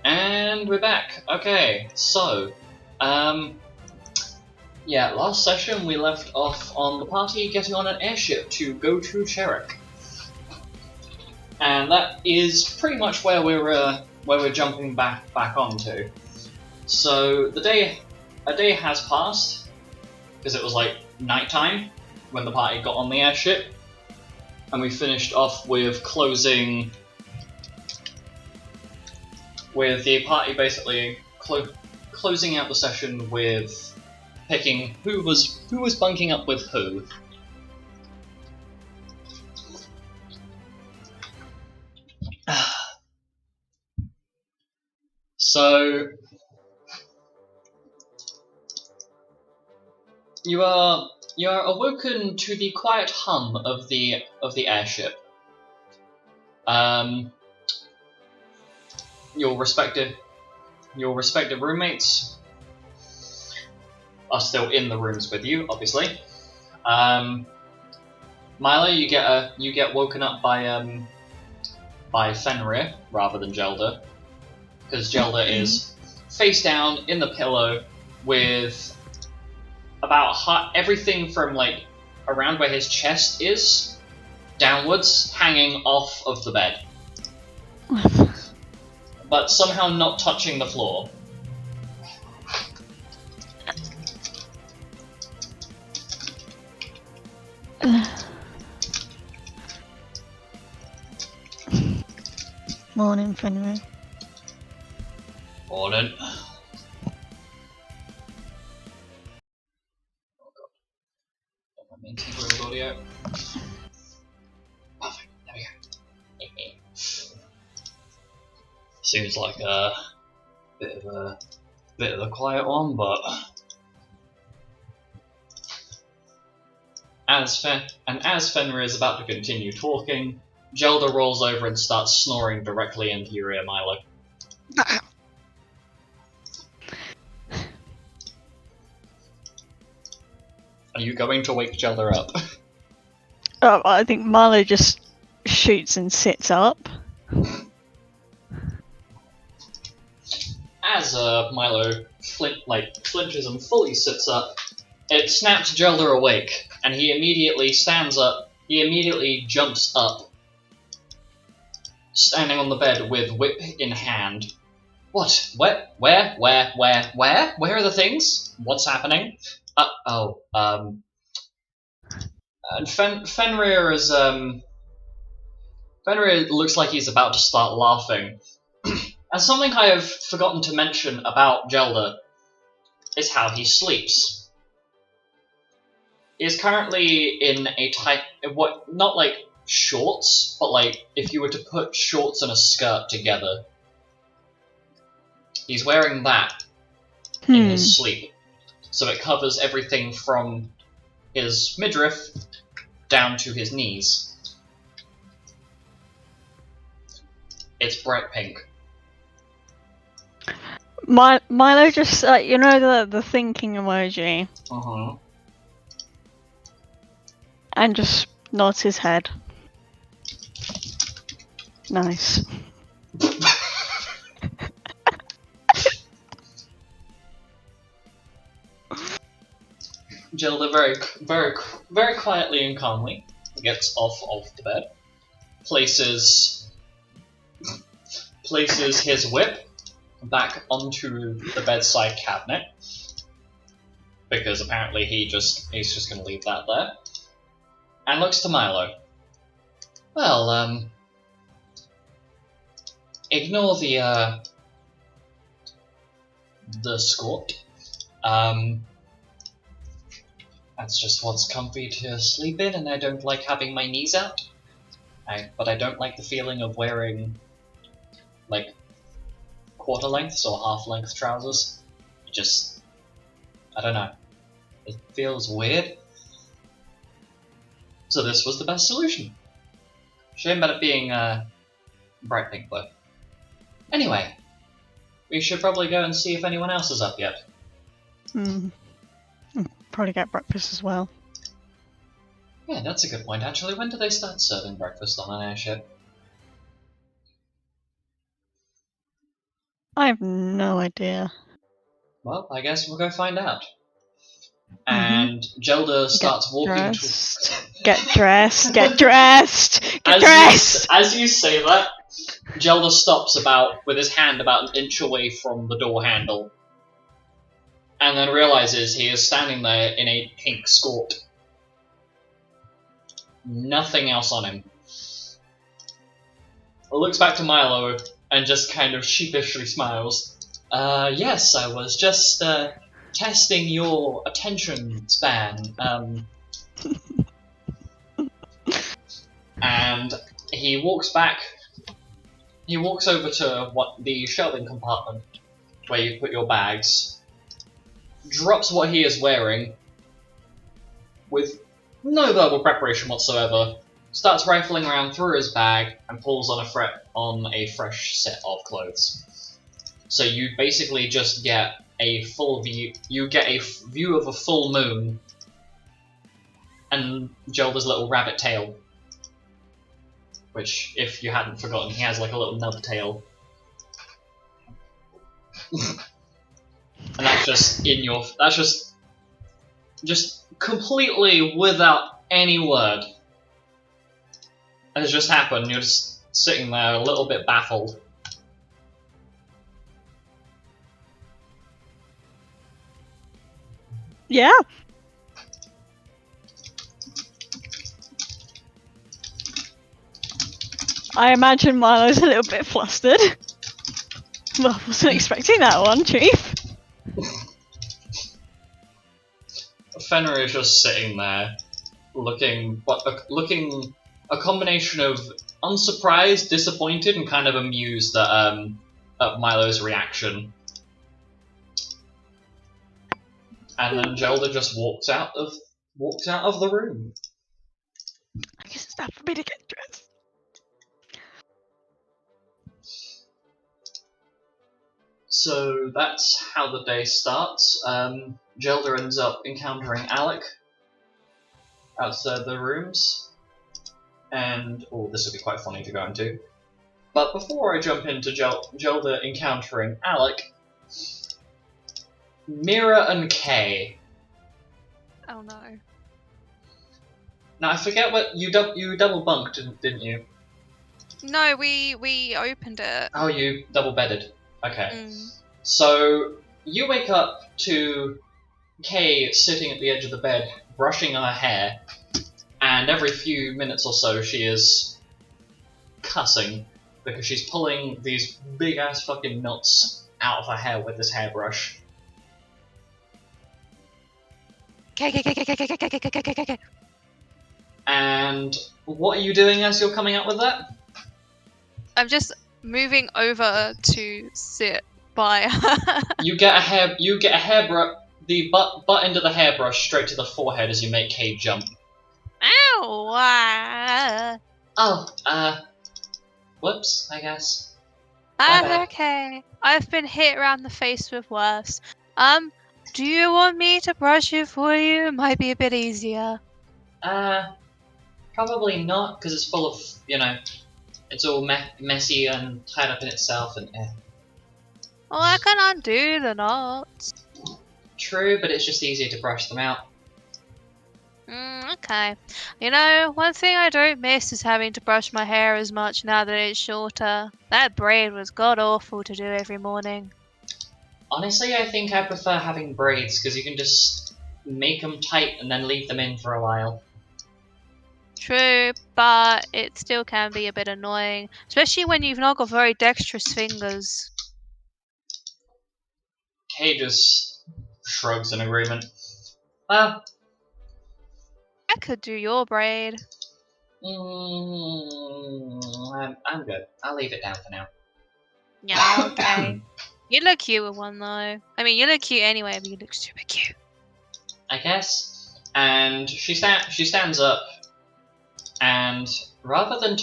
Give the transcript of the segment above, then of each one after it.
And we're back. Okay, so, yeah, last session we left off on the party getting on an airship to go to Cherrick. And that is pretty much where we're jumping back onto. So a day has passed, because it was like nighttime when the party got on the airship, and we finished off with closing with the party basically closing out the session with picking who was bunking up with who. So you are awoken to the quiet hum of the airship. Your respective roommates are still in the rooms with you, obviously. Milo, you get woken up by Fenrir rather than Gelder, because Gelder is face down in the pillow with about everything from like around where his chest is downwards hanging off of the bed, but somehow not touching the floor. Morning, Fenrir. Morning. Maintain audio. Perfect. There we go. Seems like a bit of a quiet one, but as Fenrir is about to continue talking, Gelder rolls over and starts snoring directly into your ear, Milo. Are you going to wake Gelder up? I think Milo just shoots and sits up. As Milo flinches and fully sits up, it snaps Gelder awake, and he immediately stands up. He immediately jumps up, standing on the bed with whip in hand. What? Where? Where are the things? What's happening? And Fenrir is Fenrir looks like he's about to start laughing. And something I have forgotten to mention about Gelder is how he sleeps. He is currently in a tight, not like shorts, but like if you were to put shorts and a skirt together. He's wearing that in his sleep. So it covers everything from his midriff down to his knees. It's bright pink. Milo just, you know the thinking emoji? Uh-huh. And just nods his head. Nice. Gelder very quietly and calmly gets off of the bed, places his whip back onto the bedside cabinet, because apparently he's just going to leave that there, and looks to Milo. Well, ignore the skort. That's just what's comfy to sleep in, and I don't like having my knees out. But I don't like the feeling of wearing, like, quarter lengths or half length trousers. I don't know. It feels weird. So this was the best solution. Shame about it being bright pink though. Anyway, we should probably go and see if anyone else is up yet. Probably get breakfast as well. Yeah, that's a good point actually. When do they start serving breakfast on an airship? I have no idea. Well, I guess we'll go find out. And Gelda starts walking Get dressed, get dressed, get dressed! As you say that, Gelda stops with his hand about an inch away from the door handle. And then realizes he is standing there in a pink skirt. Nothing else on him. Looks back to Milo and just kind of sheepishly smiles. Yes, I was just testing your attention span. And he walks back. He walks over to the shelving compartment where you put your bags. Drops what he is wearing with no verbal preparation whatsoever. Starts rifling around through his bag and pulls on a fresh set of clothes. So you basically just get a full view. You get a view of a full moon and Gelda's little rabbit tail. Which, if you hadn't forgotten, he has like a little nub tail. And that's just just completely without any word. It has just happened. You're just sitting there a little bit baffled. Yeah. I imagine Milo's a little bit flustered. Well, wasn't expecting that one, Chief. Fenrir is just sitting there, looking a combination of unsurprised, disappointed, and kind of amused at Milo's reaction. And then Gelda just walks out of the room. I guess it's time for me to get dressed. So that's how the day starts. Gelda ends up encountering Alec outside the rooms. And, this would be quite funny to go into. But before I jump into Gelda encountering Alec, Mira and Kay. Oh no. Now I forget what you double bunked, didn't you? No, we opened it. Oh, you double bedded. Okay. Mm. So you wake up to Kay sitting at the edge of the bed, brushing her hair, and every few minutes or so she is cussing because she's pulling these big ass fucking knots out of her hair with this hairbrush. And what are you doing as you're coming up with that? I'm just moving over to sit by her. You get a hairbrush, the butt end of the hairbrush straight to the forehead as you make Kay jump. Ow! Whoops, I guess. That's okay. I've been hit around the face with worse. Do you want me to brush it for you? It might be a bit easier. Probably not, because it's full of, it's all messy and tied up in itself and Well, I can undo the knots. True, but it's just easier to brush them out. Okay. You know, one thing I don't miss is having to brush my hair as much now that it's shorter. That braid was god-awful to do every morning. Honestly, I think I prefer having braids, because you can just make them tight and then leave them in for a while. True, but it still can be a bit annoying, especially when you've not got very dexterous fingers. Kay just shrugs in agreement. Well, I could do your braid. I'm good. I'll leave it down for now. Yeah, okay. You look cute with one though. I mean, you look cute anyway, but you look super cute. I guess. And she stands up, and rather than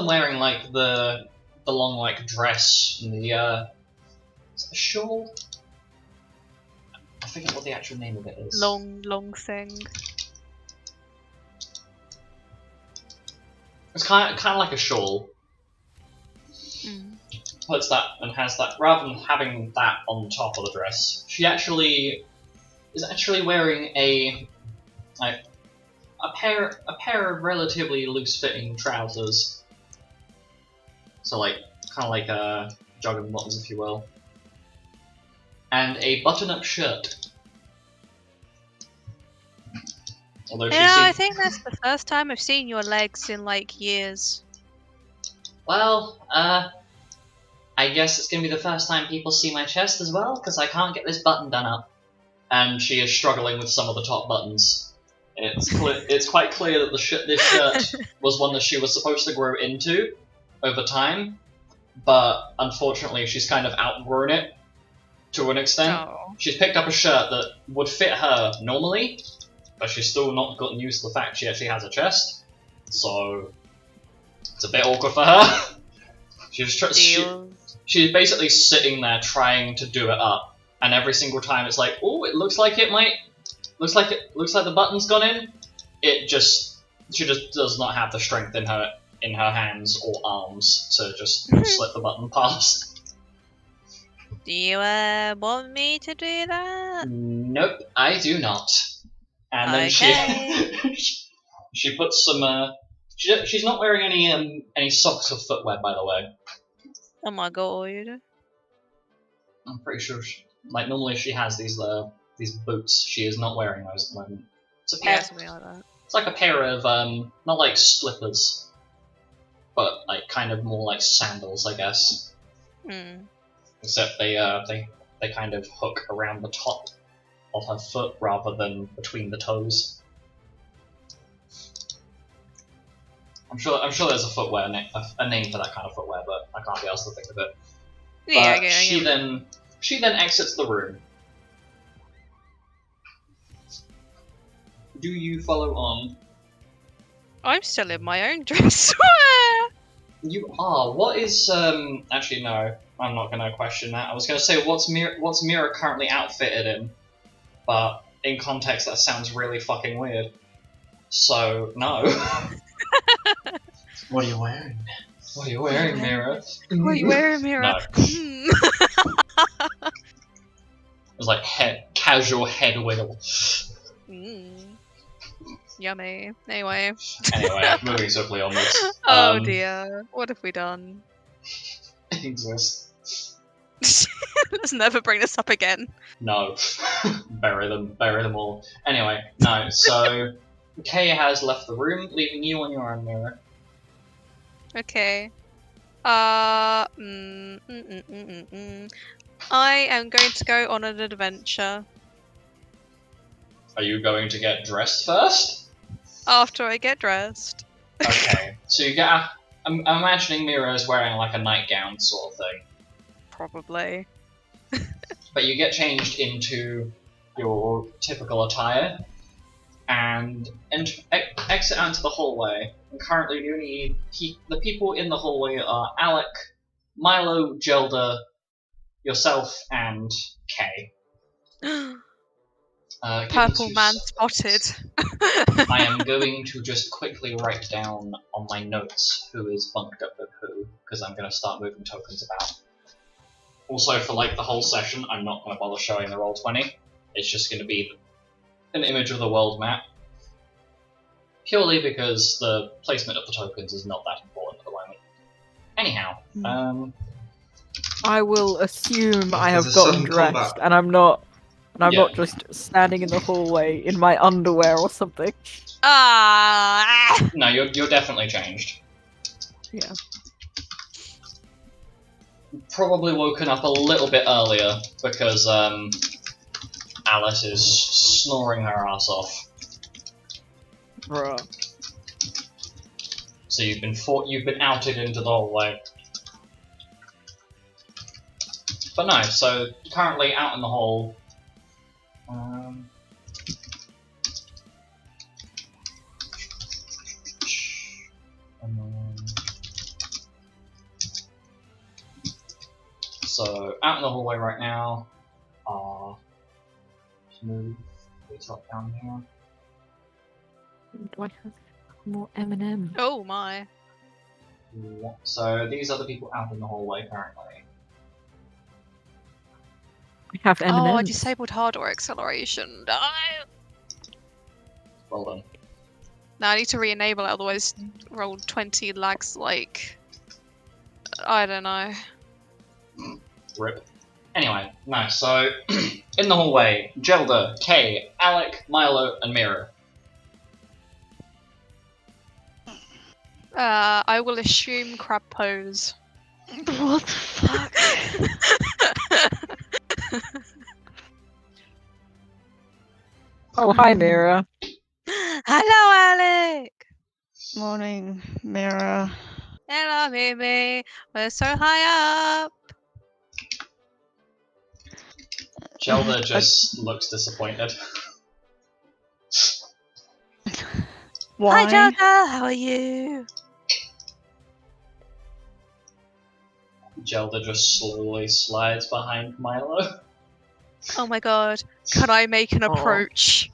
wearing like the long like dress and the is it a shawl? I forget what the actual name of it is. Long thing. It's kind of like a shawl. puts that and has that rather than having that on top of the dress, she actually is actually wearing a pair of relatively loose-fitting trousers. So like kind of like jogging bottoms, if you will, and a button-up shirt. Although I think that's the first time I've seen your legs in like years. Well, I guess it's gonna be the first time people see my chest as well, because I can't get this button done up. And she is struggling with some of the top buttons. It's quite clear that this shirt was one that she was supposed to grow into over time, but unfortunately she's kind of outgrown it to an extent. Oh. She's picked up a shirt that would fit her normally, but she's still not gotten used to the fact she actually has a chest, so it's a bit awkward for her. She's basically sitting there trying to do it up, and every single time it's like, oh, it looks like the button's gone in. She just does not have the strength in her hands or arms to just slip the button past. Do you want me to do that? Nope, I do not. And then she puts some. She's not wearing any socks or footwear, by the way. Oh my god. I'm pretty sure. Normally she has these boots. She is not wearing those at the moment. It's a pair. Yeah, something like that. It's like a pair of not like slippers, but like kind of more like sandals, I guess. Hmm. Except they kind of hook around the top of her foot rather than between the toes. I'm sure there's a name for that kind of footwear, but I can't be asked to think of it. Yeah, But she then exits the room. Do you follow on? I'm still in my own dress. You are. What is Actually, no. I'm not going to question that. I was going to say what's Mira currently outfitted in, but in context that sounds really fucking weird. So no. What are you wearing? What are you wearing, Mira? What are you wearing, Mira? No. It was like casual head wiggle. Yummy. Anyway, moving swiftly onwards. Oh dear. What have we done? Exist. Let's never bring this up again. No. bury them all. Anyway, no, so Kay has left the room, leaving you on your own, Mira. Okay. I am going to go on an adventure. Are you going to get dressed first? After I get dressed. Okay, so you get. I'm imagining Mira is wearing like a nightgown sort of thing. Probably. But you get changed into your typical attire and exit out into the hallway. And currently, the people in the hallway are Alec, Milo, Gelda, yourself, and Kay. Purple man spotted. I am going to just quickly write down on my notes who is bunked up with who, because I'm going to start moving tokens about. Also, for like the whole session, I'm not going to bother showing the Roll20. It's just going to be an image of the world map. Purely because the placement of the tokens is not that important at the moment. Anyhow, I will assume I have gotten dressed, and I'm not just standing in the hallway in my underwear or something. No, you're definitely changed. Yeah. Probably woken up a little bit earlier because Alice is snoring her ass off. Bruh. So you've been outed into the hallway. But no, so currently out in the hall. So out in the hallway right now are smooth. It's up down here. Do I have more M&M? Oh my. So these are the people out in the hallway currently. We have Oh, I M&Ms. disabled hardware acceleration. No. Well done. Now I need to re-enable it, otherwise roll 20 lags like... I don't know. Rip. Anyway, nice. So, in the hallway, Gelda, Kay, Alec, Milo, and Mira. I will assume crab pose. What the fuck? Oh, hi, Mira. Hello, Alec! Morning, Mira. Hello, Mimi. We're so high up. Gelda just looks disappointed. Why? Hi, Jada. How are you? Gelda just slowly slides behind Milo. Oh my god. Can I make an Aw. approach?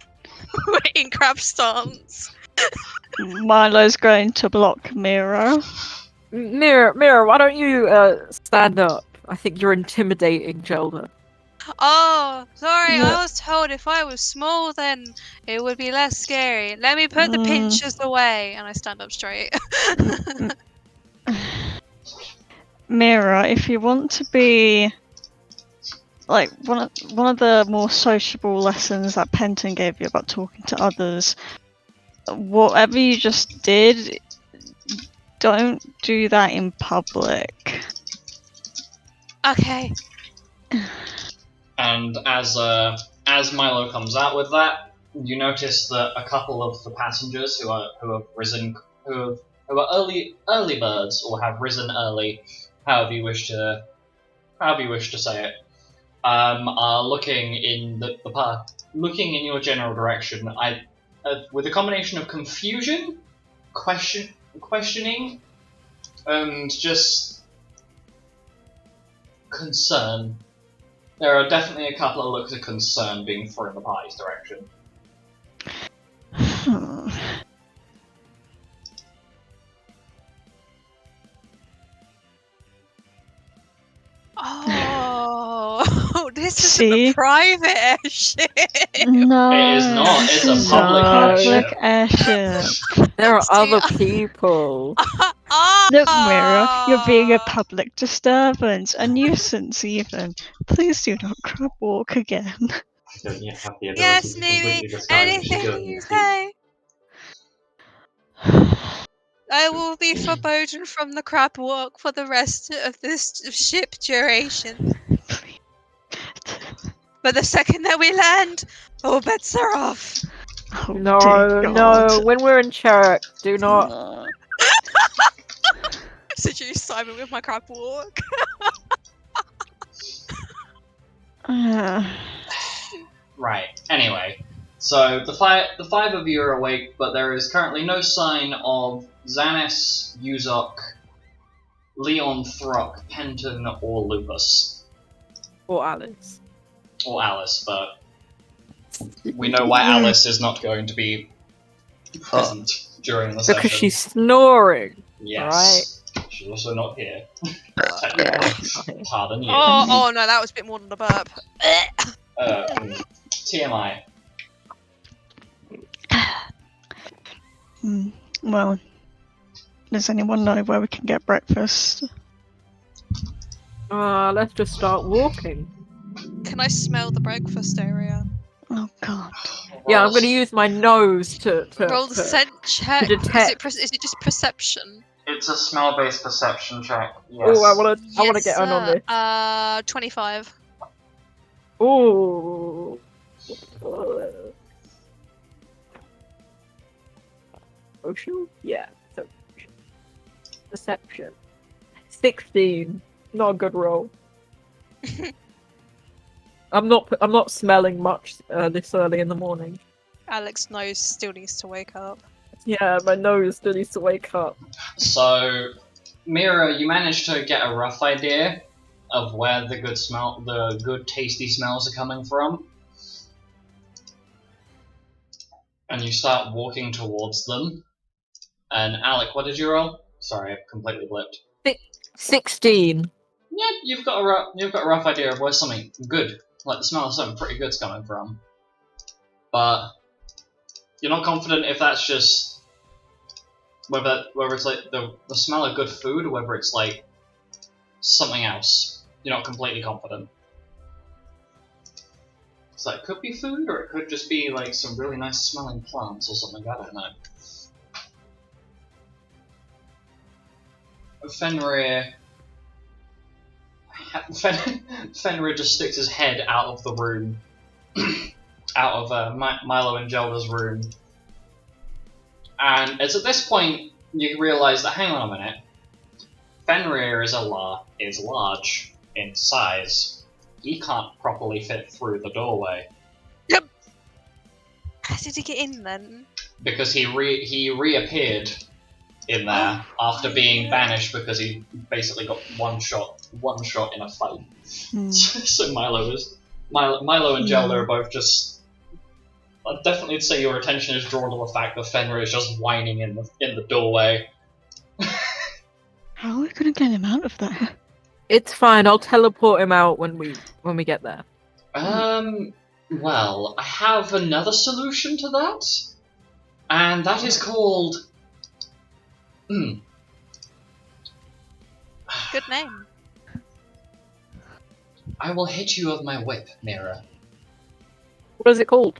In crab stance. Milo's going to block Mira. Mira, why don't you stand up? I think you're intimidating, Gelda. Oh, sorry. Yeah. I was told if I was small, then it would be less scary. Let me put the Mm. pinchers away. And I stand up straight. Mira, if you want to be like one of the more sociable lessons that Penton gave you about talking to others, whatever you just did, don't do that in public. Okay. And as Milo comes out with that, you notice that a couple of the passengers who are early birds or have risen early, however you wish to say it, are looking in the park, looking in your general direction. With a combination of confusion, questioning, and just concern. There are definitely a couple of looks of concern being thrown in the party's direction. Oh, this isn't See? a private airship. No, It is not. It's a this is public public airship. airship. There are See, other people. Look, Mira, you're being a Ah. public disturbance, a nuisance even. Please do not crab walk again. Don't you have the ability Yes, to Mimi. completely disguise what you're Anything doing? you say. I will be forbidden from the crab walk for the rest of this ship duration. But the second that we land, all bets are off. Oh, No, dear no. God. When we're in Chirrut, do not. No. Seduce Simon with my crab walk. Right. Anyway, so the five of you are awake, but there is currently no sign of Xanis, Uzok, Leon Throck, Penton, or Lupus, Or Alice. or Alice. But we know why Alice is not going to be present during the session. Because she's snoring. Yes. She's also not here. Technically. Pardon you. Oh no, that was a bit more than a burp. TMI. Well, does anyone know where we can get breakfast? Let's just start walking. Can I smell the breakfast area? Oh God. Yeah, I'm gonna use my nose to Roll the scent check. detect. Is it just perception? It's a smell-based perception check. Yes. Oh, I wanna get in on this. 25. Ooh. Social? Yeah. So, perception. 16. Not a good roll. I'm not smelling much this early in the morning. Alex's nose still needs to wake up. Yeah, my nose still needs to wake up. So, Mira, you managed to get a rough idea of where the good tasty smells are coming from. And you start walking towards them. And Alec, what did you roll? Sorry, I completely blipped. 16. Yeah, you've got a rough idea of where something good, like the smell of something pretty good's coming from. But you're not confident if that's just whether it's like the smell of good food or whether it's like something else. You're not completely confident. So it could be food, or it could just be like some really nice smelling plants or something. I don't know. Fenrir just sticks his head out of the room, out of Milo and Gelda's room, and it's at this point you realise that hang on a minute, Fenrir is large in size. He can't properly fit through the doorway. Yep. How did he get in then? Because he reappeared in there after being banished because he basically got one shot in a fight. So Milo and Gelda are both just. I'd definitely say your attention is drawn to the fact that Fenrir is just whining in the doorway. How are we gonna get him out of there? It's fine. I'll teleport him out when we get there. Well, I have another solution to that, and that is called. Good name. I will hit you with my whip, Mira. What is it called?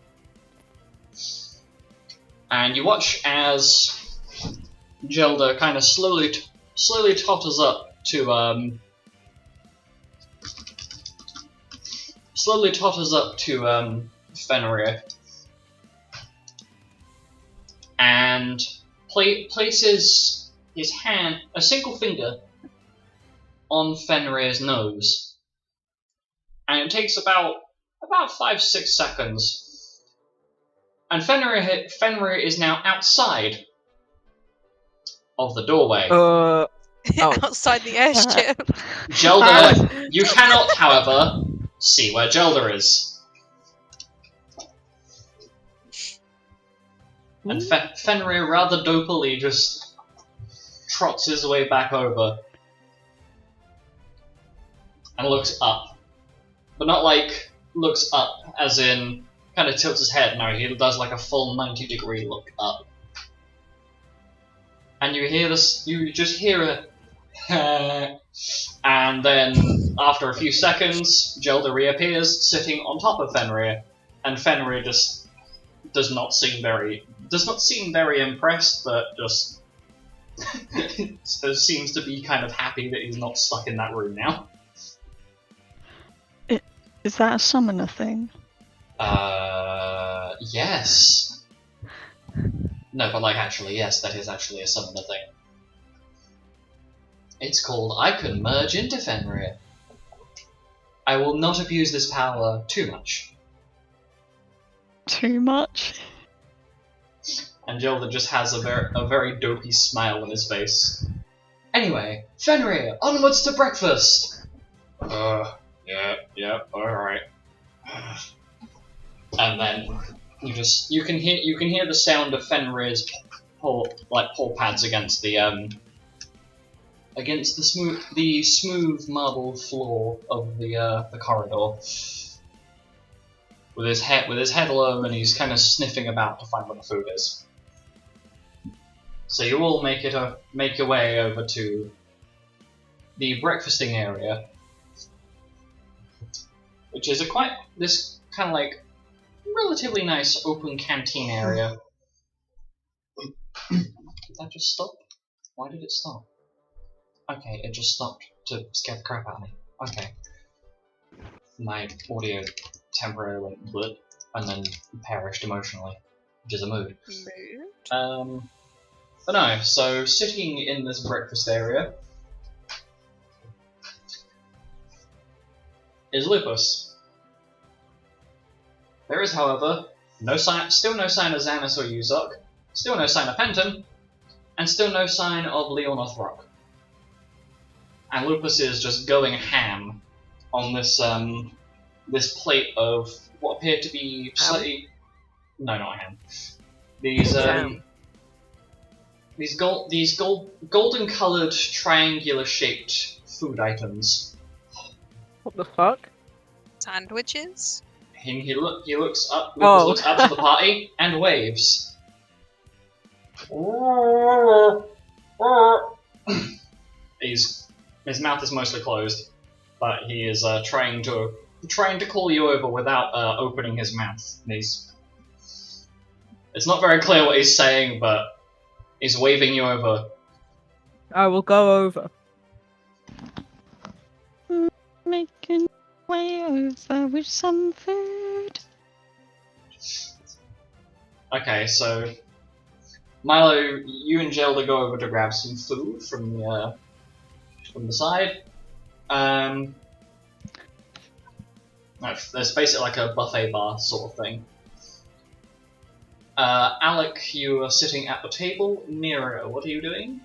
And you watch as Gelda kind of slowly totters up to Fenrir and places his hand, a single finger, on Fenrir's nose, and it takes about 5-6 seconds, and Fenrir is now outside of the doorway. Outside the airship. Gelda, you cannot, however, see where Gelda is. And Fenrir rather dopily just trots his way back over and looks up. But not like looks up as in kind of tilts his head. No, he does like a full 90-degree look up. And you just hear a and then after a few seconds, Gelda reappears sitting on top of Fenrir, and Fenrir just does not seem very impressed, but just seems to be kind of happy that he's not stuck in that room now. Is that a summoner thing? Yes. No, but like actually, yes, that is actually a summoner thing. It's called I Can Merge into Fenrir. I will not abuse this power too much. Too much? And Gelda just has a very dopey smile on his face. Anyway, Fenrir, onwards to breakfast! Yeah, alright. And then you can hear the sound of Fenrir's paw pads against the smooth marble floor of the corridor. With his head low, and he's kind of sniffing about to find where the food is. So you all make your way over to the breakfasting area, which is this kind of like relatively nice open canteen area. Did that just stop? Why did it stop? Okay, it just stopped to scare the crap out of me. Okay. My audio temporarily went blip and then perished emotionally, which is a mood. But no, so sitting in this breakfast area is Lupus. There is, however, still no sign of Xanis or Uzok, still no sign of Penton, and still no sign of Leonoth Rock. And Lupus is just going ham on this plate of what appear to be slightly... No, not ham. These, golden coloured triangular shaped food items. What the fuck? Sandwiches? He looks up. Lucas Oh. looks up to the party and waves. His mouth is mostly closed, but he is trying to call you over without opening his mouth. It's not very clear what he's saying, but he's waving you over. I will go over. Making way over with some food. Okay, so Milo, you and Gelda go over to grab some food from the side. There's basically like a buffet bar sort of thing. Alec, you are sitting at the table. Mira, what are you doing?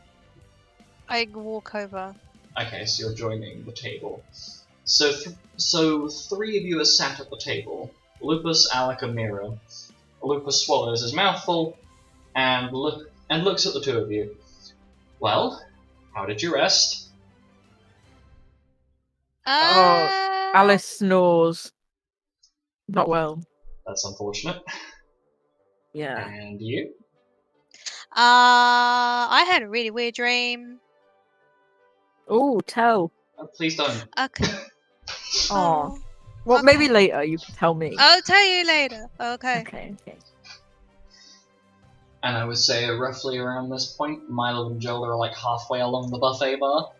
I walk over. Okay, so you're joining the table. So three of you are sat at the table. Lupus, Alec, and Mira. Lupus swallows his mouthful and looks at the two of you. Well, how did you rest? Alice snores. Not well. That's unfortunate. Yeah. And you? I had a really weird dream. Oh, tell. Please don't. Okay. Oh. Well, okay. maybe later you can tell me. I'll tell you later. Okay. Okay. And I would say roughly around this point, Milo and Joel are like halfway along the buffet bar.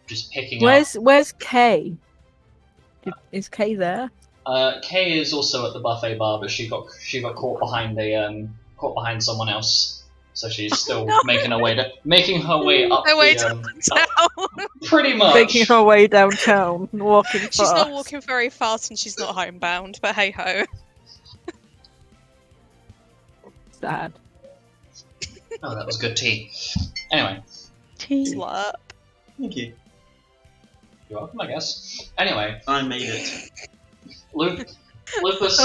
Just picking up. Where's Kay? Is Kay there? Kay is also at the buffet bar, but she got caught behind someone else. So she's still making her way up Downtown. pretty much. Making her way downtown, walking fast. She's not walking very fast and she's not homebound, but hey ho. Sad. Oh, that was good tea. Anyway. Tea. Slurp. Thank you. You're welcome, I guess. Anyway. I made it. Lupus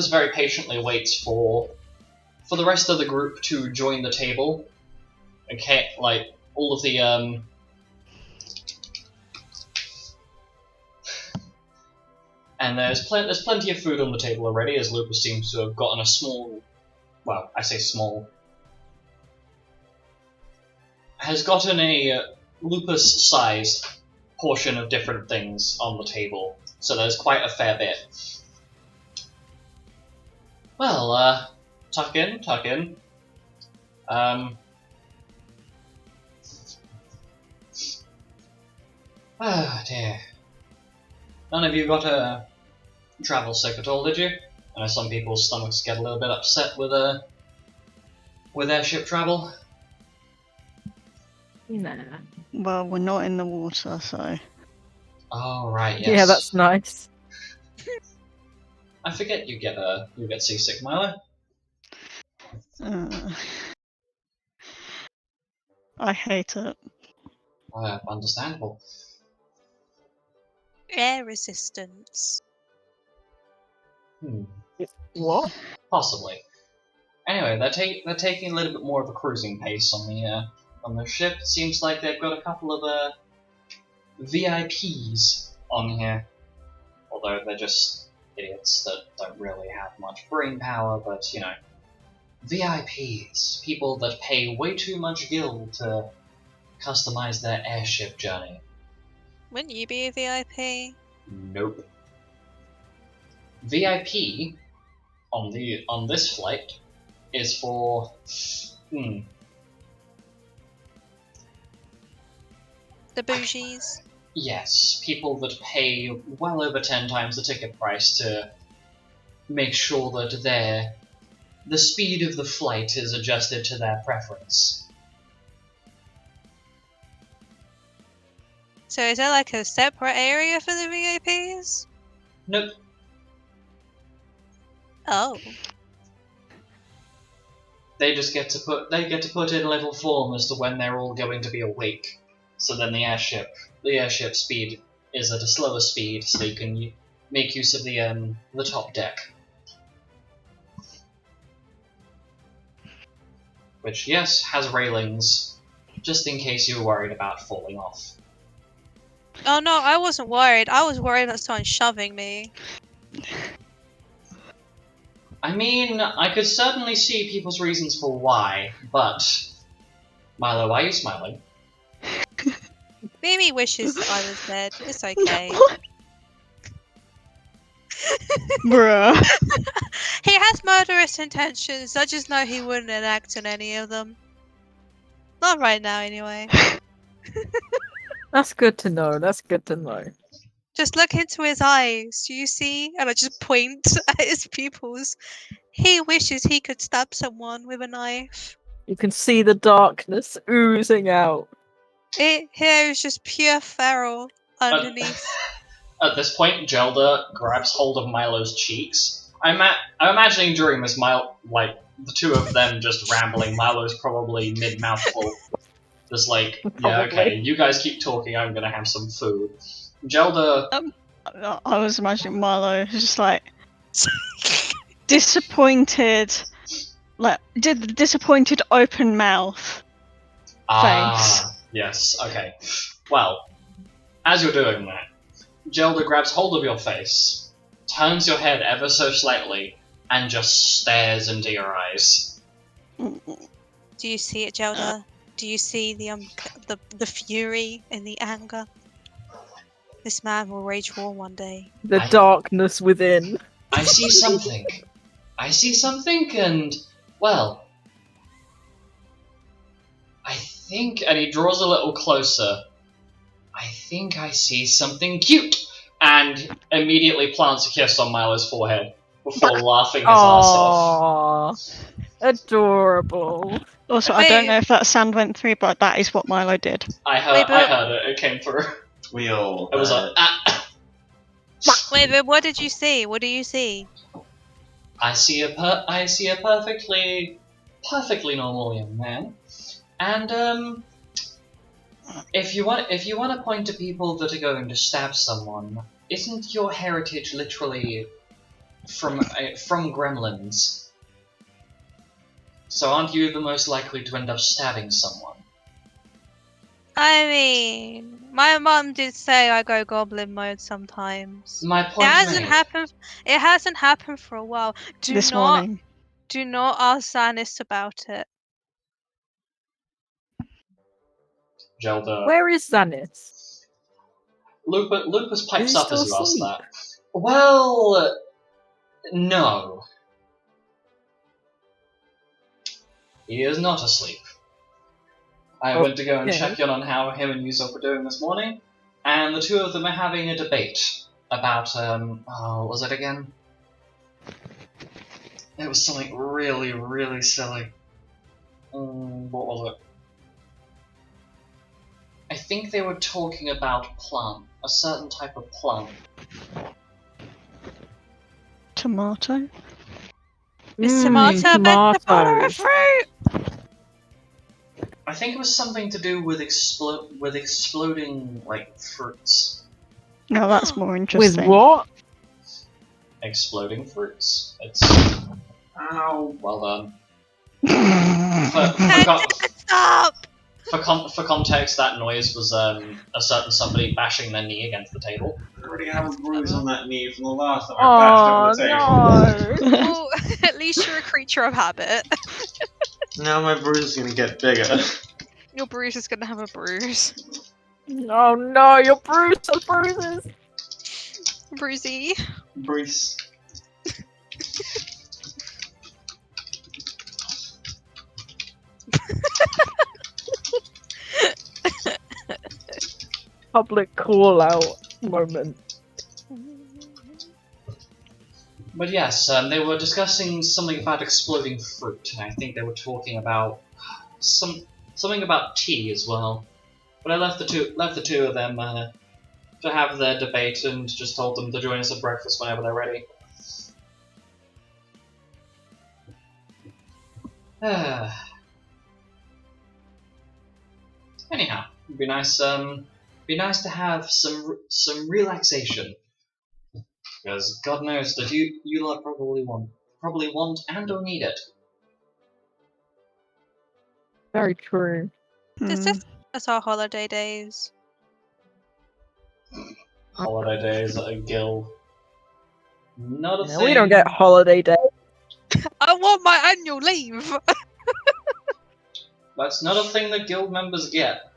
very patiently waits for the rest of the group to join the table. Okay, like all of the and there's plenty of food on the table already, as Lupus seems to have gotten a small, well, I say small, has gotten a Lupus-sized portion of different things on the table. So there's quite a fair bit. Well, tuck in. Ah, dear. None of you got travel sick at all, did you? I know some people's stomachs get a little bit upset with airship travel. Nah. Well, we're not in the water, so. Oh, right, yes. Yeah, that's nice. I forget you get seasick, Milo. I hate it. Understandable. Air resistance. What? Possibly. Anyway, they're taking a little bit more of a cruising pace on the ship. It seems like they've got a couple of VIPs on here, although they're just idiots that don't really have much brain power. But you know, VIPs, people that pay way too much gil to customize their airship journey. Wouldn't you be a VIP? Nope. VIP on this flight is for The bougies? Yes, people that pay well over 10 times the ticket price to make sure that the speed of the flight is adjusted to their preference. So is there like a separate area for the VIPs? Nope. Oh. They just get to put in a little form as to when they're all going to be awake. So then the airship speed is at a slower speed, so you can make use of the top deck. which, yes, has railings, just in case you were worried about falling off. Oh no, I wasn't worried. I was worried about someone shoving me. I mean, I could certainly see people's reasons for why, but... Milo, why are you smiling? Mimi wishes I was dead. It's okay. Bruh. He has murderous intentions. I just know he wouldn't enact on any of them. Not right now, anyway. That's good to know. That's good to know. Just look into his eyes. Do you see? And I just point at his pupils. He wishes he could stab someone with a knife. You can see the darkness oozing out. Here is just pure feral underneath. At this point, Gelda grabs hold of Milo's cheeks. I'm imagining during this, the two of them just rambling. Milo's probably mid-mouthful. Just like, yeah, okay, you guys keep talking, I'm gonna have some food. Gelda... I was imagining Milo just like disappointed, like did the disappointed open mouth face. Yes, okay. Well, as you're doing that, Gelda grabs hold of your face, turns your head ever so slightly, and just stares into your eyes. Do you see it, Gelda? Do you see the fury and the anger? This man will wage war one day. The darkness within. I see something. I see something, and, well... I think... And he draws a little closer. I think I see something cute! And immediately plants a kiss on Milo's forehead before laughing his ass off. Aww. Adorable. Also, I don't know if that sound went through, but that is what Milo did. I heard it. It came through. We all. It was like, Wait, but what did you see? What do you see? I see a perfectly normal young man, and if you want to point to people that are going to stab someone, isn't your heritage literally from gremlins? So aren't you the most likely to end up stabbing someone? I mean, my mum did say I go goblin mode sometimes. My point It hasn't made. happened. It hasn't happened for a while. This morning. Do not ask Zanis about it. Gelda. Where is Zanis? Lupus pipes Is he up as still you ask asleep? that. Well, no. He is not asleep. I went to go and check in on how him and Yusuf were doing this morning, and the two of them are having a debate about, what was it again? It was something really, really silly. What was it? I think they were talking about a certain type of plant. Tomato? Is tomato a tomatoes. fruit? I think it was something to do with exploding, like, fruits. No, that's more interesting. With what? Exploding fruits. It's... Ow. Well done. Stop! For context, that noise was a certain somebody bashing their knee against the table. I already have a bruise on that knee from the last time I bashed over the table. No. Well, at least you're a creature of habit. Now my bruise is gonna get bigger. Your bruise is gonna have a bruise. Oh no, your bruises. Bruisey. Bruce. Public call out moment. But yes, they were discussing something about exploding fruit, and I think they were talking about something about tea as well. But I left the two of them to have their debate, and just told them to join us at breakfast whenever they're ready. Anyhow, it'd be nice to have some relaxation, because God knows that you lot probably want and or need it. Very true. Does Hmm. this as our holiday days? Holiday days at a guild. Not a Yeah, thing. we don't get holiday day. I want my annual leave. That's not a thing that guild members get.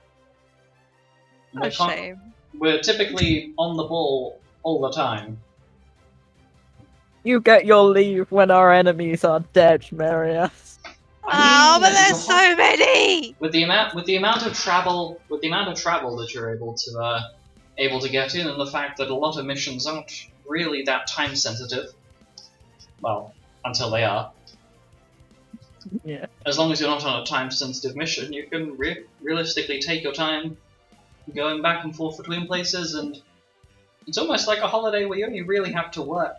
A shame. We're typically on the ball all the time. You get your leave when our enemies are dead, Marius. Oh, but there's you're so many. with the amount of travel that you're able to get in, and the fact that a lot of missions aren't really that time sensitive. Well, until they are. Yeah. As long as you're not on a time sensitive mission, you can realistically take your time going back and forth between places, and it's almost like a holiday where you only really have to work.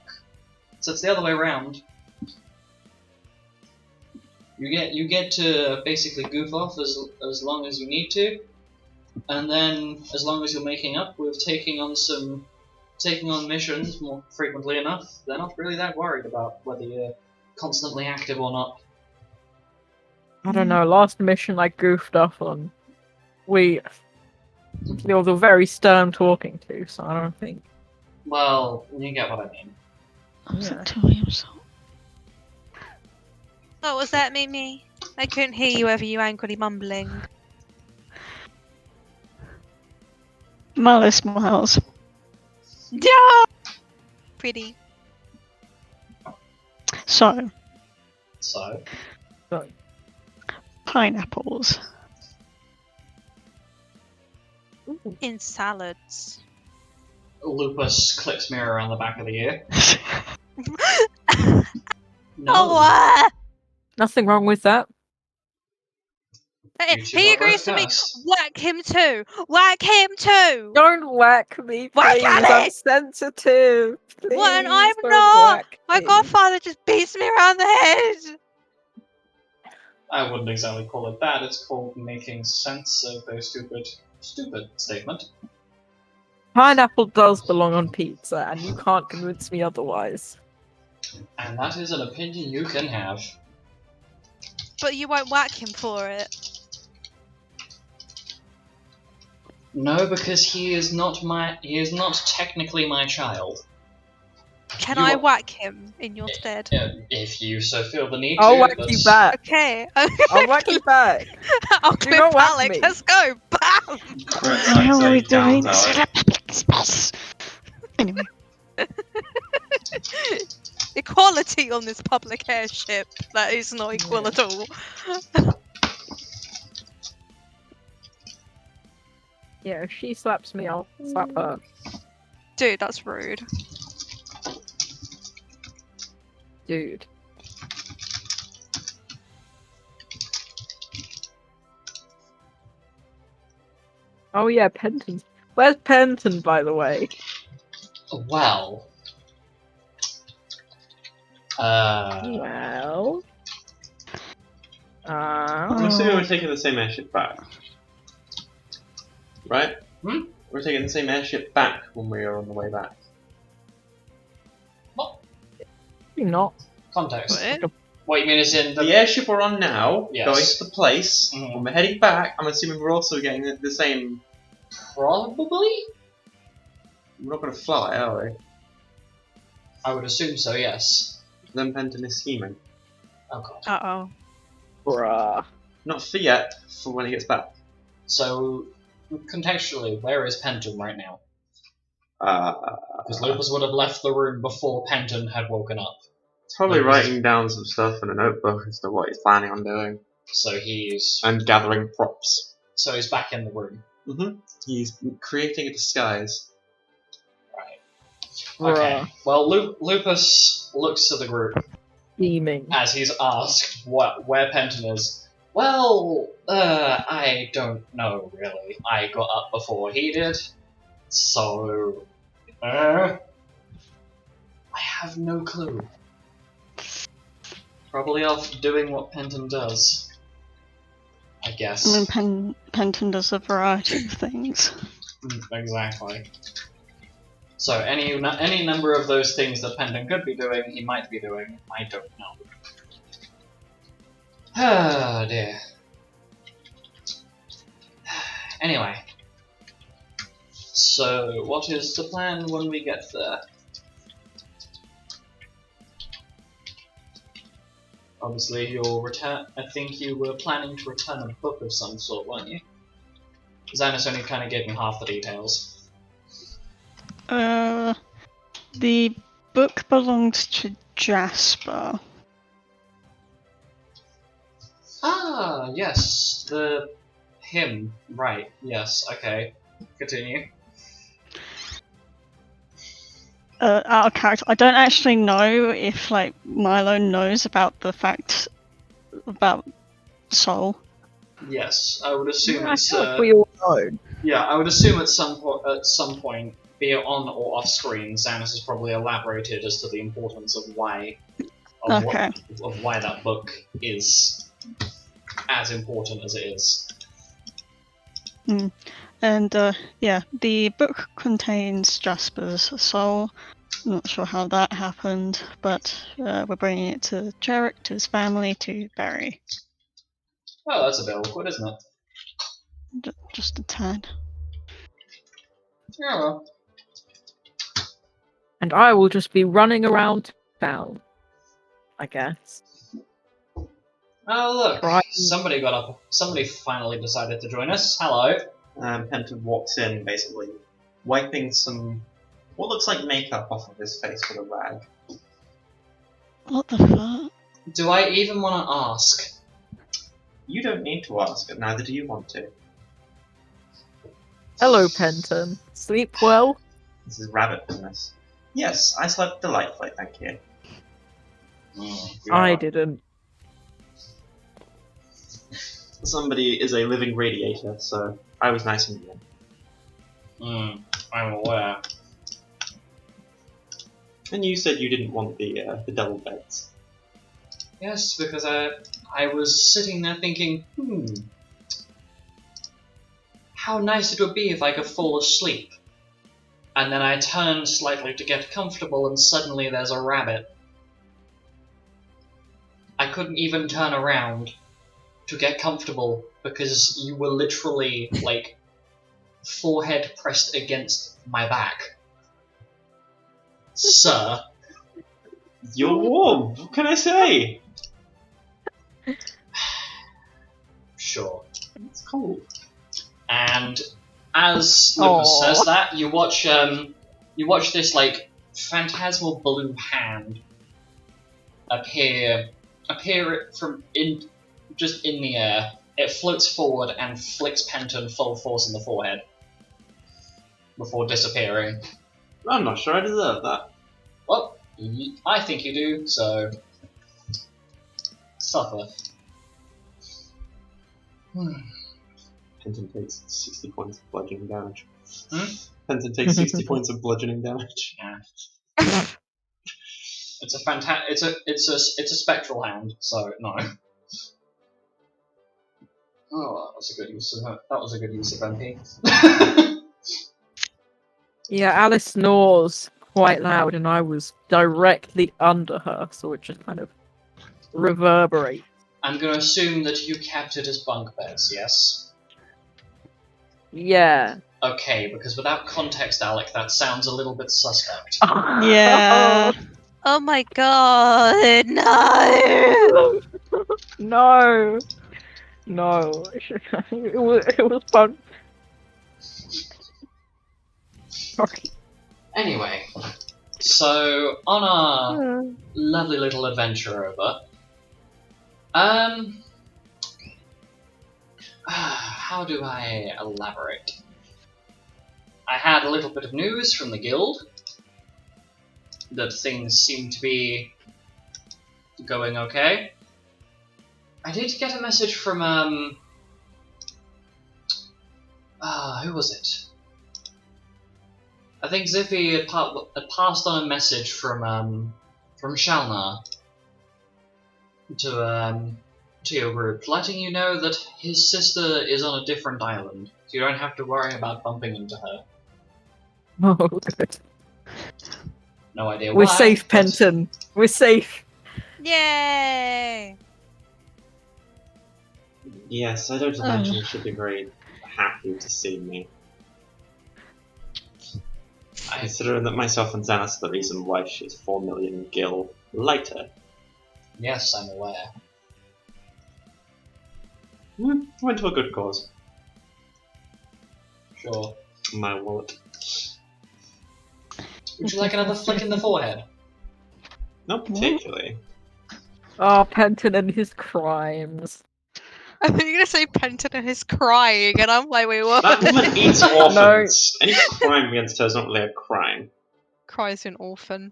So it's the other way around. You get to basically goof off as long as you need to, and then as long as you're making up with taking on missions more frequently enough, they're not really that worried about whether you're constantly active or not. I don't know, last mission I goofed off on. There was a very stern talking to, so I don't think. Well, you get what I mean. Yeah. What was that, Mimi? I couldn't hear you over you angrily mumbling. Malice Miles. Yeah. Pretty. So, So, pineapples. In salads. Lupus clicks me around the back of the ear. No. Oh, what? Nothing wrong with that. Hey, You two he are agrees both to me. cursed. Whack him too. Whack him too. Don't whack me, Whack please. Alex! I'm sensitive. Please, What? And I'm don't not. whack My me. godfather just beats me around the head. I wouldn't exactly call it that. It's called making sense of a stupid statement. Pineapple does belong on pizza, and you can't convince me otherwise. And that is an opinion you can have. But you won't whack him for it. No, because he is not technically my child. Can You I are- whack him in your stead? If you so feel the need I'll to, whack but you back. Okay. I'll whack you back. I'll Do clip not whack Alex. me. Let's go. Bam. Correct, Why like, are we say, doing John's this in Alex. a public space? Anyway, Equality on this public airship. That is not equal at all. Yeah, if she slaps me, I'll slap her. Dude, that's rude. Dude. Oh yeah, Penton. Where's Penton, by the way? well, Well. I'm assuming we're taking the same airship back. Right? Hmm? We're taking the same airship back when we are on the way back. Maybe not. context. What? What you mean is in The airship we're on now, Yes. going to the place, Mhm. when we're heading back, I'm assuming we're also getting the same. Probably? We're not going to fly, are we? I would assume so, yes. Then Penton is scheming. Oh god. Uh-oh. Bruh. Not for yet, for when he gets back. So, contextually, where is Penton right now? Because Uh, Lupus would have left the room before Penton had woken up. probably Lupus- writing down some stuff in a notebook as to what he's planning on doing. So he's And gathering props. back in the room. He's creating a disguise. Okay. Well, Lupus looks to the group Scheming. as he's asked where Penton is. Well, I don't know really. I got up before he did, so I have no clue. Probably off doing what Penton does, I guess. I mean, Penton does a variety of things. Exactly. So any number of those things that Penton could be doing, he might be doing. I don't know. Ah dear. Anyway. So, what is the plan when we get there? Obviously, you'll return. I think you were planning to return a book of some sort, weren't you? Xanis only kind of gave me half the details. The book belonged to Jasper. Ah, yes, him. Right. Yes. Okay. Continue. Out of character, I don't actually know if like Milo knows about the fact about Soul. Yes, I would assume I it's. feel like we all know. Yeah, I would assume at some point, be it on or off screen, Xanis has probably elaborated as to the importance of why, of Okay. of why that book is as important as it is. And yeah, the book contains Jasper's soul. I'm not sure how that happened, but we're bringing it to Jarek, to his family, to bury. Oh, that's a bit awkward, isn't it? Just a tad. Yeah. Well. And I will just be running around town, I guess. Oh look, Right. somebody got up. Somebody finally decided to join us. Hello. Penton walks in, basically wiping some what looks like makeup off of his face with a rag. What the fuck? Do I even want to ask? You don't need to ask, and neither do you want to. Hello, Penton. Sleep well? This is rabbit business. Yes, I slept delightfully, thank you. I didn't. Somebody is a living radiator, so I was nice and warm. I'm aware. And you said you didn't want the double beds. Yes, because I was sitting there thinking, how nice it would be if I could fall asleep. And then I turned slightly to get comfortable, and suddenly there's a rabbit. I couldn't even turn around to get comfortable because you were literally, like, forehead pressed against my back. Sir. You're warm, what can I say? Sure. It's cold. And as Lucas says that, you watch this like phantasmal blue hand appear from just in the air. It floats forward and flicks Penton full force in the forehead before disappearing. I'm not sure I deserve that. Well, I think you do, so suffer. Penton takes 60 points of bludgeoning damage. Penton takes 60 points of bludgeoning damage. Yeah. It's a spectral hand, so no. Oh, that was a good use of MP. Yeah, Alice snores quite loud, and I was directly under her, so it just kind of reverberates. I'm going to assume that you kept it as bunk beds, yes? Yeah. Okay, because without context, Alec, that sounds a little bit suspect. Yeah. Oh my god, no! No. No. It was fun. Sorry. Anyway, so on our lovely little adventure over, how do I elaborate? I had a little bit of news from the guild that things seem to be going okay. I did get a message from who was it? I think Zippy had passed on a message from Shalnar to your group, letting you know that his sister is on a different island, so you don't have to worry about bumping into her. Oh, good. No idea why. We're safe, but- Penton. We're safe. Yay! Yes, I don't imagine it should be very happy to see me. Considering that myself and Xanas are the reason why she's 4 million gil lighter. Yes, I'm aware. Went to a good cause. Sure. My wallet. Would you like another flick in the forehead? Not particularly. Oh, Penton and his crimes. I think you're gonna say Penton is crying, and I'm like, wait, what? That woman eats orphans. Any crime against her is not really a crime. Cries an orphan.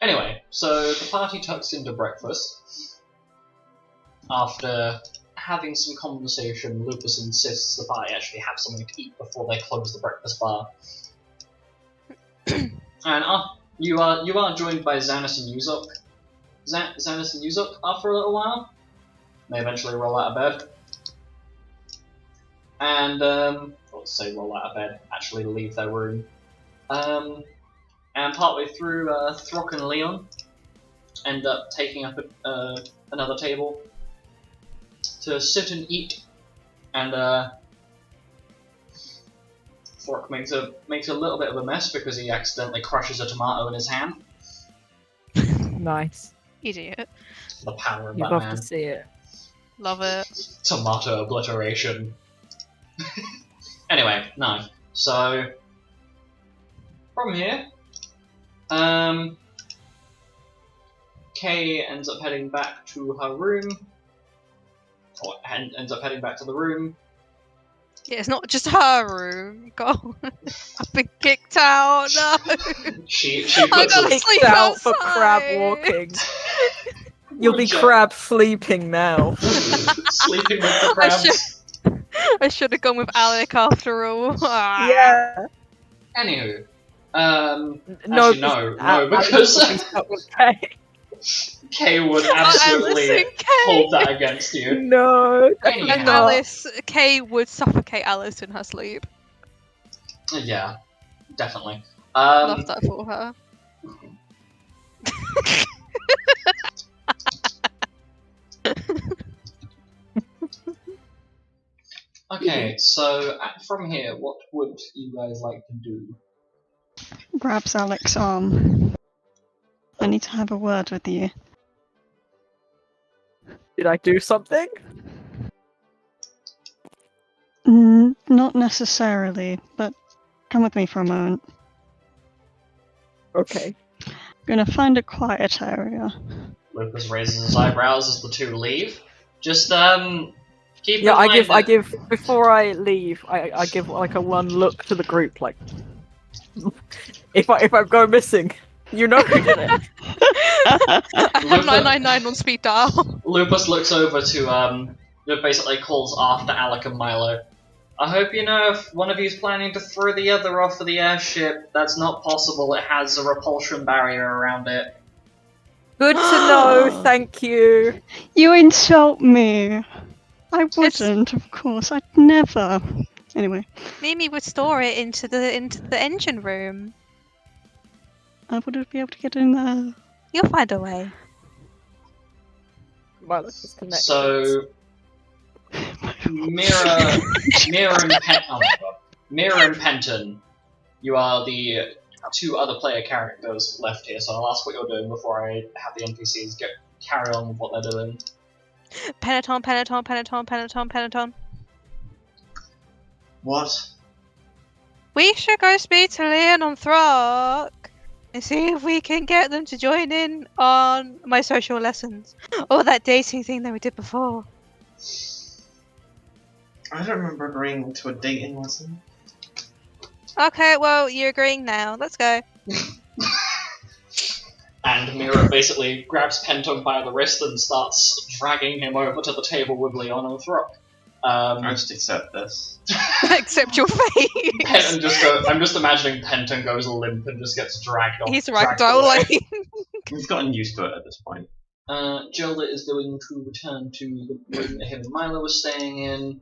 Anyway, so the party tucks into breakfast. After having some conversation, Lupus insists the party actually have something to eat before they close the breakfast bar. And you are joined by Xanas and Yuzok. Xanas and Yuzok, after a little while, they eventually roll out of bed. And, let's say roll out of bed, actually leave their room. And partway through, Throck and Leon end up taking up another table to sit and eat. And, Throck makes a little bit of a mess because he accidentally crushes a tomato in his hand. Nice. Idiot. The power of You'd that love man. to see it. Love it. Tomato obliteration. Anyway, no. So from here, Kay ends up heading back to her room, or ends up heading back to the room. Yeah, it's not just her room. God, I've been kicked out. No. She I puts gotta a, sleep out for crab outside. walking. You'll be Jack. crab sleeping now. sleeping with the crabs. I should have gone with Alec after all. Yeah. Anywho, No, actually no, because Kay would absolutely Alice and Kay. hold that against you. No. Anyhow. And Alice, Kay would suffocate Alice in her sleep. Yeah, definitely. Love that for her. Okay, so from here, what would you guys like to do? Grabs Alex's arm. I need to have a word with you. Did I do something? Not necessarily, but come with me for a moment. Okay. I'm gonna find a quiet area. Lucas raises his eyebrows as the two leave. Just keep Yeah, in I mind give before I leave, I give like a one look to the group, like if I go missing, you know who did it. I have 999 on speed dial. Lupus looks over to basically calls after Alec and Milo. I hope you know if one of you's planning to throw the other off of the airship, that's not possible. It has a repulsion barrier around it. Good to know, thank you. You insult me! I wouldn't, of course. I'd never. Anyway, Mimi would store it into the engine room. I wouldn't be able to get in there. You'll find a way. Well, let's just connect. So Mira and Penton, you are the two other player characters left here, so I'll ask what you're doing before I have the NPCs carry on with what they're doing. Peloton. What? We should go speak to Leon on Throck and see if we can get them to join in on my social lessons. Or that dating thing that we did before. I don't remember agreeing to a dating lesson. Okay, well, you're agreeing now. Let's go. And Mira basically grabs Penton by the wrist and starts dragging him over to the table with Leon and Throck. I just accept this. Accept your fate. I'm just imagining Penton goes limp and just gets dragged off. He's dragged ragdolling. away. We've gotten used to it at this point. Gilda is going to return to the room that him and Milo were staying in.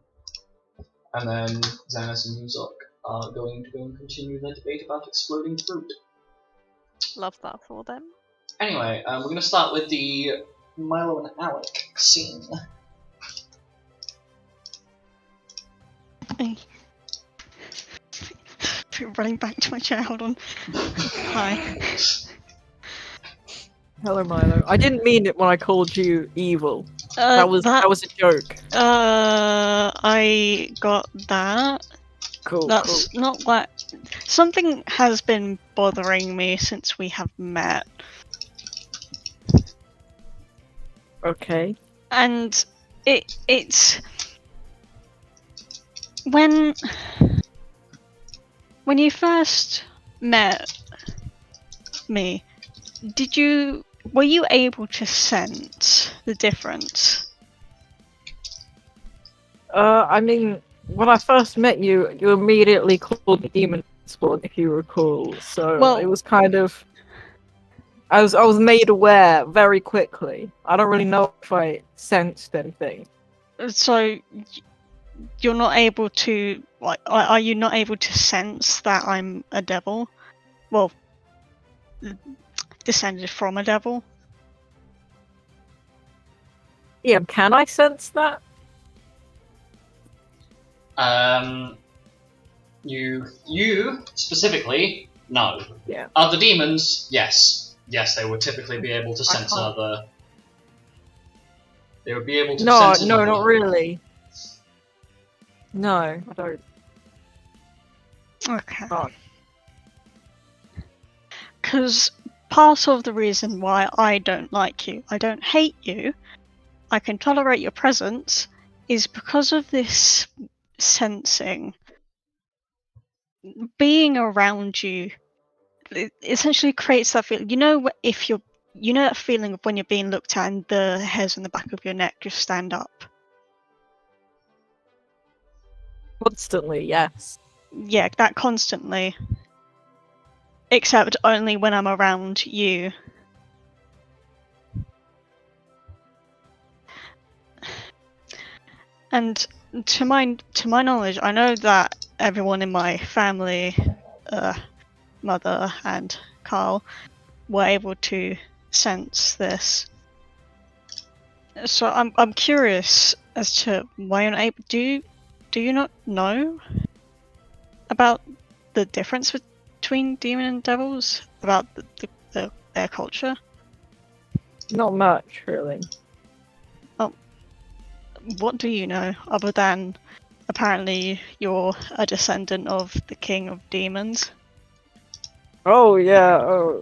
And then Xanas and Yuzok are going to go and continue their debate about exploding fruit. Love that for them. Anyway, we're going to start with the Milo and Alec scene. Running back to my chair, hold on. Hi. Hello, Milo. I didn't mean it when I called you evil. That That was a joke. I got that. Cool. That's not what. Something has been bothering me since we have met. Okay. And it's when you first met me, were you able to sense the difference? I mean, when I first met you, you immediately called me demon spawn, if you recall. So Well- it was kind of. I was made aware very quickly. I don't really know if I sensed anything. So you're not able to, like, are you not able to sense that I'm a devil? Well, descended from a devil. Yeah, can I sense that? You specifically, no. Yeah. Other demons, yes. Yes, they would typically be able to sense can't. another. They would be able to No, sense no, another. not really. No, I don't. Okay. Can't. Because part of the reason why I don't like you, I don't hate you, I can tolerate your presence, is because of this sensing. Being around you, it essentially creates that feeling. You know, you know that feeling of when you're being looked at and the hairs on the back of your neck just stand up. Constantly, yes. Yeah, that constantly. Except only when I'm around you. And to my knowledge, I know that everyone in my family, mother and Carl, were able to sense this. So I'm curious as to why you're not able. Do you not know about the difference between demon and devils? About their culture? Not much, really. What do you know other than apparently you're a descendant of the king of demons? Oh, yeah.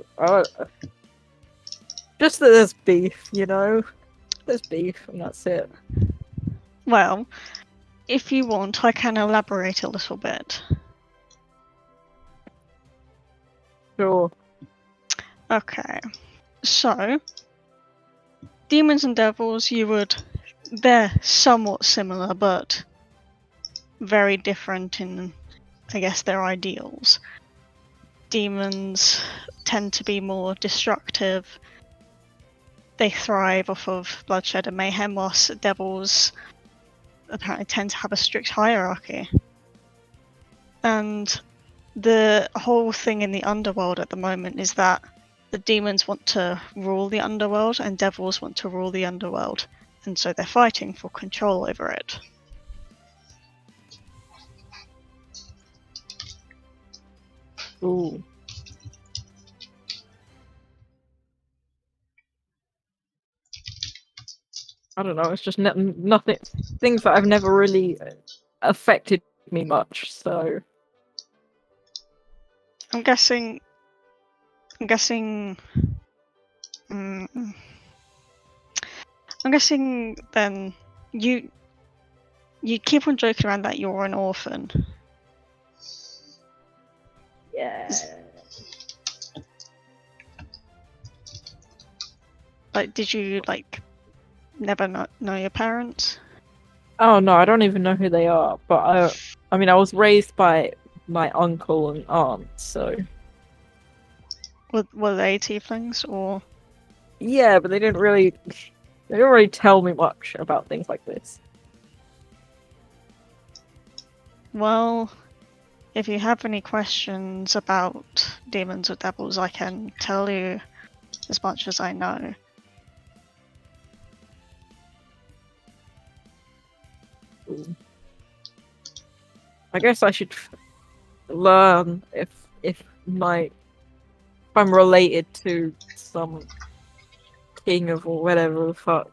Just that there's beef, you know? There's beef, and that's it. Well, if you want, I can elaborate a little bit. Sure. Okay. So, demons and devils, they're somewhat similar, but very different in, I guess, their ideals. Demons tend to be more destructive. They thrive off of bloodshed and mayhem, whilst devils apparently tend to have a strict hierarchy. And the whole thing in the underworld at the moment is that the demons want to rule the underworld and devils want to rule the underworld, and so they're fighting for control over it. Ooh. I don't know, it's just nothing. Things that have never really affected me much, so. I'm guessing. I'm guessing then you keep on joking around that you're an orphan. Yeah. Like, did you never know your parents? Oh no, I don't even know who they are, but I mean, I was raised by my uncle and aunt, so. Were they tieflings or? Yeah, but they didn't really tell me much about things like this. Well, if you have any questions about demons or devils, I can tell you as much as I know. I guess I should learn if I'm related to some king of or whatever the fuck.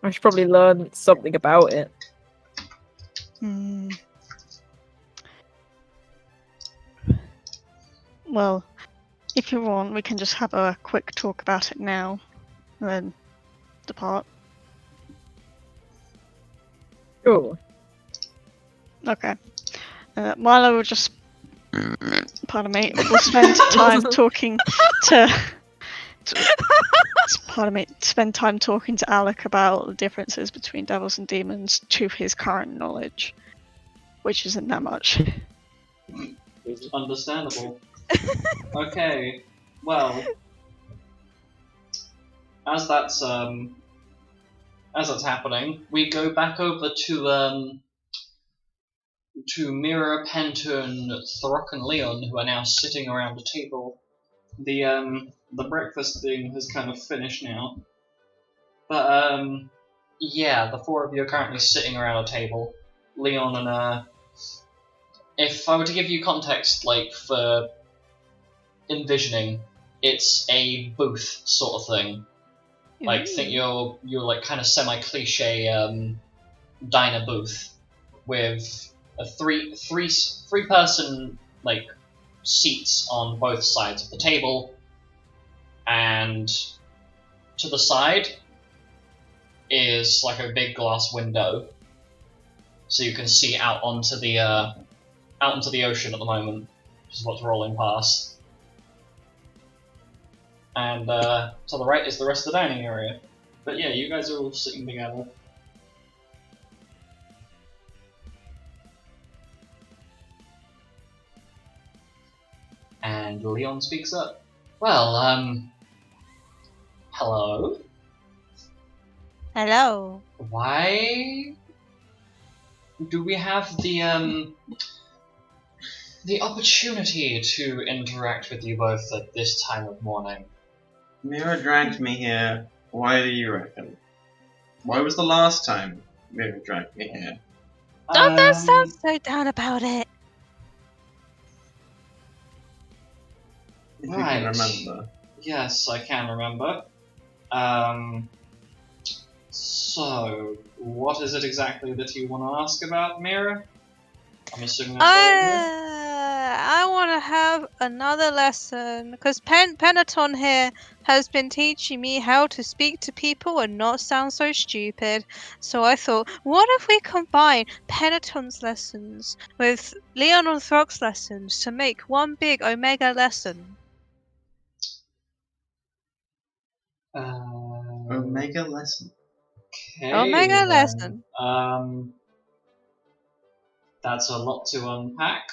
I should probably learn something about it. Hmm. Well, if you want, we can just have a quick talk about it now, and then depart. Sure. Okay. Milo will just, pardon me, will spend time talking to pardon me, spend time talking to Alec about the differences between devils and demons to his current knowledge, which isn't that much. Understandable. Okay, well, as that's happening, we go back over to Mira, Penton, Throck, and Leon, who are now sitting around a table. The breakfast thing has kind of finished now, but yeah, the four of you are currently sitting around a table. Leon and if I were to give you context, like for envisioning, it's a booth sort of thing. Like think you're like kind of semi cliche diner booth with a three person like seats on both sides of the table, and to the side is like a big glass window, so you can see out into the ocean at the moment, which is what's rolling past. And to the right is the rest of the dining area. But yeah, you guys are all sitting together. And Leon speaks up. Well, hello? Hello. Why do we have the opportunity to interact with you both at this time of morning? Mira dragged me here. Why do you reckon? Why was the last time Mira dragged me here? Don't sound so down about it. If Right. you can remember. Yes, I can remember. So, what is it exactly that you want to ask about, Mira? I'm assuming that's what you're doing. I want to have another lesson because Peloton here has been teaching me how to speak to people and not sound so stupid. So I thought, what if we combine Peloton's lessons with Leon and Throck's lessons to make one big Omega lesson? Omega lesson. Okay, Omega then. lesson. That's a lot to unpack.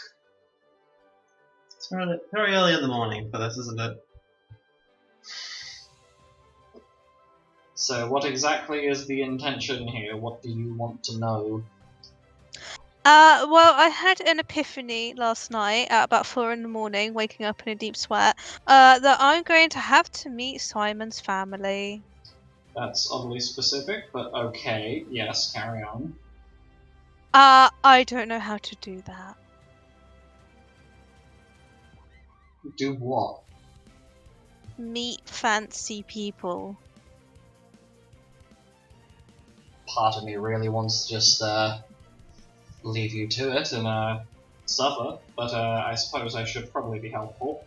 It's very early in the morning for this, isn't it? So, what exactly is the intention here? What do you want to know? Well, I had an epiphany last night at about 4 in the morning, waking up in a deep sweat, that I'm going to have to meet Simon's family. That's oddly specific, but okay. Yes, carry on. I don't know how to do that. Do what? Meet fancy people. Part of me really wants to just leave you to it and suffer, but I suppose I should probably be helpful.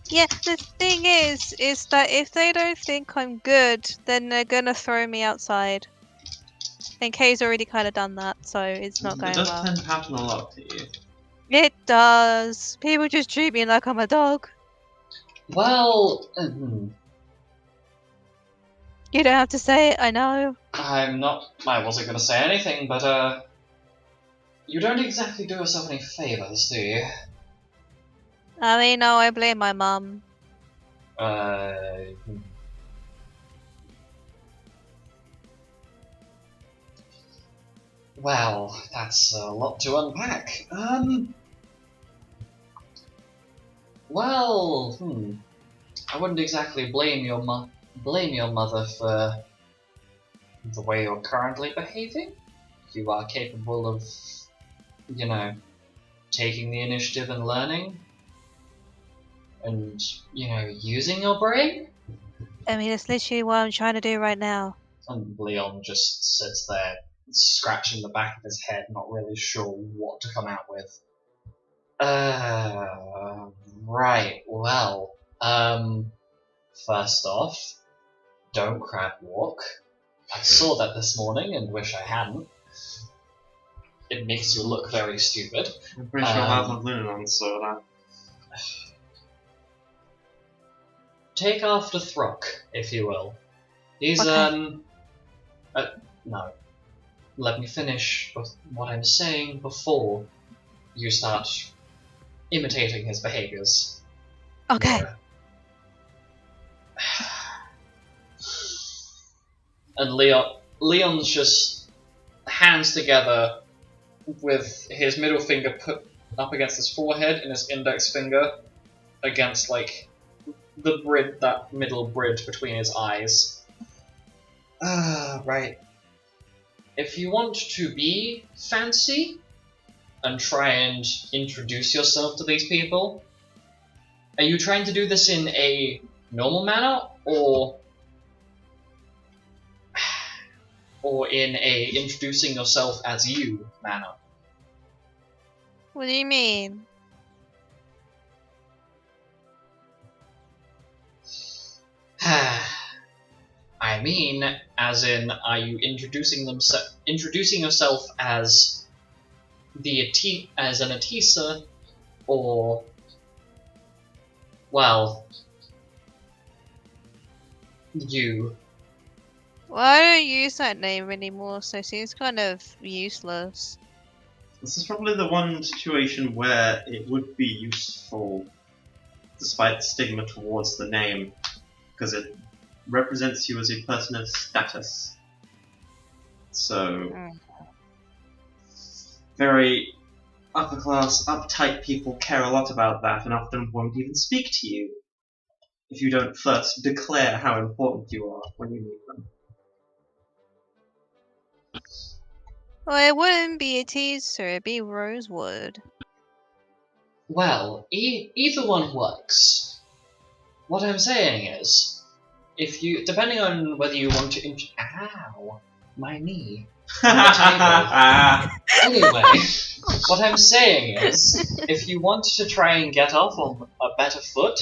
Yeah, the thing is that if they don't think I'm good, then they're gonna throw me outside. And Kay's already kind of done that, so it's not It going does well. tend to happen a lot to you. It does. People just treat me like I'm a dog. Well, You don't have to say it, I know. I wasn't going to say anything, but you don't exactly do yourself any favours, do you? I mean, no, I blame my mum. Well, that's a lot to unpack. Well, I wouldn't exactly blame your mother for the way you're currently behaving, you are capable of, taking the initiative and learning, and, using your brain. I mean, it's literally what I'm trying to do right now. And Leon just sits there, scratching the back of his head, not really sure what to come out with. Right, well, first off, don't crab walk. I saw that this morning and wish I hadn't. It makes you look very stupid. I'm pretty sure half of Lunannon saw that. Take after Throck, if you will. He's, Okay. no. Let me finish with what I'm saying before you start imitating his behaviors. Okay. Mira. And Leon's just hands together with his middle finger put up against his forehead and his index finger against, like, the bridge, that middle bridge between his eyes. Right. If you want to be fancy and try and introduce yourself to these people, are you trying to do this in a normal manner or in a introducing yourself as you manner? What do you mean? I mean, as in, are you introducing yourself as as an Atisa, or, well, you? Well, I don't use that name anymore, so it seems kind of useless. This is probably the one situation where it would be useful, despite the stigma towards the name, because it represents you as a person of status. So, very upper class, uptight people care a lot about that and often won't even speak to you if you don't first declare how important you are when you meet them. Well, it wouldn't be a teaser, it'd be Rosewood. Well, either one works. What I'm saying is, if you, depending on whether you want to, ow, my knee. Anyway, what I'm saying is, if you want to try and get off on a better foot,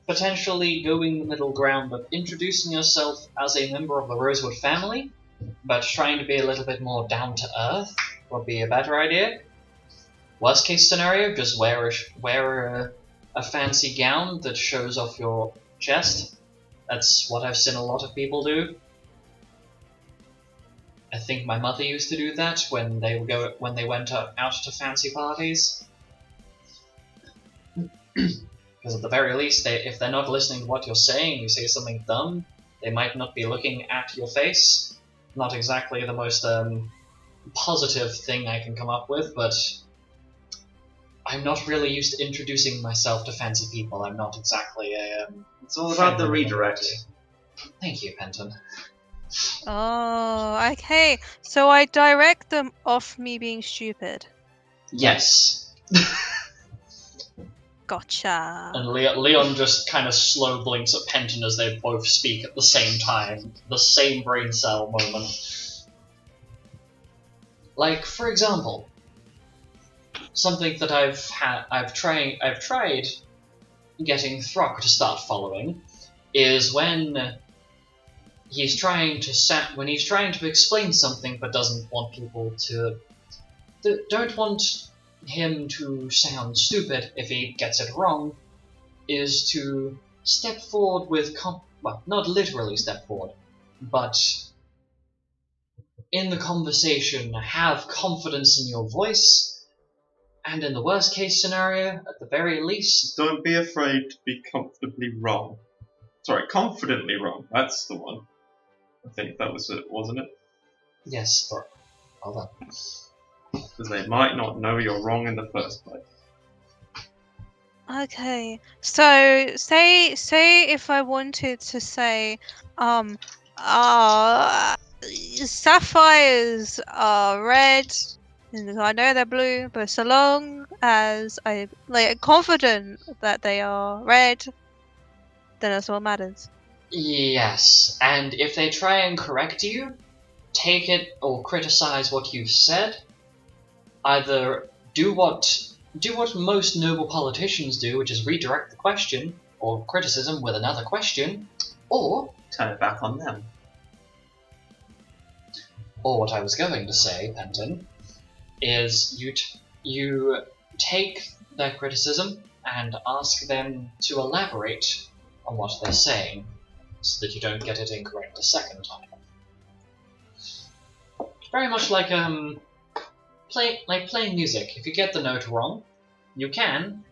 potentially going the middle ground of introducing yourself as a member of the Rosewood family, but trying to be a little bit more down to earth would be a better idea. Worst case scenario, just wear a fancy gown that shows off your chest. That's what I've seen a lot of people do. I think my mother used to do that when they went out to fancy parties. Because at the very least, if they're not listening to what you're saying, you say something dumb, they might not be looking at your face. Not exactly the most positive thing I can come up with, but I'm not really used to introducing myself to fancy people. I'm not exactly a. It's all about the redirect. Thank you, Penton. Oh, okay. So I direct them off me being stupid. Yes. Gotcha. And Leon just kind of slow blinks at Penton as they both speak at the same time. The same brain cell moment. Like, for example, something that I've tried getting Throck to start following is when he's trying to explain something but doesn't want people to don't want him to sound stupid if he gets it wrong, is to step forward with well, not literally step forward, but in the conversation have confidence in your voice, and in the worst case scenario, at the very least, Don't be afraid to be comfortably wrong. Sorry, confidently wrong. That's the one. I think that was it, wasn't it? yes, or hold on. Because they might not know you're wrong in the first place. Okay. So say if I wanted to say, sapphires are red, and I know they're blue, but so long as I'm confident that they are red, then that's all matters. Yes, and if they try and correct you, take it or criticize what you've said. Either do what most noble politicians do, which is redirect the question or criticism with another question, or Turn it back on them. or what I was going to say, Penton, is you take their criticism and ask them to elaborate on what they're saying, so that you don't get it incorrect a second time. Very much like playing music. If you get the note wrong, you can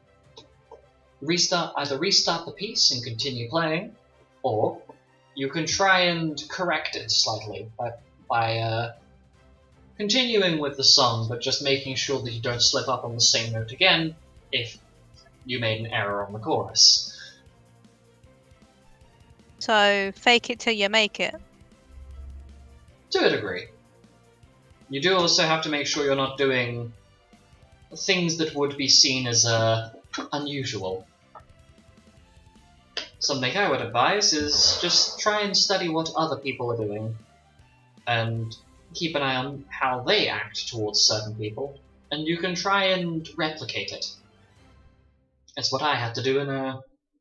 either restart the piece and continue playing, or you can try and correct it slightly by continuing with the song, but just making sure that you don't slip up on the same note again if you made an error on the chorus. So fake it till you make it. To a degree. You do also have to make sure you're not doing things that would be seen as unusual. Something I would advise is just try and study what other people are doing, and keep an eye on how they act towards certain people, and you can try and replicate it. It's what I had to do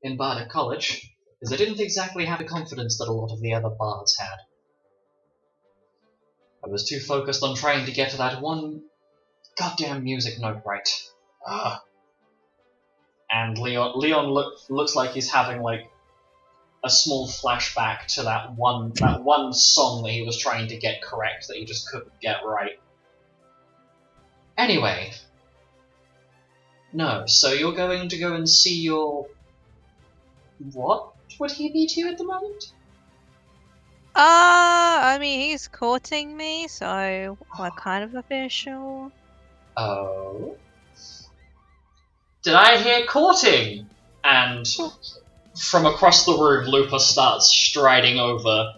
in Bard at college, because I didn't exactly have the confidence that a lot of the other bards had. I was too focused on trying to get to that one goddamn music note right. Ugh. And Leon looks like he's having like a small flashback to that one song that he was trying to get correct that he just couldn't get right. Anyway, no. So you're going to go and see your what would he be to you at the moment? I mean, he's courting me, so we're kind of official. Oh. Did I hear courting? And from across the room, Lupus starts striding over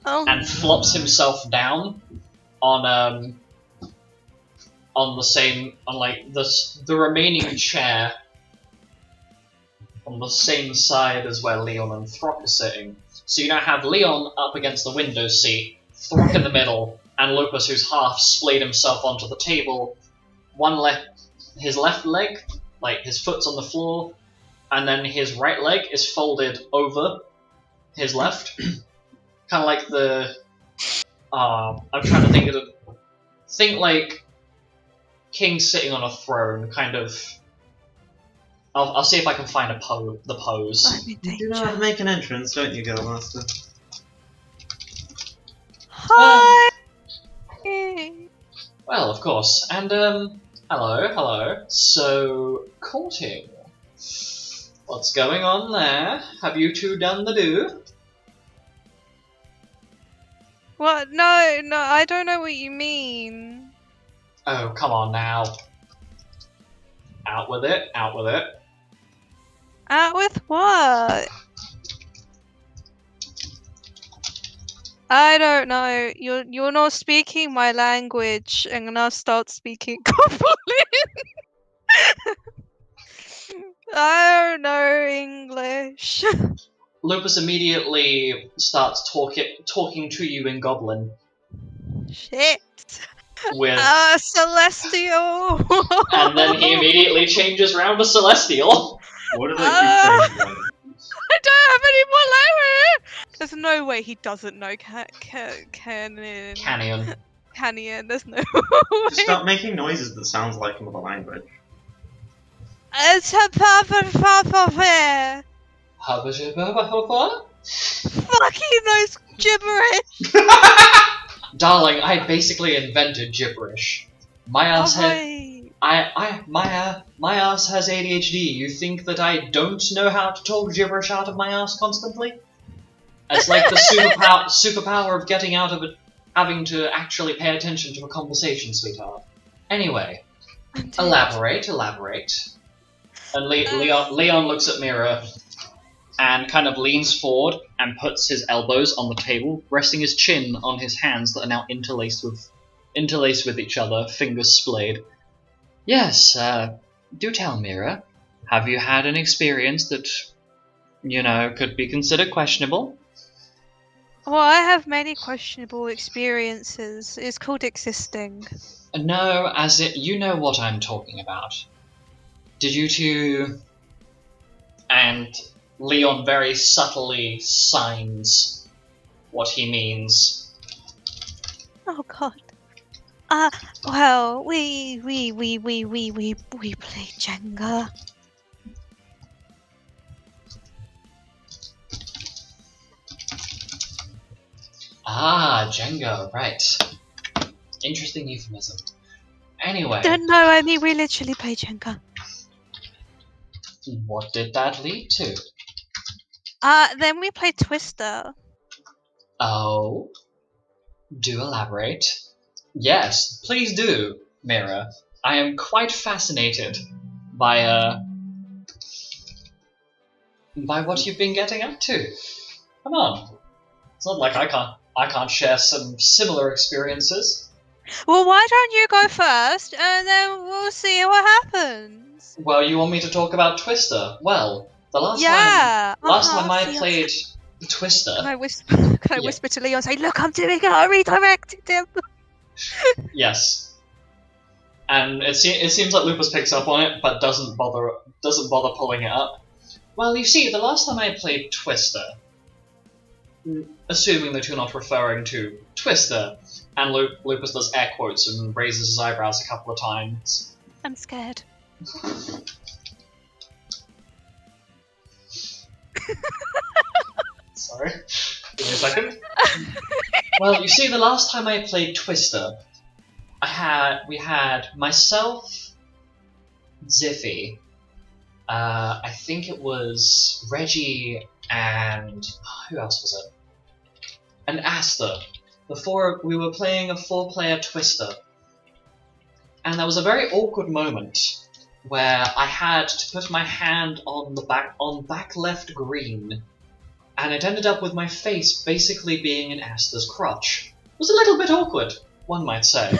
Oh, and flops himself down on the remaining chair on the same side as where Leon and Throck are sitting. So you now have Leon up against the window seat, Throck in the middle, and Lupus, who's half splayed himself onto the table. His left leg, like his foot's on the floor, and then his right leg is folded over his left. Kind of like the... I'm trying to think of it. Think like king sitting on a throne, kind of... I'll see if I can find the pose. I'm in You do know how danger. to make an entrance, don't you, Girlmaster? Hi! Well, of course. And, hello. So, courting. What's going on there? Have you two done the do? What? No, I don't know what you mean. Oh, come on now. Out with it. Out with what? I don't know. You're not speaking my language, and I'm gonna start speaking Goblin. I don't know English. Lupus immediately starts talking to you in Goblin Shit. with, Celestial. and then he immediately changes round to Celestial. What do they keep saying? I don't have any more language. There's no way he doesn't know Canyon. Canyon. There's no way. Just start making noises that sounds like another language. It's a perfect fair. Fuck, he knows gibberish. Darling, I basically invented gibberish. My ass my ass has ADHD. You think that I don't know how to talk gibberish out of my ass constantly? It's like the superpower of getting out of it, having to actually pay attention to a conversation, sweetheart. Anyway, elaborate. And Leon looks at Mira and kind of leans forward and puts his elbows on the table, resting his chin on his hands that are now interlaced with each other, fingers splayed. Yes, do tell, Mira. Have you had an experience that, could be considered questionable? Well, I have many questionable experiences. It's called existing. No, you know what I'm talking about. Did you two... And Leon very subtly signs what he means. Oh God. Well, we play Jenga. Ah, Jenga, right. Interesting euphemism. Anyway, No, I mean we literally play Jenga. what did that lead to? Then we play Twister. Oh, do elaborate. Yes, please do, Mira. I am quite fascinated by what you've been getting up to. Come on. It's not like I can't share some similar experiences. Well, why don't you go first, and then we'll see what happens. Well, you want me to talk about Twister? Well, the last time I See, played Twister. Can I whisper? Can I Yeah. whisper to Leon? Say, look, I'm doing it. I redirected him. Yes. And it seems like Lupus picks up on it, but doesn't bother pulling it up. Well, you see, the last time I played Twister, assuming that you're not referring to Twister, and Lupus does air quotes and raises his eyebrows a couple of times. I'm scared. Sorry. Give me a second. Well, you see, the last time I played Twister, we had myself, Ziffy, I think it was Reggie, and who else was it? And Asta. We were playing a 4-player Twister, and there was a very awkward moment where I had to put my hand on back left green, and it ended up with my face basically being in Asta's crotch. It was a little bit awkward, one might say.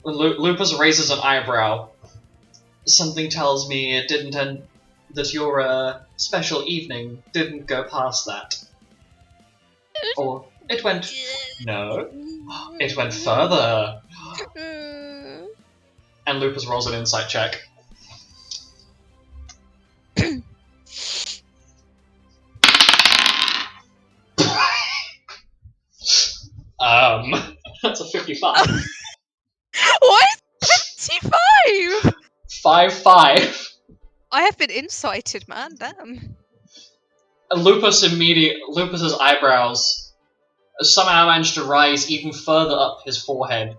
Lupus raises an eyebrow. Something tells me it didn't end. That your special evening didn't go past that. Or it went. No, it went further. And Lupus rolls an insight check. That's a 55. What? 55? 5-5. I have been incited, man. Damn. And Lupus's eyebrows somehow managed to rise even further up his forehead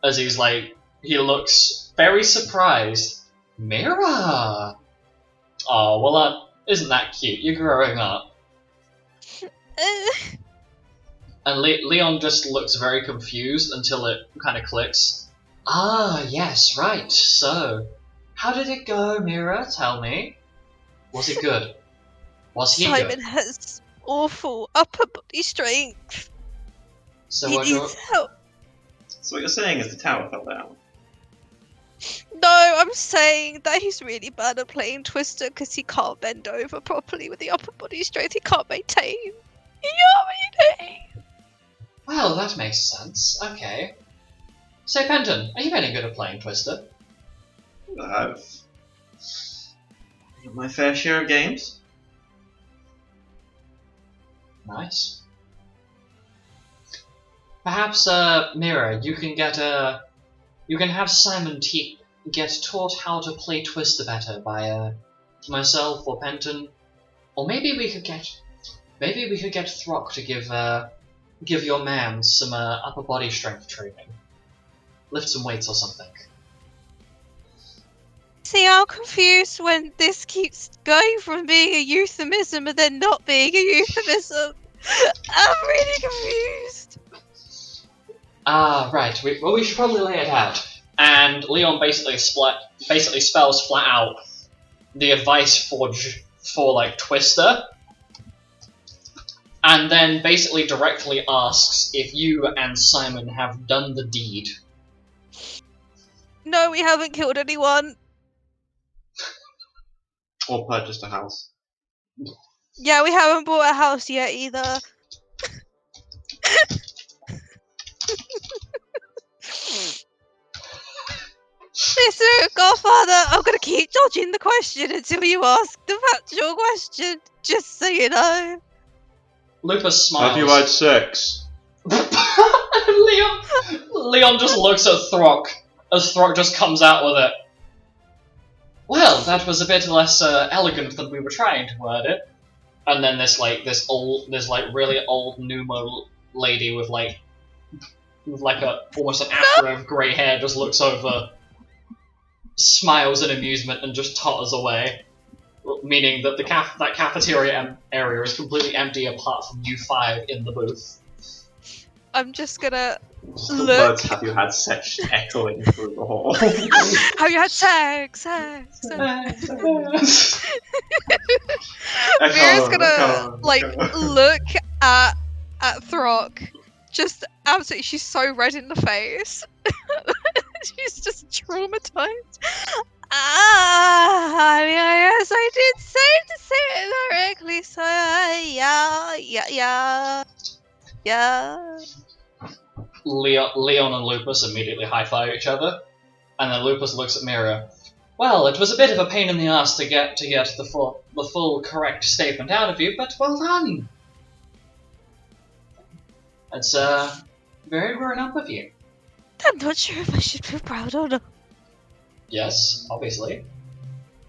as he looks very surprised. Mira! Oh, well, isn't that cute? You're growing up. And Leon just looks very confused until it kind of clicks. Ah, yes, right. So, how did it go, Mira? Tell me. Was it good? Was he Simon good? has awful upper body strength. So He needs help. So what you're saying is the tower fell down. No, I'm saying that he's really bad at playing Twister because he can't bend over properly with the upper body strength. He can't maintain. He can't maintain. Well, that makes sense. Okay. Say, Penton, are you any good at playing Twister? I've got my fair share of games. Nice. Perhaps, Mira, you can have Simon get taught how to play Twister better by, myself or Penton. Or maybe we could get Throck to give your man some, upper body strength training. Lift some weights or something. See, I'm confused when this keeps going from being a euphemism and then not being a euphemism. I'm really confused. Ah, right. We should probably lay it out. And Leon basically spells flat out, the advice for like Twister, and then basically directly asks if you and Simon have done the deed. No, we haven't killed anyone. Or purchased a house. Yeah, we haven't bought a house yet either. Mr. Godfather, I'm gonna keep dodging the question until you ask the factual question, just so you know. Lupus smiles. Have you had sex? Leon just looks at Throck as Throck just comes out with it. Well, that was a bit less elegant than we were trying to word it. And then this really old Numo lady with almost an afro of grey hair just looks over, smiles in amusement, and just totters away. Meaning that that cafeteria area is completely empty apart from you five in the booth. I'm just gonna The look. words "have you had sex" echoing through the hall. Have you had sex? Sex. Mira's gonna look at Throck. Just absolutely, she's so red in the face. She's just traumatized. I mean, I guess I did say to say it directly, so yeah. Leon and Lupus immediately high-five each other, and then Lupus looks at Mira. Well, it was a bit of a pain in the ass to get the full correct statement out of you, but well done. It's very grown up of you. I'm not sure if I should feel proud or not. Yes, obviously.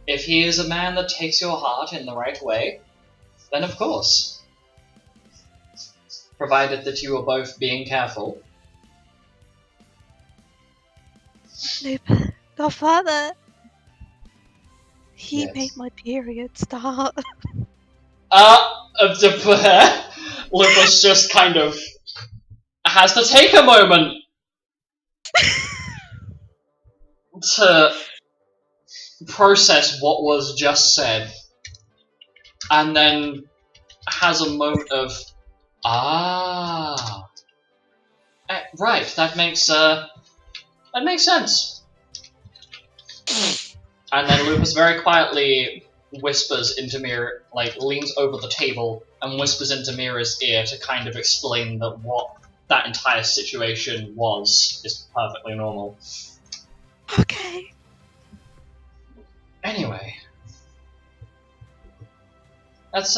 If he is a man that takes your heart in the right way, then of course. Provided that you are both being careful. Lupin, Godfather. He Yes. made my period start. Lupus just kind of has to take a moment to process what was just said, and then has a moment of right, that makes sense. And then Lupus very quietly whispers into Mira, leans over the table and whispers into Mira's ear to kind of explain that what that entire situation was is perfectly normal. Okay. Anyway, that's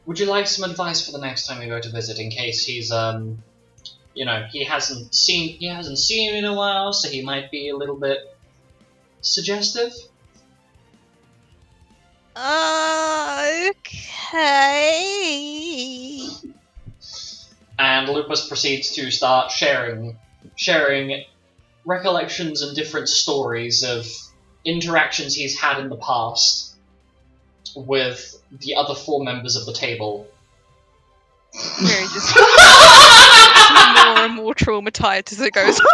Would you like some advice for the next time we go to visit, in case he's he hasn't seen you in a while, so he might be a little bit suggestive? Okay. And Lupus proceeds to start sharing recollections and different stories of interactions he's had in the past with the other 4 members of the table. Mary just more and more traumatized as it goes on.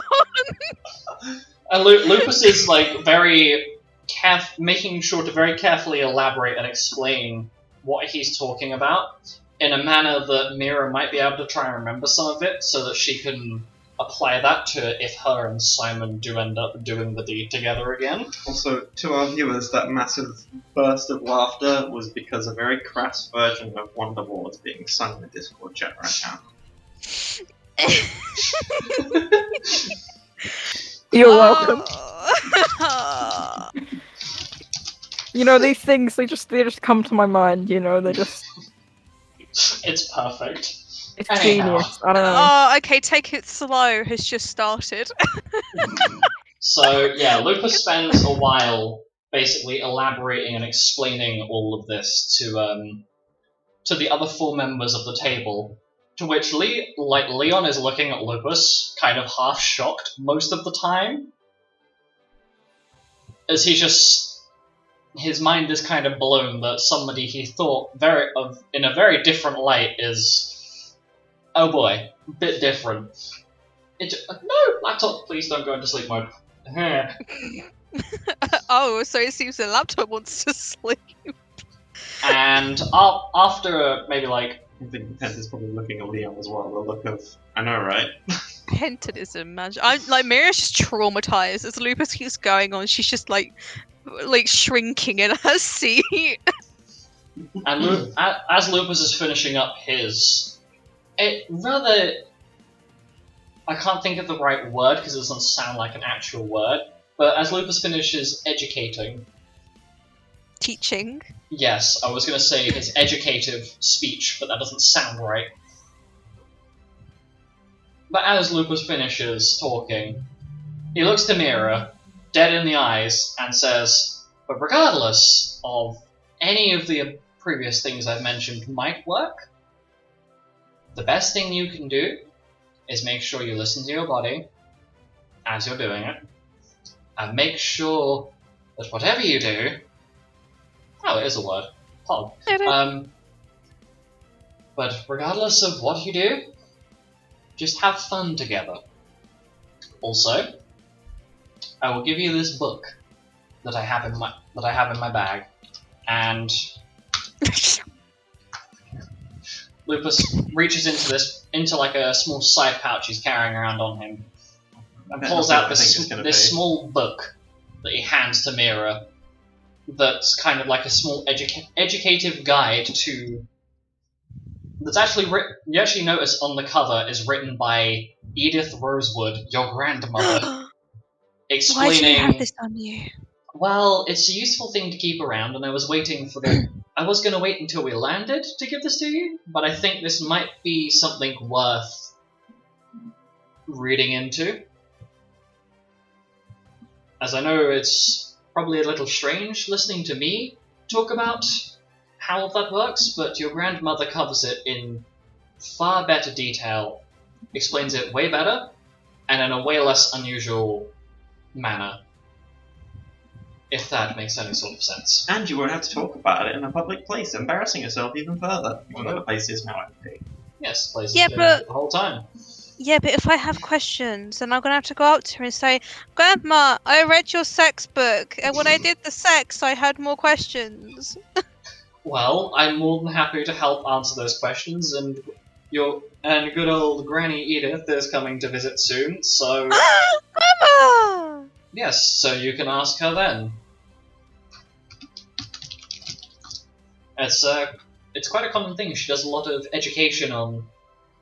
And Lupus is making sure to very carefully elaborate and explain what he's talking about in a manner that Mira might be able to try and remember some of it, so that she can apply that to if her and Simon do end up doing the deed together again. Also, to our viewers, that massive burst of laughter was because a very crass version of Wonderwall is being sung in the Discord chat right now. You're welcome. Oh. You know, these things, they just come to my mind, you know, they just... It's perfect. It's Anyhow. genius, I don't know. Oh, okay, take it slow has just started. So, yeah, Lupus spends a while basically elaborating and explaining all of this to the other 4 members of the table, to which Leon is looking at Lupus, kind of half shocked most of the time, as his mind is kind of blown that somebody he thought in a very different light is, oh boy, a bit different. No, laptop, please don't go into sleep mode. Oh, so it seems the laptop wants to sleep. And after maybe like I think Pent is probably looking at Leon as well. The look of, I know, right? Penton is imagined. I'm like Miriam's just traumatized as Lupus keeps going on. She's just like shrinking in her seat. and as Lupus is finishing up his, it rather, I can't think of the right word because it doesn't sound like an actual word. But as Lupus finishes educating, Teaching. yes, I was going to say his educative speech, but that doesn't sound right. But as Lupus finishes talking, he looks to Mira, dead in the eyes, and says, "But regardless of any of the previous things I've mentioned might work, the best thing you can do is make sure you listen to your body as you're doing it, and make sure that whatever you do, oh, it is a word, pod. But regardless of what you do, just have fun together. Also, I will give you this book that I have in my bag, and Lupus reaches into like a small side pouch he's carrying around on him, and pulls out this small book that he hands to Mira. That's kind of like a small educative guide to. That's actually written. You actually notice on the cover is written by Edith Rosewood, your grandmother, explaining. Why do you have this on you? Well, it's a useful thing to keep around, and I was waiting for the. I was going to wait until we landed to give this to you, but I think this might be something worth reading into. As I know it's probably a little strange listening to me talk about how that works, but your grandmother covers it in far better detail, explains it way better, and in a way less unusual manner. If that makes any sort of sense. And you won't have to talk about it in a public place, embarrassing yourself even further. You know the place is now empty. Yes, plays Yeah, but the whole time. Yeah, but if I have questions, then I'm gonna have to go up to her and say, "Grandma, I read your sex book, and when I did the sex, I had more questions." Well, I'm more than happy to help answer those questions, and good old Granny Edith is coming to visit soon, so Grandma! yes, so you can ask her then. It's quite a common thing. She does a lot of education on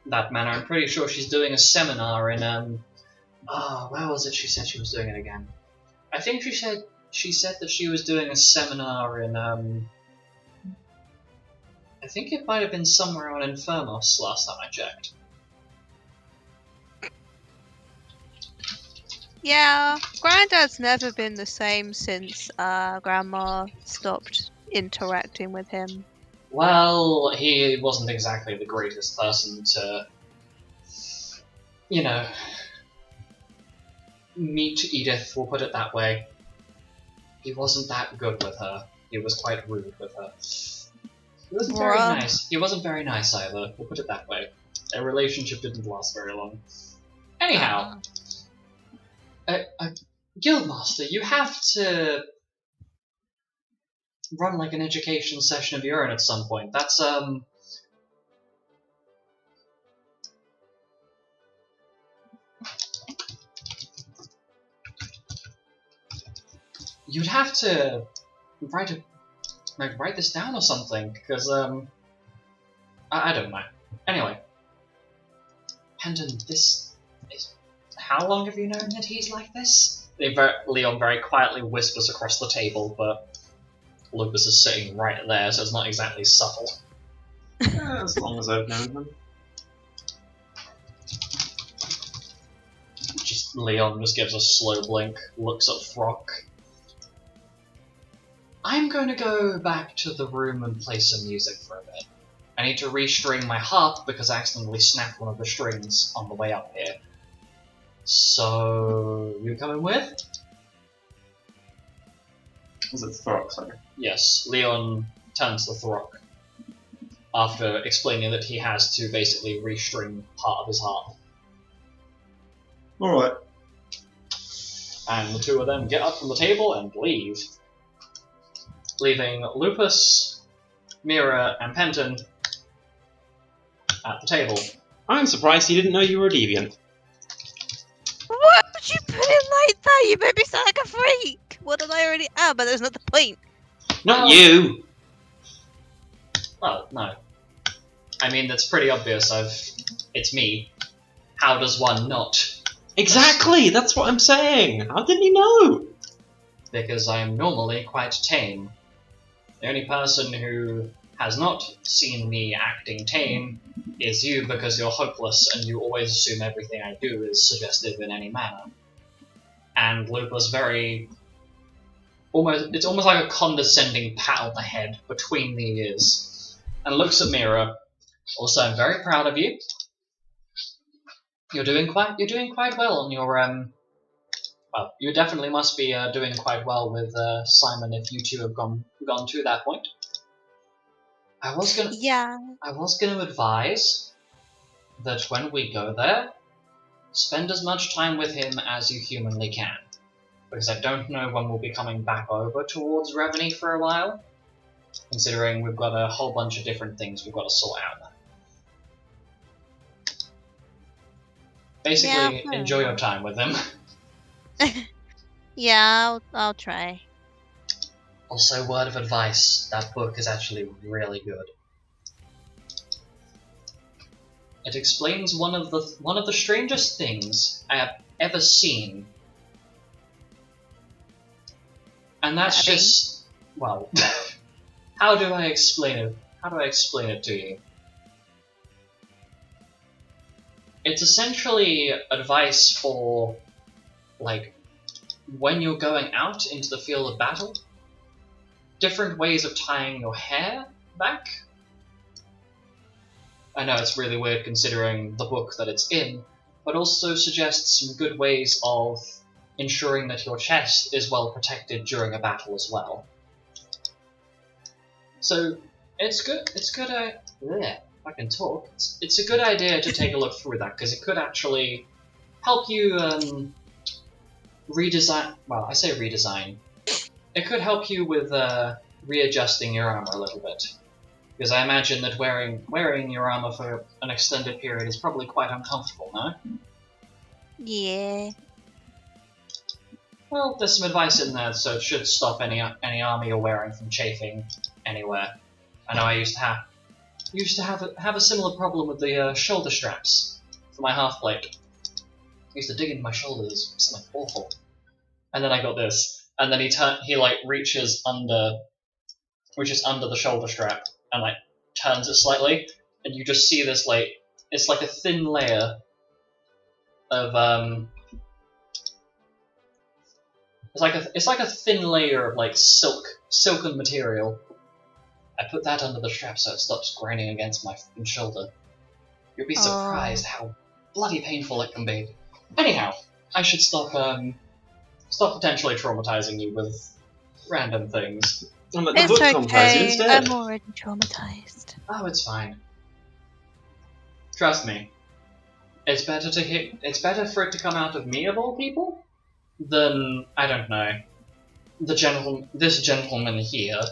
that manner. I'm pretty sure she's doing a seminar in where was it she said she was doing it again? I think she said that she was doing a seminar in I think it might have been somewhere on Infernus last time I checked. Yeah, Granddad's never been the same since Grandma stopped interacting with him. Well, he wasn't exactly the greatest person to, meet Edith, we'll put it that way. He wasn't that good with her. He was quite rude with her. He wasn't very nice. He wasn't very nice either, we'll put it that way. Their relationship didn't last very long. Anyhow, Guildmaster, you have to run like an education session of your own at some point. That's you'd have to write this down or something, because I don't know. Anyway, Hendon, this is. How long have you known that he's like this? Leon very quietly whispers across the table, but Lupus is sitting right there, so it's not exactly subtle. As long as I've known him. Leon just gives a slow blink, looks at Throck. I'm going to go back to the room and play some music for a bit. I need to restring my harp because I accidentally snapped one of the strings on the way up here. So, you coming with? Was it Throck, sorry? Yes, Leon turns to Throck after explaining that he has to basically restring part of his harp. Alright. And the two of them get up from the table and leave, leaving Lupus, Mira, and Penton at the table. I'm surprised he didn't know you were a deviant. Why would you put it like that? You made me sound like a freak. What did I already? Ah, but that's not the point. Not Well- you! Well, no. I mean, that's pretty obvious. It's me. How does one not? Exactly! That's what I'm saying! How didn't he know? Because I'm normally quite tame. The only person who has not seen me acting tame is you, because you're hopeless and you always assume everything I do is suggestive in any manner. And Lupus it's almost like a condescending pat on the head between the ears, and looks at Mira. Also, I'm very proud of you. You're doing quite well on your well, you definitely must be doing quite well with Simon if you two have gone to that point. I was gonna advise that when we go there, spend as much time with him as you humanly can, because I don't know when we'll be coming back over towards Revenue for a while, considering we've got a whole bunch of different things we've got to sort out. Basically, Yeah, enjoy your time with him. Yeah, I'll try. Also, word of advice, that book is actually really good. It explains one of the strangest things I have ever seen. And that's Stabbing. just, well, how do I explain it? How do I explain it to you? It's essentially advice for, like, when you're going out into the field of battle, different ways of tying your hair back. I know it's really weird considering the book that it's in, but also suggests some good ways of ensuring that your chest is well protected during a battle as well. So it's good. I can talk. It's a good idea to take a look through that, because it could actually help you redesign. Well, I say redesign. It could help you with readjusting your armor a little bit, because I imagine that wearing your armor for an extended period is probably quite uncomfortable, no? Yeah. Well, there's some advice in there, so it should stop any armor you're wearing from chafing anywhere. I know I used to have a similar problem with the shoulder straps for my half plate. I used to dig into my shoulders, something awful. And then I got this, and then he reaches under the shoulder strap and like turns it slightly, and you just see this it's like a thin layer of it's like a thin layer of like silken material. I put that under the strap so it stops grinding against my shoulder. You'll be surprised how bloody painful it can be. Anyhow, I should stop potentially traumatizing you with random things. And let the It's book traumatize you okay. instead. I'm already traumatized. Oh, it's fine. Trust me. It's better for it to come out of me of all people than, I don't know, this gentleman here.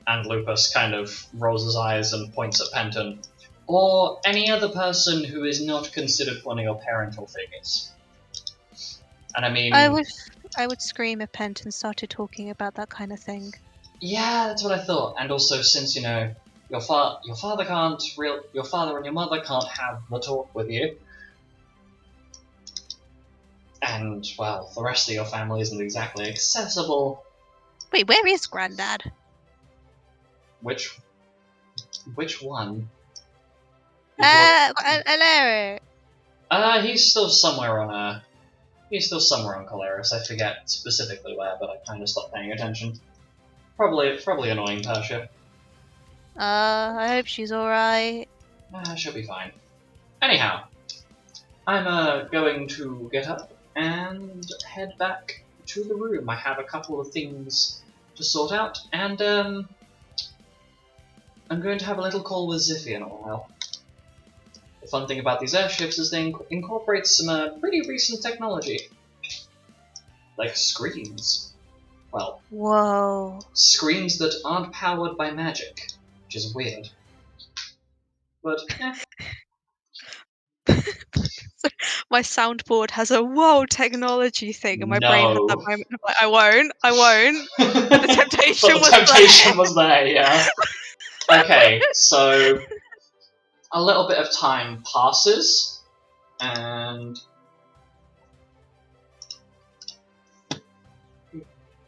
And Lupus kind of rolls his eyes and points at Penton, or any other person who is not considered one of your parental figures. And I mean, I would scream if Penton started talking about that kind of thing. yeah, that's what I thought. And also, since you know your father and your mother can't have the talk with you, and well, the rest of your family isn't exactly accessible. Wait, where is Granddad? Which one? Alero. He's still somewhere on Calaris. I forget specifically where, but I kind of stopped paying attention. Probably annoying Tasha. I hope she's alright. She'll be fine. Anyhow, I'm going to get up and head back to the room. I have a couple of things to sort out, and I'm going to have a little call with Ziffy in a while. The fun thing about these airships is they incorporate some pretty recent technology. like screens. Well, Whoa. screens that aren't powered by magic, which is weird. But My soundboard has a whoa technology thing, and my brain had that no. moment of like, I won't. But the temptation But the was temptation there. was there, yeah. Okay, so a little bit of time passes, and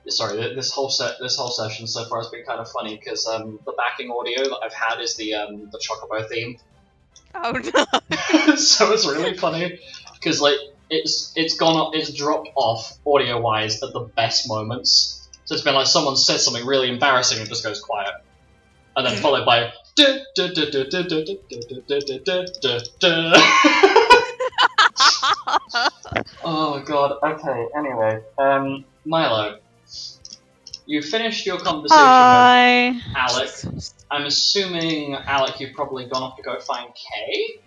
sorry, this whole session so far has been kind of funny because the backing audio that I've had is the Chocobo theme. Oh no. So it's really funny because like it's gone up, it's dropped off audio wise at the best moments. So it's been like someone says something really embarrassing and just goes quiet, and then followed by. Oh god. Okay. Anyway, Milo, you finished your conversation Hi. with Alec. I'm assuming Alec, you've probably gone off to go find Kay.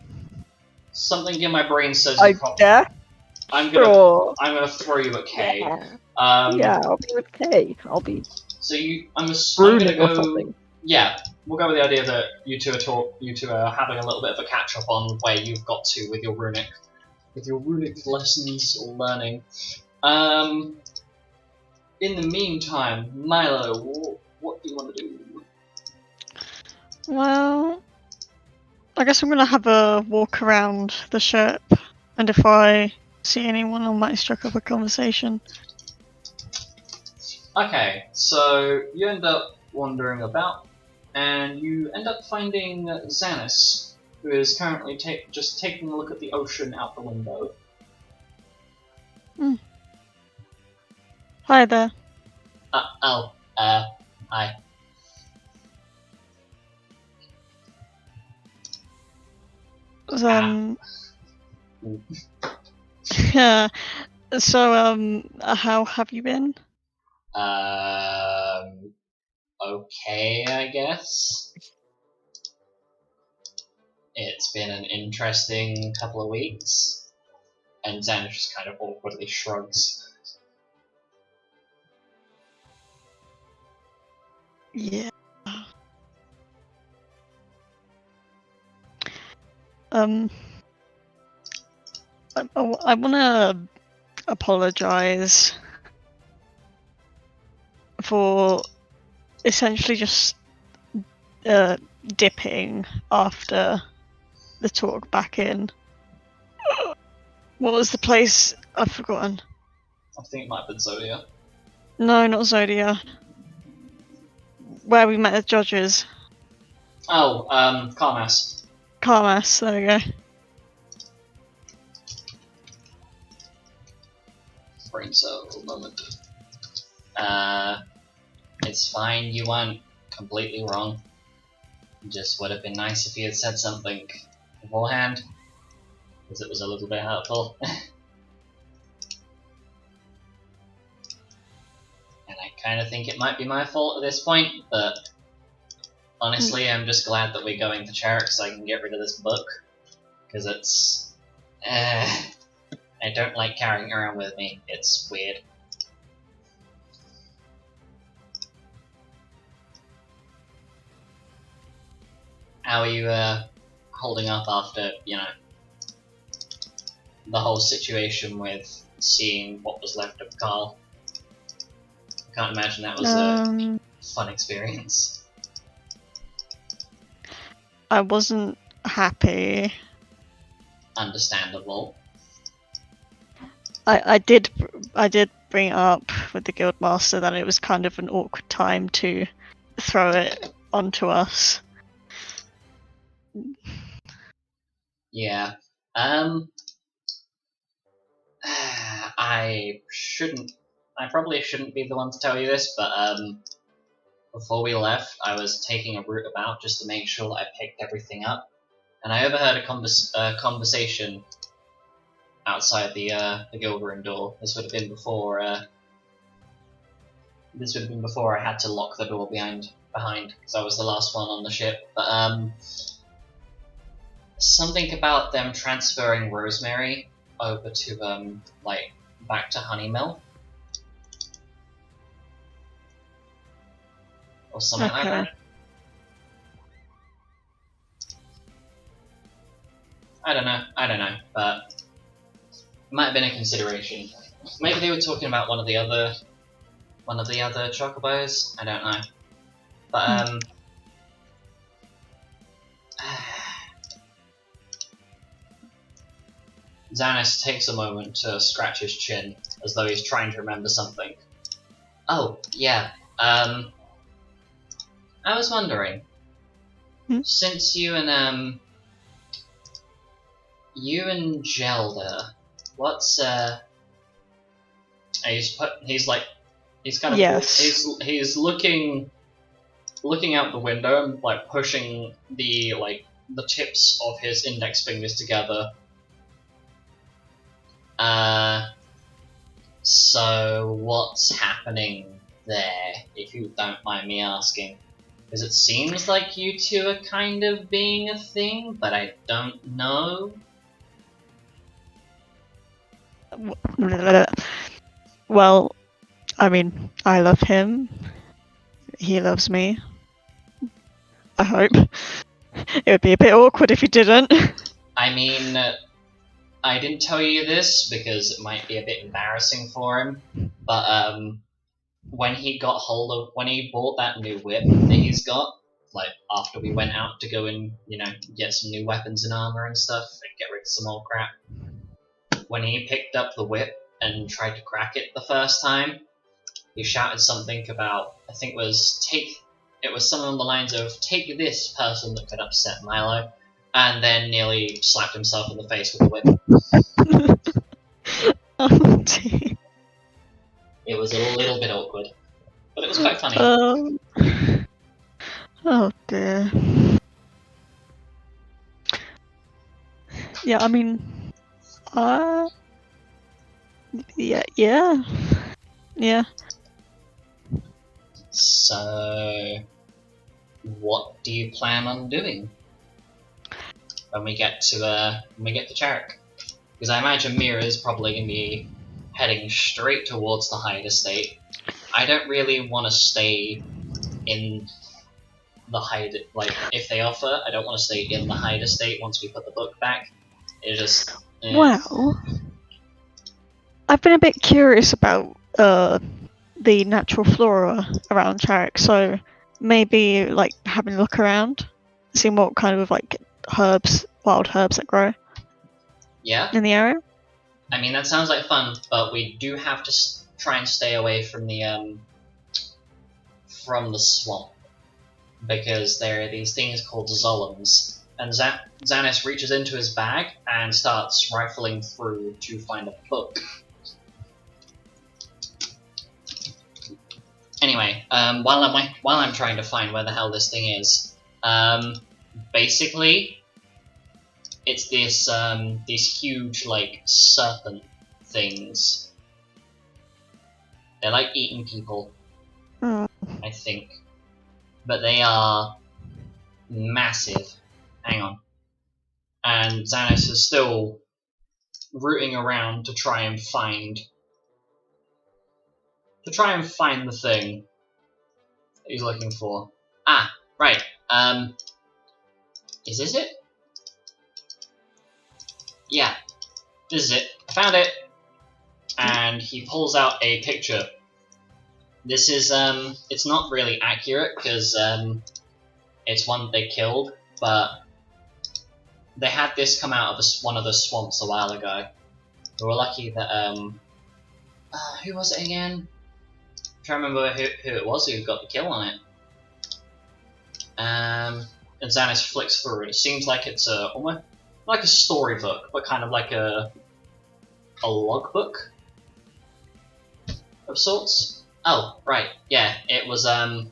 Something in my brain says you probably. Yeah. I'm Sure. gonna throw you at Kay. Yeah. Yeah. I'll be with Kay. I'll be So I'm ruining gonna or go. something. Yeah, we'll go with the idea that you two are having a little bit of a catch up on where you've got to with your runic lessons or learning. In the meantime, Milo, what do you want to do? Well, I guess I'm gonna have a walk around the ship, and if I see anyone, I might strike up a conversation. Okay, so you end up wandering about, and you end up finding Xanis, who is currently just taking a look at the ocean out the window. Hi there. Hi. Yeah. So, how have you been? Okay, I guess. It's been an interesting couple of weeks. And Xanis just kind of awkwardly shrugs. Yeah. I want to apologize for essentially just dipping after the talk back in. What was the place? I've forgotten. I think it might have been Zodia. No, not Zodia. Where we met the judges. Oh, Carmas. Carmas, there we go. Brain cell moment. It's fine, you weren't completely wrong. Just would have been nice if you had said something beforehand, because it was a little bit hurtful. And I kind of think it might be my fault at this point, but honestly, I'm just glad that we're going to Charik so I can get rid of this book, because it's... I don't like carrying it around with me, it's weird. How are you holding up after, the whole situation with seeing what was left of Carl? I can't imagine that was a fun experience. I wasn't happy. Understandable. I did bring it up with the guildmaster that it was kind of an awkward time to throw it onto us. Yeah. I probably shouldn't be the one to tell you this, but before we left, I was taking a route about just to make sure that I picked everything up, and I overheard a conversation outside the guild room door. This would have been before. This would have been before I had to lock the door behind, because I was the last one on the ship. But something about them transferring Rosemary over to back to Honeymill. or something like Okay. that. I don't know, but it might have been a consideration. Maybe they were talking about one of the other chocobos. I don't know, but Xanis takes a moment to scratch his chin as though he's trying to remember something. Oh yeah, I was wondering, since you and Gelder, what's he's kind of Yes. he's looking out the window and like pushing the tips of his index fingers together. So what's happening there, if you don't mind me asking? Because it seems like you two are kind of being a thing, but I don't know. Well, I mean, I love him. He loves me. I hope. It would be a bit awkward if he didn't. I mean, I didn't tell you this because it might be a bit embarrassing for him, but when he bought that new whip that he's got, like after we went out to go and get some new weapons and armor and stuff and get rid of some old crap, when he picked up the whip and tried to crack it the first time, he shouted something about, I think it was something on the lines of "Take this, person that could upset Milo," and then nearly slapped himself in the face with the whip. Oh dear. It was a little bit awkward, but it was quite funny. Oh dear. Yeah, I mean, yeah. So, what do you plan on doing when we get to Charrick? Because I imagine Mira is probably going to be heading straight towards the Hyde Estate. I don't really want to stay in the Hyde, if they offer, I don't want to stay in the Hyde Estate once we put the book back. It just... Well, I've been a bit curious about the natural flora around Charrick, so maybe having a look around, seeing what kind of wild herbs that grow Yeah? in the area. I mean, that sounds like fun, but we do have to try and stay away from the swamp, because there are these things called Zolums, and Xanis reaches into his bag and starts rifling through to find a book. Anyway, while I'm trying to find where the hell this thing is, basically, it's these huge serpent things. They're like eating people, I think, but they are massive. Hang on, and Xanis is still rooting around to try and find the thing that he's looking for. Ah, right. Is this it? Yeah, this is it. I found it. And he pulls out a picture. This is it's not really accurate because it's one they killed, but they had this come out of one of the swamps a while ago. We were lucky that who was it again? I'm trying to remember who it was who got the kill on it. And Xanis flicks through it. It seems like it's almost like a storybook, but kind of like a logbook of sorts. Oh, right, yeah, it was that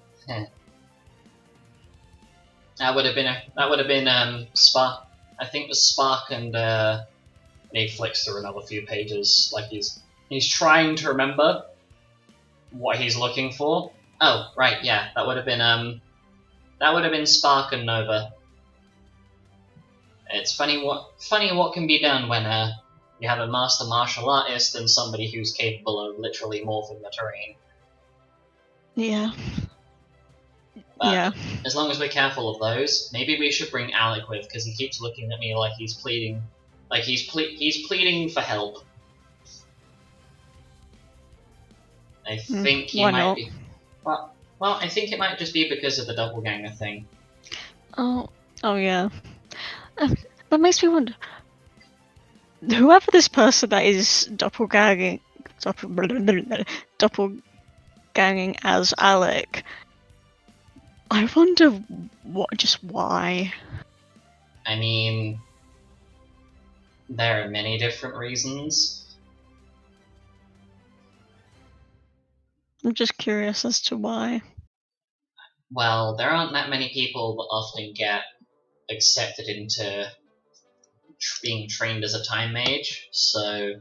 would have been Spark. I think it was Spark, and he flicks through another few pages, like he's trying to remember what he's looking for. Oh, right, yeah, that would have been Spark and Nova. It's funny what can be done when you have a master martial artist and somebody who's capable of literally morphing the terrain. Yeah. But Yeah. as long as we're careful of those, maybe we should bring Alec with, because he keeps looking at me like he's pleading, he's pleading for help. I think he why might not? be. Well, I think it might just be because of the doppelganger thing. Oh yeah. That makes me wonder. Whoever this person that is doppelganging as Alec, I wonder why. I mean, there are many different reasons. I'm just curious as to why. Well, there aren't that many people that often get accepted into being trained as a time mage, so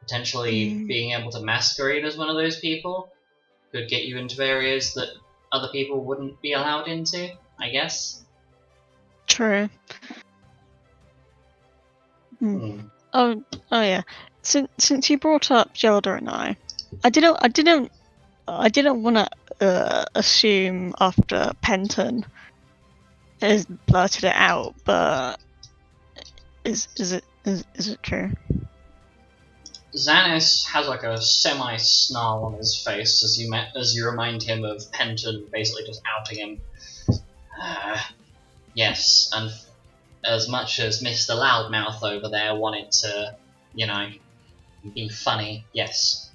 potentially being able to masquerade as one of those people could get you into areas that other people wouldn't be allowed into, I guess. True. Oh yeah. Since you brought up Zelda and I didn't want to assume after Penton has blurted it out, but is it true? Xanis has like a semi-snarl on his face as you remind him of Penton basically just outing him. Yes, and as much as Mr. Loudmouth over there wanted to, be funny, yes.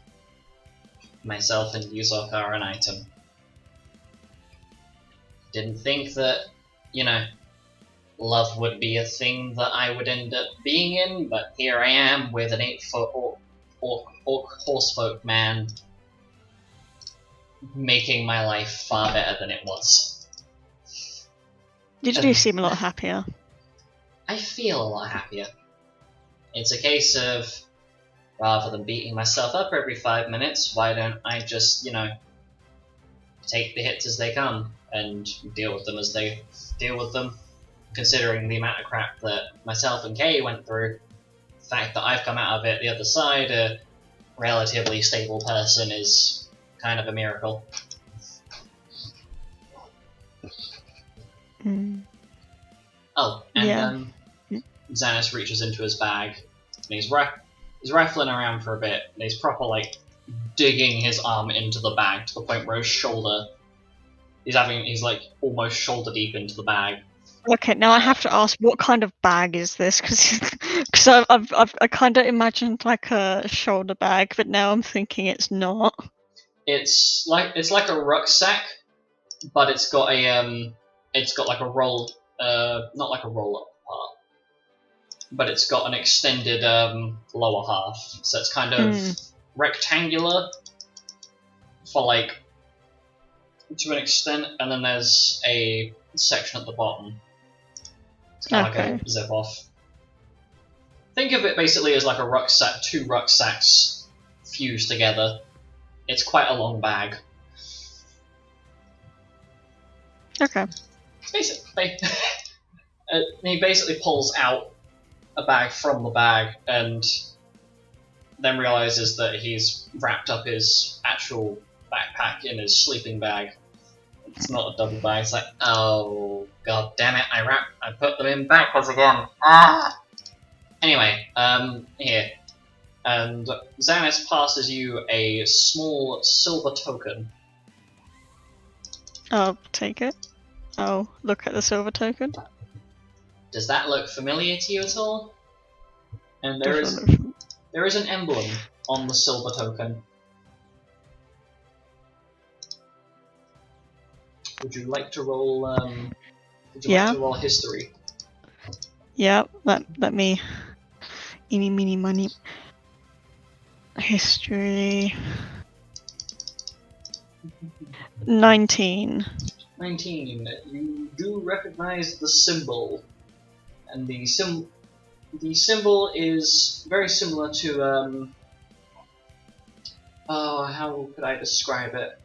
Myself and Yusok are an item. Didn't think that, love would be a thing that I would end up being in, but here I am with an 8-foot orc horsefolk man making my life far better than it was. You do seem a lot happier. I feel a lot happier. It's a case of, rather than beating myself up every 5 minutes, why don't I just, take the hits as they come and deal with them as they deal with them, considering the amount of crap that myself and Kay went through. The fact that I've come out of it the other side, a relatively stable person, is kind of a miracle. Oh, and Xanis reaches into his bag, and he's rifling around for a bit, and he's proper, digging his arm into the bag to the point where his shoulder... He's almost shoulder deep into the bag. Okay, now I have to ask, what kind of bag is this? Because I kind of imagined like a shoulder bag, but now I'm thinking it's not. It's like a rucksack, but it's got like a roll, not like a roll-up part, but it's got an extended lower half, so it's kind of rectangular for to an extent, and then there's a section at the bottom. It's kind of like a zip off. Think of it basically as like a rucksack, 2 rucksacks fused together. It's quite a long bag. Okay. Basically, he basically pulls out a bag from the bag and then realizes that he's wrapped up his actual backpack in his sleeping bag. It's not a double bag. It's like, oh god damn it! I put them in backwards again. Ah. Anyway, here, and Xanis passes you a small silver token. I'll take it. I'll look at the silver token. Does that look familiar to you at all? And there is an emblem on the silver token. Would you like to roll? Like to roll history? Yeah. Let me. Eeny, meeny, miny. History. 19. 19. You do recognize the symbol, and the symbol is very similar to how could I describe it?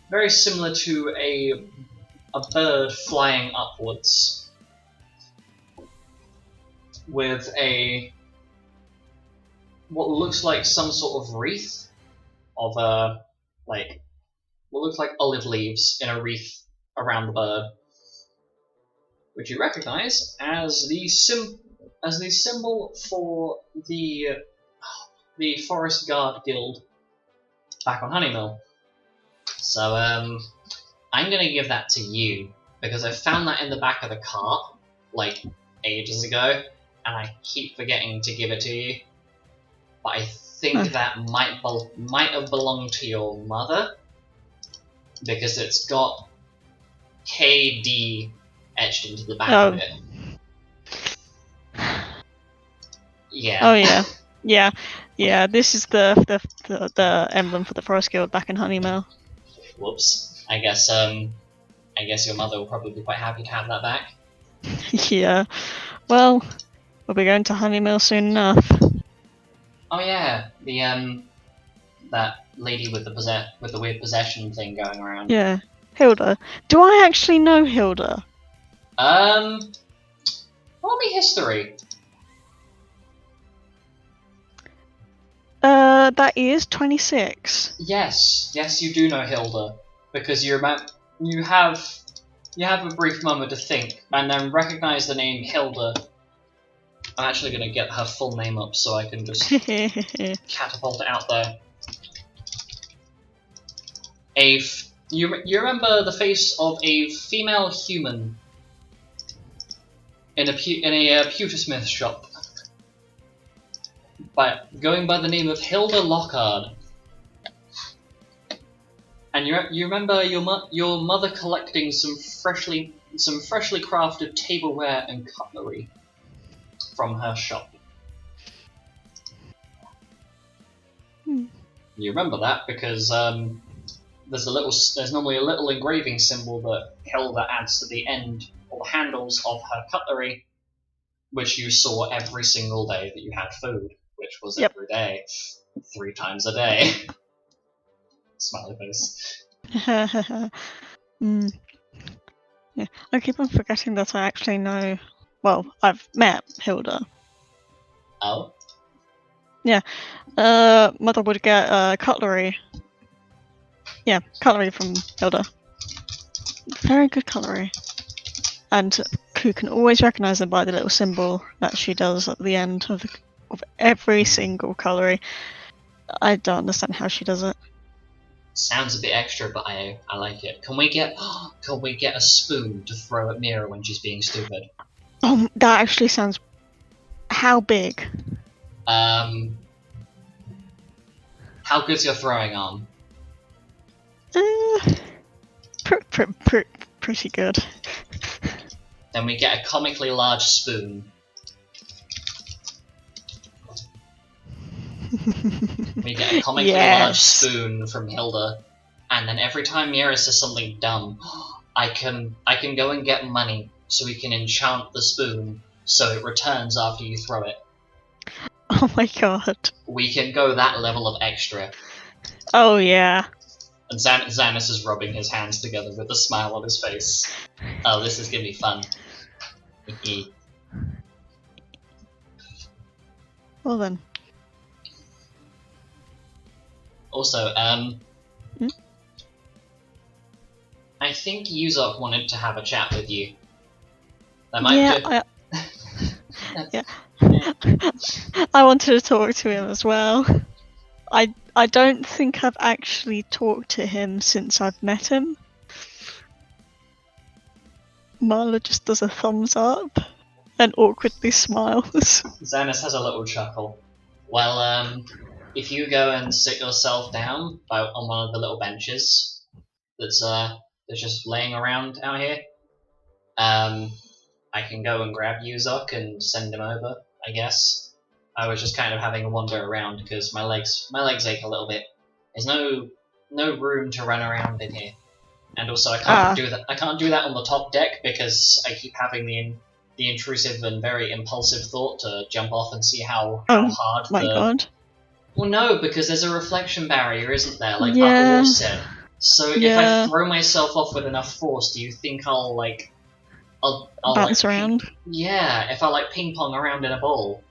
Very similar to a bird flying upwards with what looks like some sort of wreath of what looks like olive leaves in a wreath around the bird, which you recognise as the symbol for the Forest Guard Guild back on Honeymill. So I'm gonna give that to you because I found that in the back of the cart like ages ago, and I keep forgetting to give it to you. But I think that might have belonged to your mother because it's got KD etched into the back of it. Yeah. Oh yeah, yeah. This is the emblem for the Forest Guild back in Honeymill. Whoops. I guess your mother will probably be quite happy to have that back. Yeah. Well, we'll be going to Honeymill soon enough. Oh yeah, the that lady with the weird possession thing going around. Yeah, Hilda. Do I actually know Hilda? Roll me history. That is 26. Yes, you do know Hilda because you have a brief moment to think and then recognize the name Hilda. I'm actually gonna get her full name up so I can just catapult it out there. You remember the face of a female human in a pewtersmith shop, going by the name of Hilda Lockhart. And you remember your mother collecting some freshly crafted tableware and cutlery from her shop. You remember that because there's normally a little engraving symbol that Hilda adds to the end or the handles of her cutlery, which you saw every single day that you had food, which was every day, 3 times a day. Smiley face. Yeah, I keep on forgetting that I actually know. Well, I've met Hilda. Oh? Mother would get cutlery. Yeah, cutlery from Hilda. Very good cutlery. And who can always recognise them by the little symbol that she does at the end of every single cutlery. I don't understand how she does it. Sounds a bit extra, but I like it. Can we get a spoon to throw at Mira when she's being stupid? Oh, that actually sounds. How big? How good's your throwing arm? Pretty good. Then we get a comically large spoon. We get a comically large spoon from Hilda, and then every time Mira says something dumb, I can go and get money so we can enchant the spoon so it returns after you throw it. Oh my god. We can go that level of extra. Oh yeah. And Xanis is rubbing his hands together with a smile on his face. Oh, this is gonna be fun. Well then. Also, I think Yuzok wanted to have a chat with you. That might yeah. I wanted to talk to him as well. I don't think I've actually talked to him since I've met him. Marla just does a thumbs up and awkwardly smiles. Xanis has a little chuckle. Well, if you go and sit yourself down on one of the little benches that's just laying around out here, I can go and grab Yuzok and send him over, I guess. I was just kind of having a wander around because my legs ache a little bit. There's no room to run around in here, and also I can't do that. I can't do that on the top deck because I keep having the intrusive and very impulsive thought to jump off and see how hard. My god. Well, no, because there's a reflection barrier, isn't there? Like that all said. So if I throw myself off with enough force, do you think I'll bounce around? Yeah, if I ping pong around in a ball.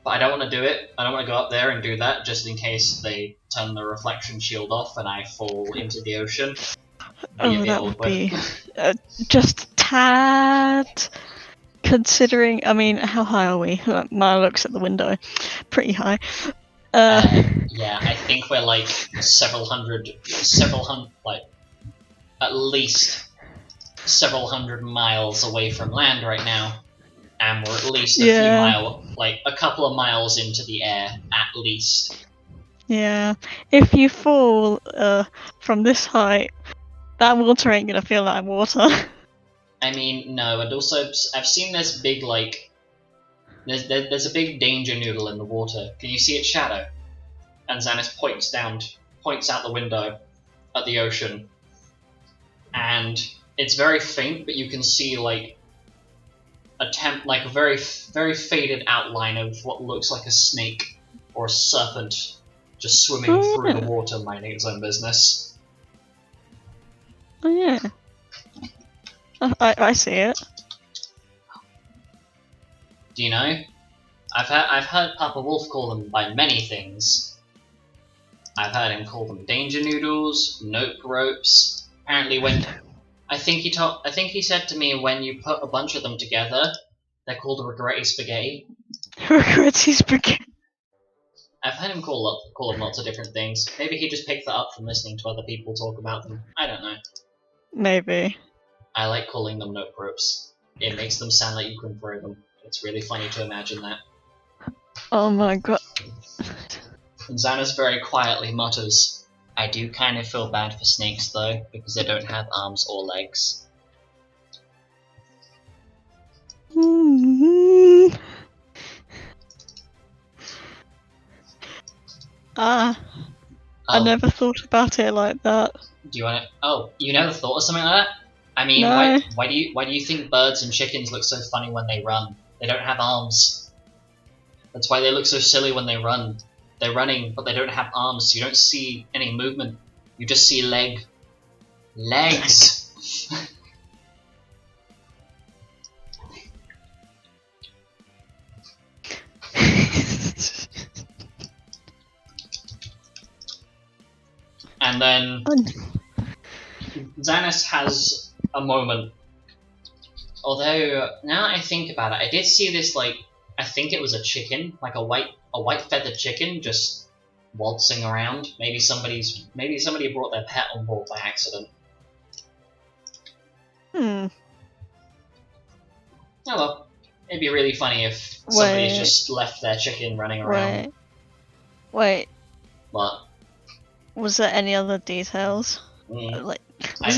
But I don't want to do it. I don't want to go up there and do that just in case they turn the reflection shield off and I fall into the ocean. Be a Oh, bit that would awkward. be just a tad. Considering, I mean, how high are we? Maya looks at the window. Pretty high. Yeah, I think we're like several hundred, like at least several hundred miles away from land right now, and we're at least a couple of miles into the air, at least. Yeah. If you fall from this height, that water ain't gonna feel like water. I mean, no, and also I've seen this big there's a big danger noodle in the water. Can you see its shadow? And Xanis points out the window at the ocean, and it's very faint, but you can see like a very very faded outline of what looks like a snake or a serpent just swimming through the water, minding its own business. Oh yeah. I see it. Do you know? I've heard Papa Wolf call them by many things. I've heard him call them danger noodles, nope ropes. Apparently, when I think he said to me, when you put a bunch of them together, they're called regretty spaghetti. Regretty spaghetti. I've heard him call them lots of different things. Maybe he just picked that up from listening to other people talk about them. I don't know. Maybe. I like calling them nope ropes. It makes them sound like you can throw them. It's really funny to imagine that. Oh my god. And Xanis very quietly mutters, I do kind of feel bad for snakes though, because they don't have arms or legs. I never thought about it like that. Do you want to? Oh, you never thought of something like that? I mean, No. why do you think birds and chickens look so funny when they run? They don't have arms. That's why they look so silly when they run. They're running, but they don't have arms, so you don't see any movement. You just see legs. And then Xanis has a moment. Although now I think about it, I did see this I think it was a chicken, like a white feathered chicken, just waltzing around. Maybe somebody brought their pet on board by accident. Oh well, it'd be really funny if somebody's just left their chicken running around. Wait. What? Was there any other details? Was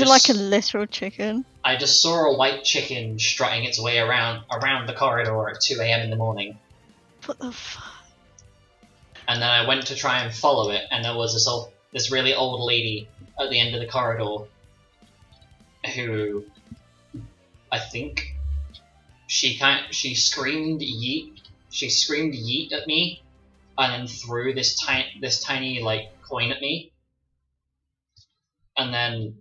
it like a literal chicken? I just saw a white chicken strutting its way around the corridor at 2 a.m. in the morning. What the fuck? And then I went to try and follow it, and there was this really old lady at the end of the corridor who, I think, she screamed yeet. She screamed yeet at me, and then threw this tiny coin at me, and then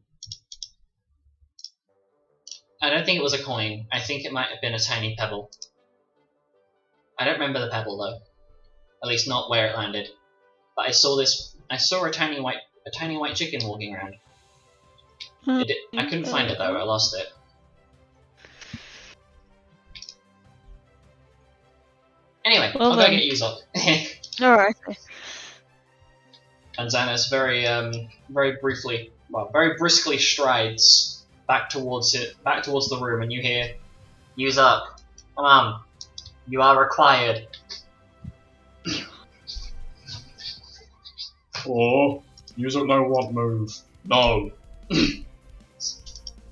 I don't think it was a coin. I think it might have been a tiny pebble. I don't remember the pebble though. At least not where it landed. But I saw a tiny white chicken walking around. I couldn't find it though. I lost it. Anyway, I'll go get Yuzok. Alright. And Xanis very briskly strides back towards the room, and you hear, Yuzok, come on, you are required. Oh, Yuzok no want move. No.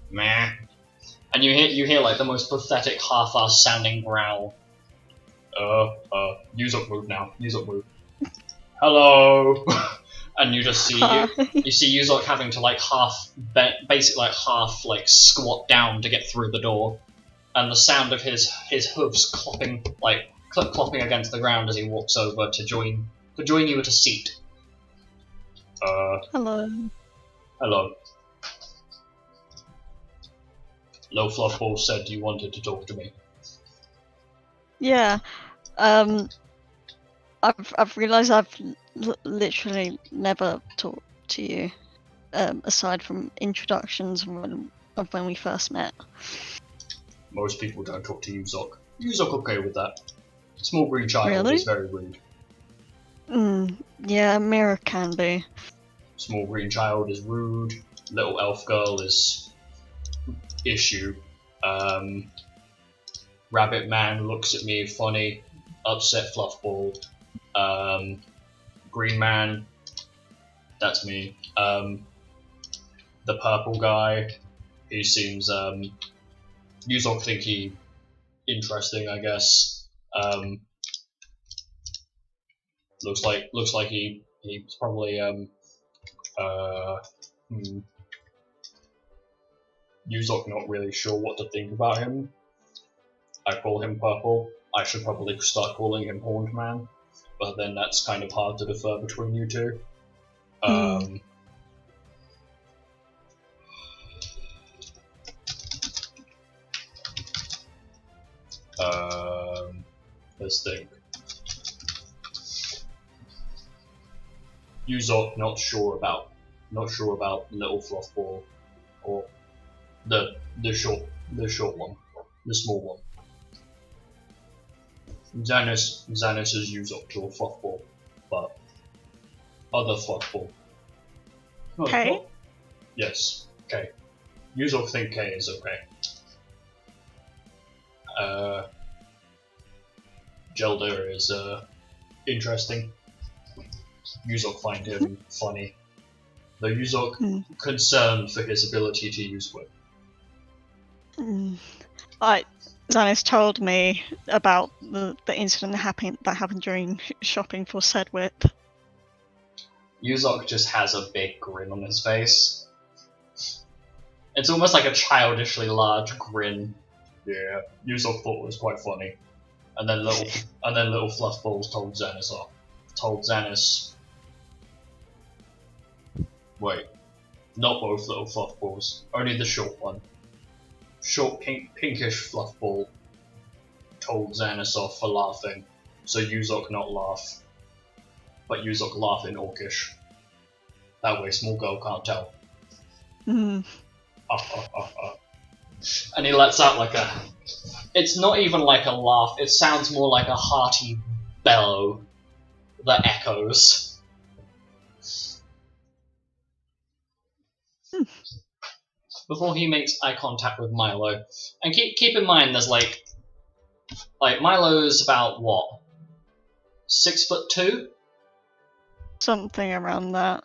Meh. And you hear like the most pathetic half-assed sounding growl. Yuzok move now. Yuzok move. Hello. And you just see Yuzok having to half squat down to get through the door, and the sound of his hooves clopping against the ground as he walks over to join you at a seat. Hello. Hello. Low Fluffball said you wanted to talk to me. Yeah. I've realised I've literally never talked to you, aside from introductions of when we first met. Most people don't talk to Yuzok. Yuzok okay with that. Small green child Really? is very rude. Yeah, Mira can be. Small green child is rude. Little elf girl is issue. Rabbit man looks at me funny. Upset fluffball. Green man, that's me. The purple guy, he seems Yuzok think he interesting, I guess. Looks like he's probably Yuzok not really sure what to think about him. I call him purple. I should probably start calling him Horned Man, but then that's kind of hard to defer between you two. Let's think. Yuzok not sure about little fluffball or the short one, the small one. Xanis is Yuzok to a fluffball, but other fluffball. No, K? not- Yes, K. Yuzok think K is okay. Gelder is interesting. Yuzok find him funny. Though Yuzok concerned for his ability to use whip. Zanis told me about the incident that happened during shopping for said whip. Yuzok just has a big grin on his face. It's almost like a childishly large grin. Yeah, Yuzok thought it was quite funny. And then little fluffballs told Xanis off. Told Xanis. Wait, not both little fluffballs. Only the short one. Short pinkish fluffball told Xanis off for laughing. So Yuzok not laugh. But Yuzok laugh in Orcish. That way small girl can't tell. And he lets out like a... It's not even like a laugh, it sounds more like a hearty bellow that echoes. Before he makes eye contact with Milo. And keep in mind there's like Milo's about what? 6'2"? Something around that.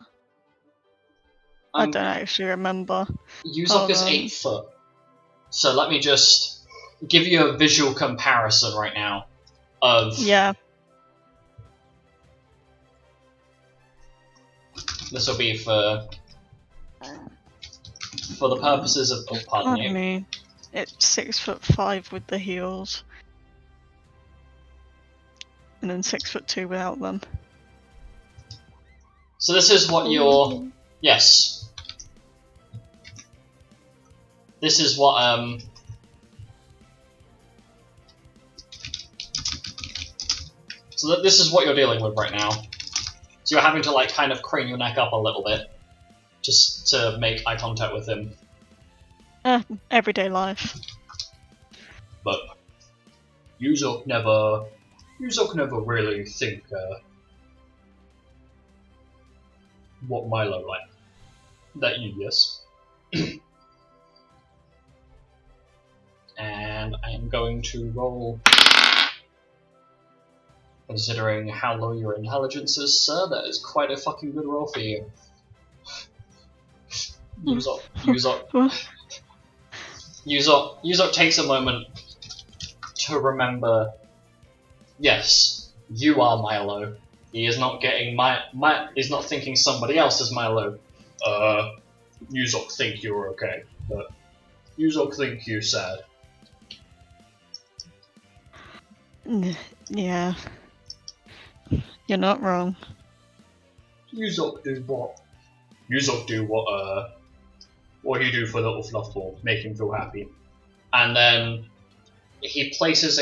I don't actually remember. Yuzok is 8 foot. So let me just give you a visual comparison right now of... Yeah. This will be for the purposes of pardon me. It's 6'5" with the heels. And then 6'2" without them. So this is what your... Yes. This is what, So this is what you're dealing with right now. So you're having to like kind of crane your neck up a little bit just to make eye contact with him. Everyday life. But Yuzok never really think what Milo like. That you, yes. And I am going to roll. Considering how low your intelligence is, sir, that is quite a fucking good roll for you. Yuzok takes a moment to remember. Yes, you are Milo. He is not getting he's not thinking somebody else is Milo. Yuzok think you're okay, but Yuzok think you're sad. Yeah. You're not wrong. Yuzok do what? Yuzok do what he do for little fluffball, make him feel happy. And then he places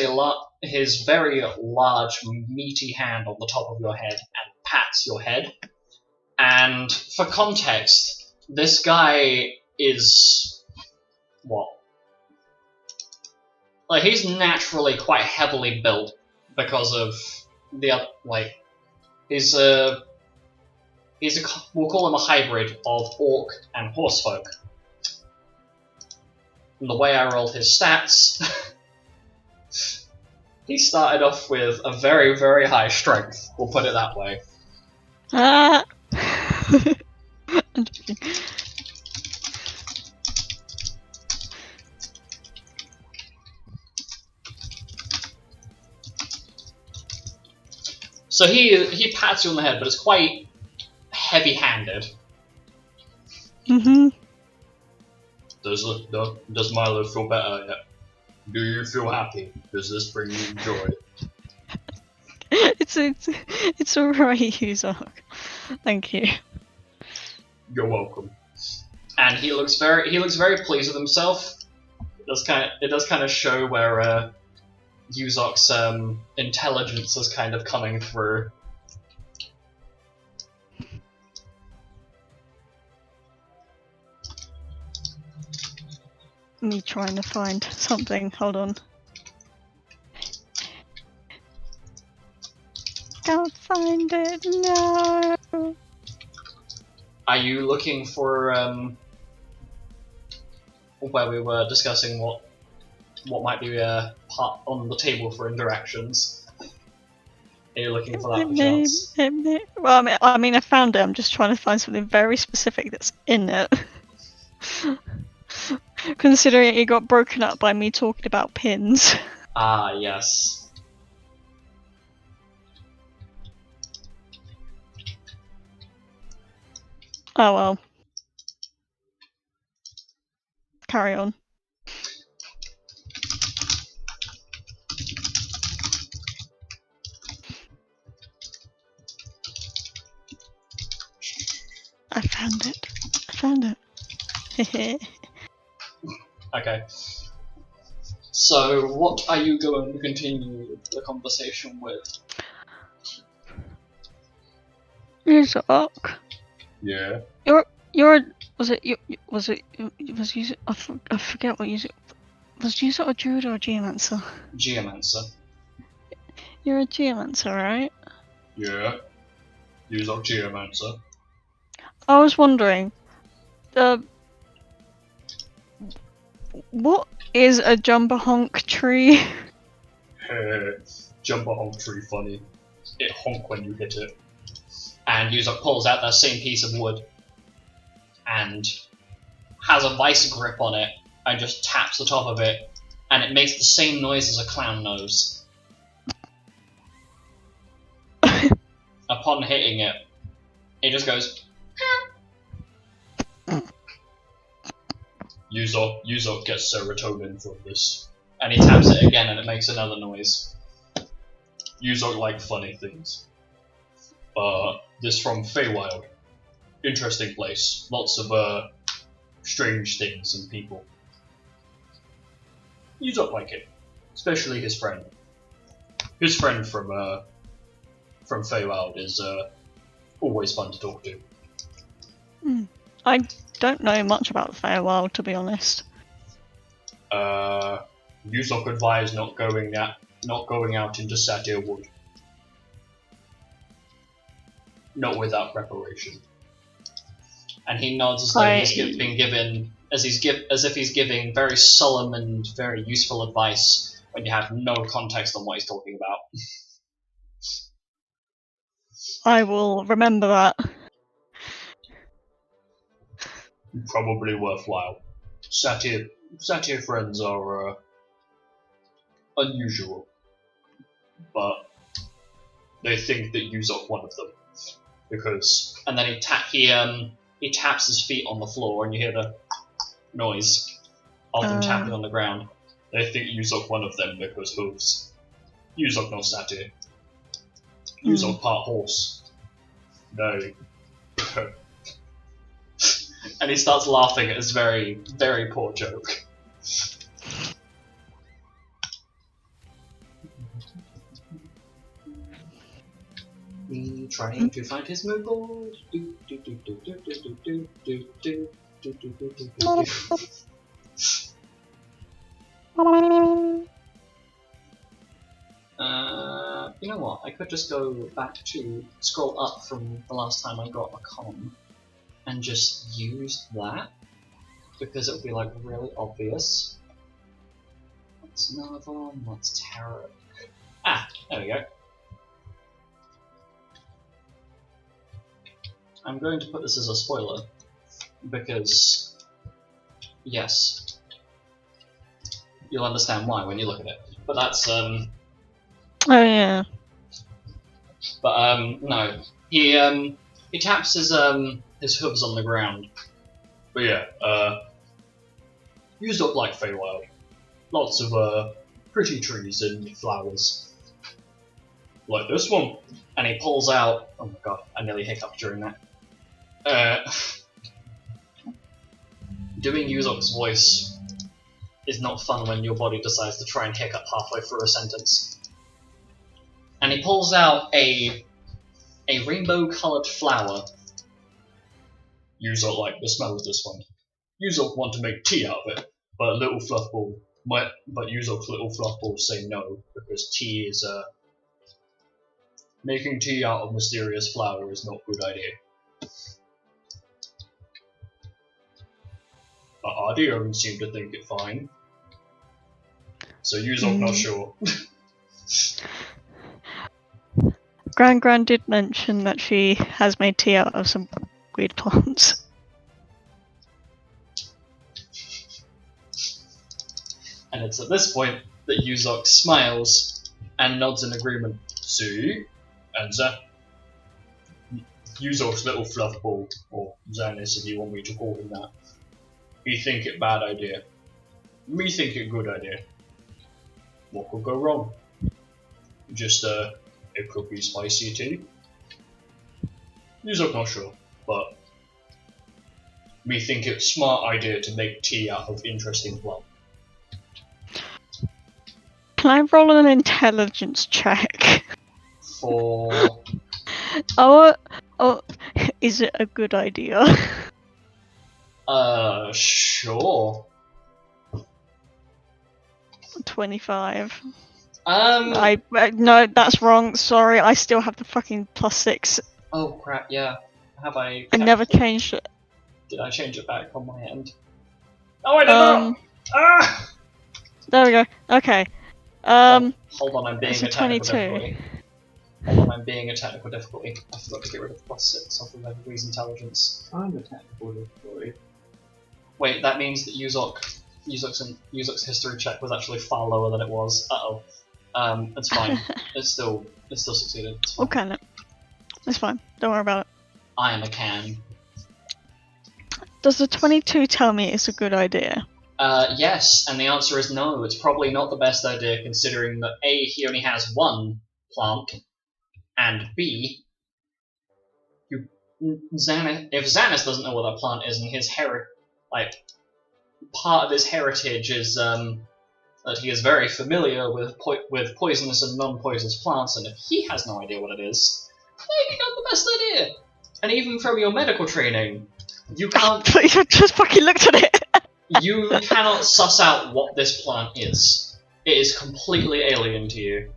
his very large, meaty hand on the top of your head and pats your head. And for context, this guy is what? Like, he's naturally quite heavily built because of the he's a we'll call him a hybrid of orc and horsefolk. And the way I rolled his stats, he started off with a very, very high strength. We'll put it that way. Ah. I'm joking. So he pats you on the head, but it's quite heavy-handed. Mhm. Does Milo feel better yet? Do you feel happy? Does this bring you joy? It's alright, Uzok. Thank you. You're welcome. And he looks very pleased with himself. It does kind of show where Uzok's intelligence is kind of coming through. Me trying to find something. Hold on. Can't find it. No. Are you looking for where we were discussing what might be part on the table for interactions? Are you looking for that chance? Well, I mean, I found it. I'm just trying to find something very specific that's in it. Considering it got broken up by me talking about pins. Ah, yes. Oh well. Carry on. I found it. I found it. Okay. So, what are you going to continue the conversation with? Uzok. Yeah. You're. Was it you? Was Uzok? I forget what Uzok. Was Uzok a druid or a geomancer? Geomancer. You're a geomancer, right? Yeah. Use our geomancer. I was wondering, what is a Jumbahonk tree? Jumper honk tree funny. It honk when you hit it. And Uzok pulls out that same piece of wood and has a vice grip on it and just taps the top of it, and it makes the same noise as a clown nose. Upon hitting it, it just goes. Uzok gets serotonin from this. And he taps it again and it makes another noise. Uzok like funny things. This from Feywild. Interesting place. Lots of strange things and people. Uzok like it. Especially his friend. His friend from Feywild is always fun to talk to. I don't know much about the Feywild, to be honest. Uzok advised not going out into Satyr Wood. Not without preparation. And he nods as though he's been given, as if he's giving very solemn and very useful advice when you have no context on what he's talking about. I will remember that. Probably worthwhile. Satyr friends are unusual, but they think that Uzok one of them because. And then he taps his feet on the floor, and you hear the noise of them tapping on the ground. They think Uzok one of them because hooves. Uzok no Satyr. Hmm. Uzok part horse. No. And he starts laughing at his very, very poor joke. Me trying to find his Moogle. Do, do, do, do, do, do, do, do, do, do, do, do, do, do, do. You know what? I could just go back to scroll up from the last time I got a con and just use that because it would be like really obvious. What's another one? What's Tarot? Ah, there we go. I'm going to put this as a spoiler because, yes, you'll understand why when you look at it. But that's Oh yeah. But no, he taps his hooves on the ground. But yeah, used up like Feywild. Lots of pretty trees and flowers. Like this one. And he pulls out. Oh my god, I nearly hiccuped during that. Doing Yuzok's voice is not fun when your body decides to try and hiccup halfway through a sentence. And he pulls out a rainbow-coloured flower. Yuzok like the smell of this one. Yuzok want to make tea out of it, but Yuzok's little fluff balls say no because tea is making tea out of mysterious flower is not a good idea. But Ardion seemed to think it fine. So Yuzok not sure. Gran did mention that she has made tea out of some weird plants. And it's at this point that Yuzok smiles and nods in agreement. See? And Yuzok's little fluff ball, or Xanis if you want me to call him that. He think it bad idea. Me think it good idea. What could go wrong? Just it could be spicy tea. Yuzok not sure, but me think it's smart idea to make tea out of interesting plant. Can I roll an intelligence check? For Oh, is it a good idea? sure. 25. Um, No, that's wrong. Sorry, I still have the fucking +6. Oh crap! Yeah. Have I? I never changed it. Did I change it back on my end? Oh, I did not. Ah! There we go. Okay. Hold on, I'm being It's a a technical 22. difficulty. Hold on, I'm being a technical difficulty. I forgot to get rid of the +6 off of everybody's intelligence. I'm a technical difficulty. Wait, that means that Yuzok's history check was actually far lower than it was. It's fine. It still succeeded. It's fine. Okay, no. It's fine. Don't worry about it. I am a can. Does the 22 tell me it's a good idea? Yes, and the answer is no. It's probably not the best idea considering that A, he only has one plant, and B, if Xanis doesn't know what that plant is, and his part of his heritage is that he is very familiar with poisonous and non-poisonous plants, and if he has no idea what it is, maybe not the best idea. And even from your medical training, you can't. I just fucking looked at it! You cannot suss out what this plant is. It is completely alien to you.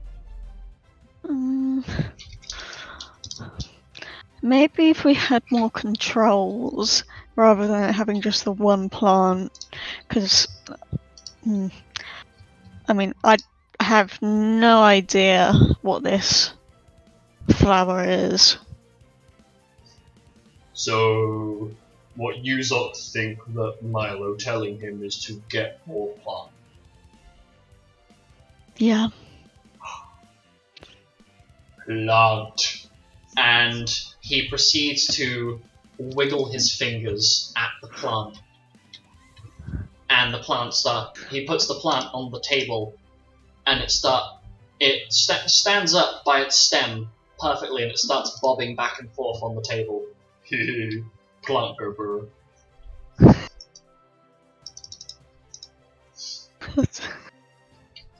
Maybe if we had more controls rather than having just the one plant, because I mean, I have no idea what this flower is. So, what Yuzok think that Milo telling him is to get more plant. Yeah. Plant. And he proceeds to wiggle his fingers at the plant. And the plant he puts the plant on the table, and it stands up by its stem perfectly, and it starts bobbing back and forth on the table. Plant gopher.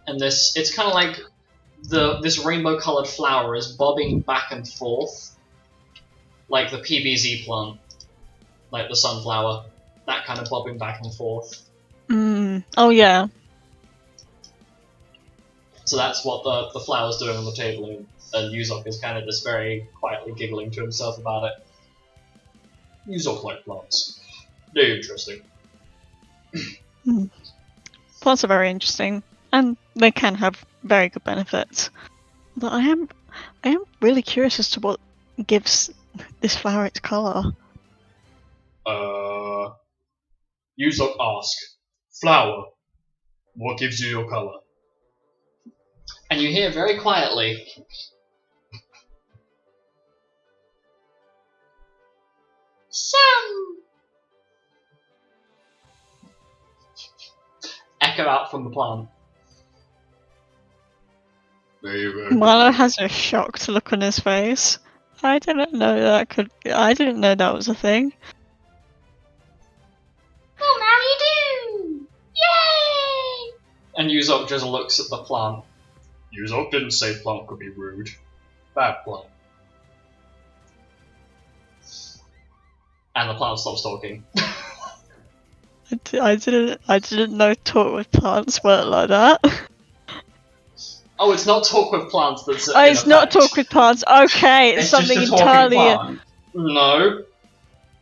And it's kind of like this rainbow-coloured flower is bobbing back and forth, like the PBZ plant, like the sunflower, that kind of bobbing back and forth. Oh yeah. So that's what the flower's doing on the table, and Yuzok is kind of just very quietly giggling to himself about it. Yuzok like plants. They're interesting. Plants are very interesting, and they can have very good benefits. But I am really curious as to what gives this flower its colour. Yuzok ask, flower, what gives you your color? And you hear very quietly, sun, echo out from the plant. There you go. Milo has a shocked look on his face. I didn't know that was a thing. Well, now you do! Yay! And Yuzok just looks at the plant. Yuzok didn't say plant could be rude. Bad plant. And the plant stops talking. I didn't know talk with plants work like that. Oh, it's not talk with plants that's Oh, it's not talk with plants. Okay, it's something just a talking entirely. plant. No.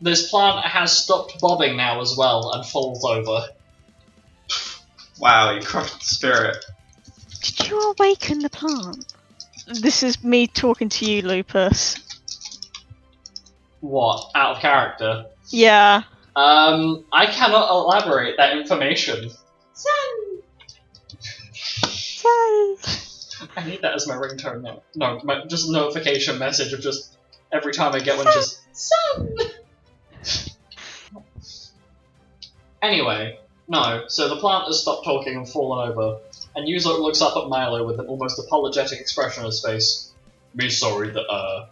This plant has stopped bobbing now as well and falls over. Wow, you crushed the spirit. Did you awaken the plant? This is me talking to you, Lupus. What? Out of character? Yeah. I cannot elaborate that information. I need that as my ringtone now. No, just a notification message of just every time I get one, just sun. Anyway, no. So the plant has stopped talking and fallen over, and Yuzok looks up at Milo with an almost apologetic expression on his face. Me sorry that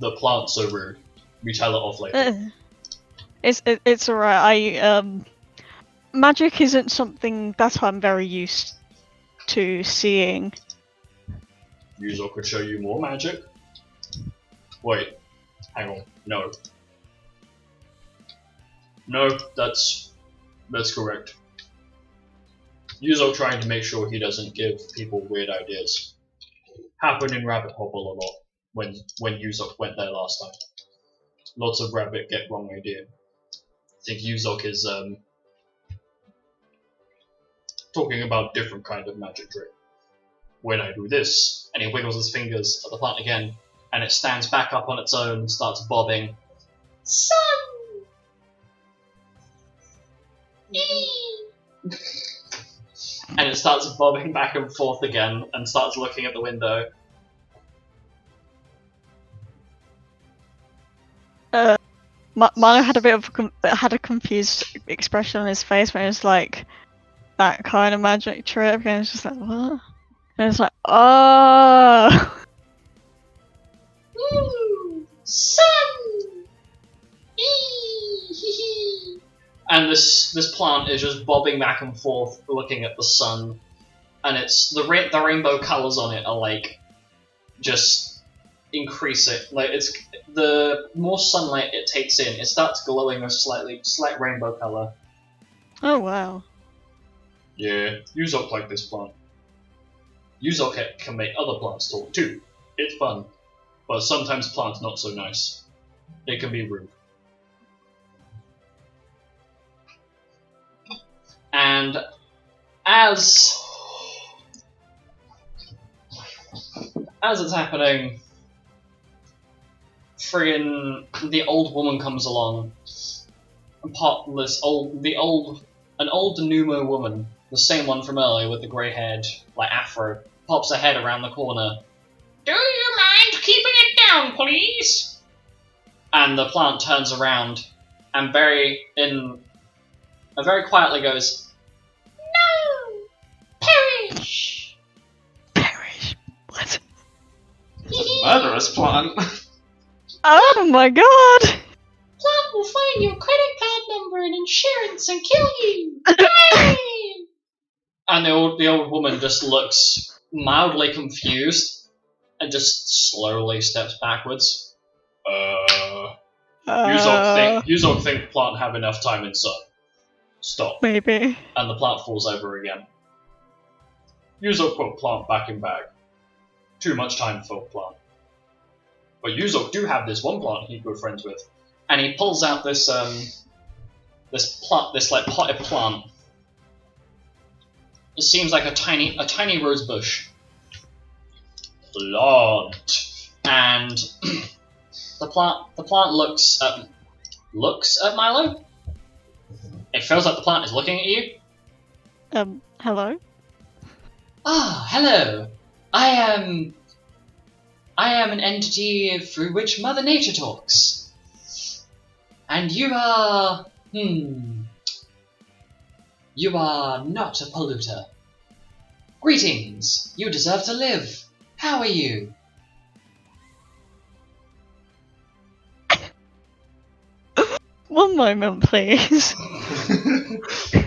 the plant's so rude. We tell it off later. It's alright. Magic isn't something that I'm very used to seeing. Yuzok could show you more magic. Wait, hang on. No. No, that's correct. Yuzok trying to make sure he doesn't give people weird ideas. Happened in Rabbit Hobble a lot when Yuzok went there last time. Lots of rabbit get wrong idea. I think Yuzok is talking about different kind of magic trick. When I do this, And he wiggles his fingers at the plant again, and it stands back up on its own and starts bobbing. Sun! And it starts bobbing back and forth again and starts looking at the window. Milo had a bit of had a confused expression on his face when it was like that kind of magic trick, and it's just like what? And it's like, oh. Sun! And this plant is just bobbing back and forth, looking at the sun, and it's the rainbow colors on it are like just increase it. Like it's the more sunlight it takes in, it starts glowing a slight rainbow color. Oh wow. yeah, Yuzok like this plant. Yuzok can make other plants talk too. It's fun. But sometimes plants not so nice. They can be rude. And as it's happening, friggin' the old woman comes along, and an old Numo woman, the same one from earlier with the grey-haired, like afro, pops her head around the corner. Do you mind keeping it down, please? And the plant turns around and very quietly goes, "No, perish." Perish. What? Murderous plant. Oh my god. Plant will find your credit card number and insurance and kill you. Yay! And the old woman just looks mildly confused and just slowly steps backwards. Yuzok think plant have enough time inside. Stop. Maybe. And the plant falls over again. Yuzok put plant back in bag. Too much time for plant. But Yuzok do have this one plant he good friends with. And he pulls out this like potted plant. It seems like a tiny rose bush. Plant. And the plant looks at Milo. It feels like the plant is looking at you. Hello? Ah, hello. I am an entity through which Mother Nature talks. And you are you are not a polluter. Greetings. You deserve to live. How are you? One moment, please.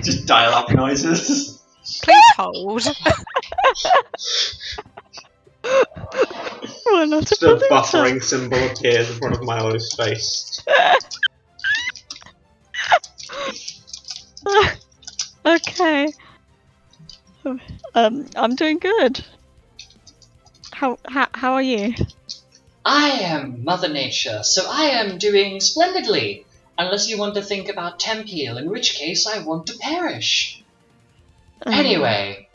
Just dial-up noises. Please hold. We're not a Just a polluter. buffering symbol appears in front of Milo's face. Okay. I'm doing good. How are you? I am Mother Nature, so I am doing splendidly. Unless you want to think about Tempeal, in which case I want to perish. Anyway,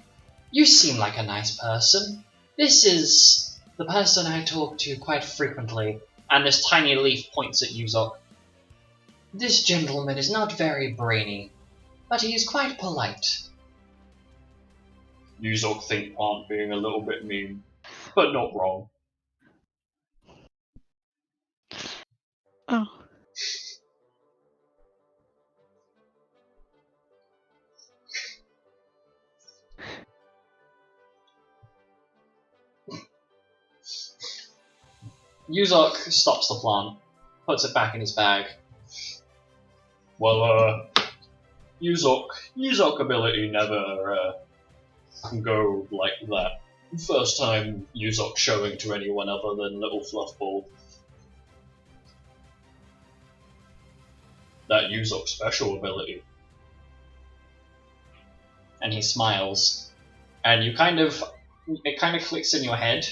you seem like a nice person. This is the person I talk to quite frequently, and this tiny leaf points at Yuzok. This gentleman is not very brainy, but he is quite polite. Yuzok think plant being a little bit mean, but not wrong. Oh. Yuzok stops the plant, puts it back in his bag. Well, Yuzok ability never can go like that. First time Yuzok showing to anyone other than Little Fluffball. That Yuzok special ability. And he smiles, and it kind of clicks in your head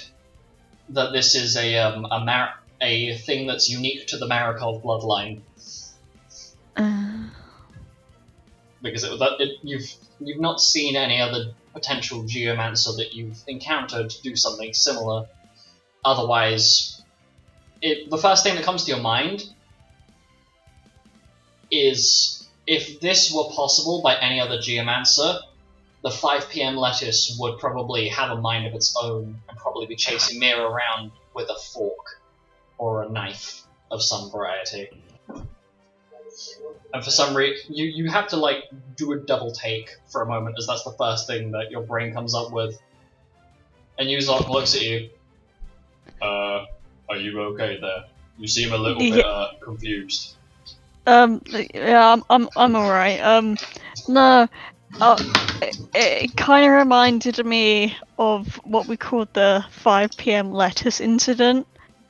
that this is a thing that's unique to the Marikov bloodline, because you've not seen any other potential geomancer that you've encountered do something similar. Otherwise, the first thing that comes to your mind is if this were possible by any other geomancer, the 5 PM lettuce would probably have a mind of its own and probably be chasing Mira around with a fork or a knife of some variety. And for some reason, you have to like do a double take for a moment, as that's the first thing that your brain comes up with. And Yuzok looks at you. Are you okay there? You seem a little bit confused. Yeah, I'm alright. No, it kind of reminded me of what we called the 5 PM lettuce incident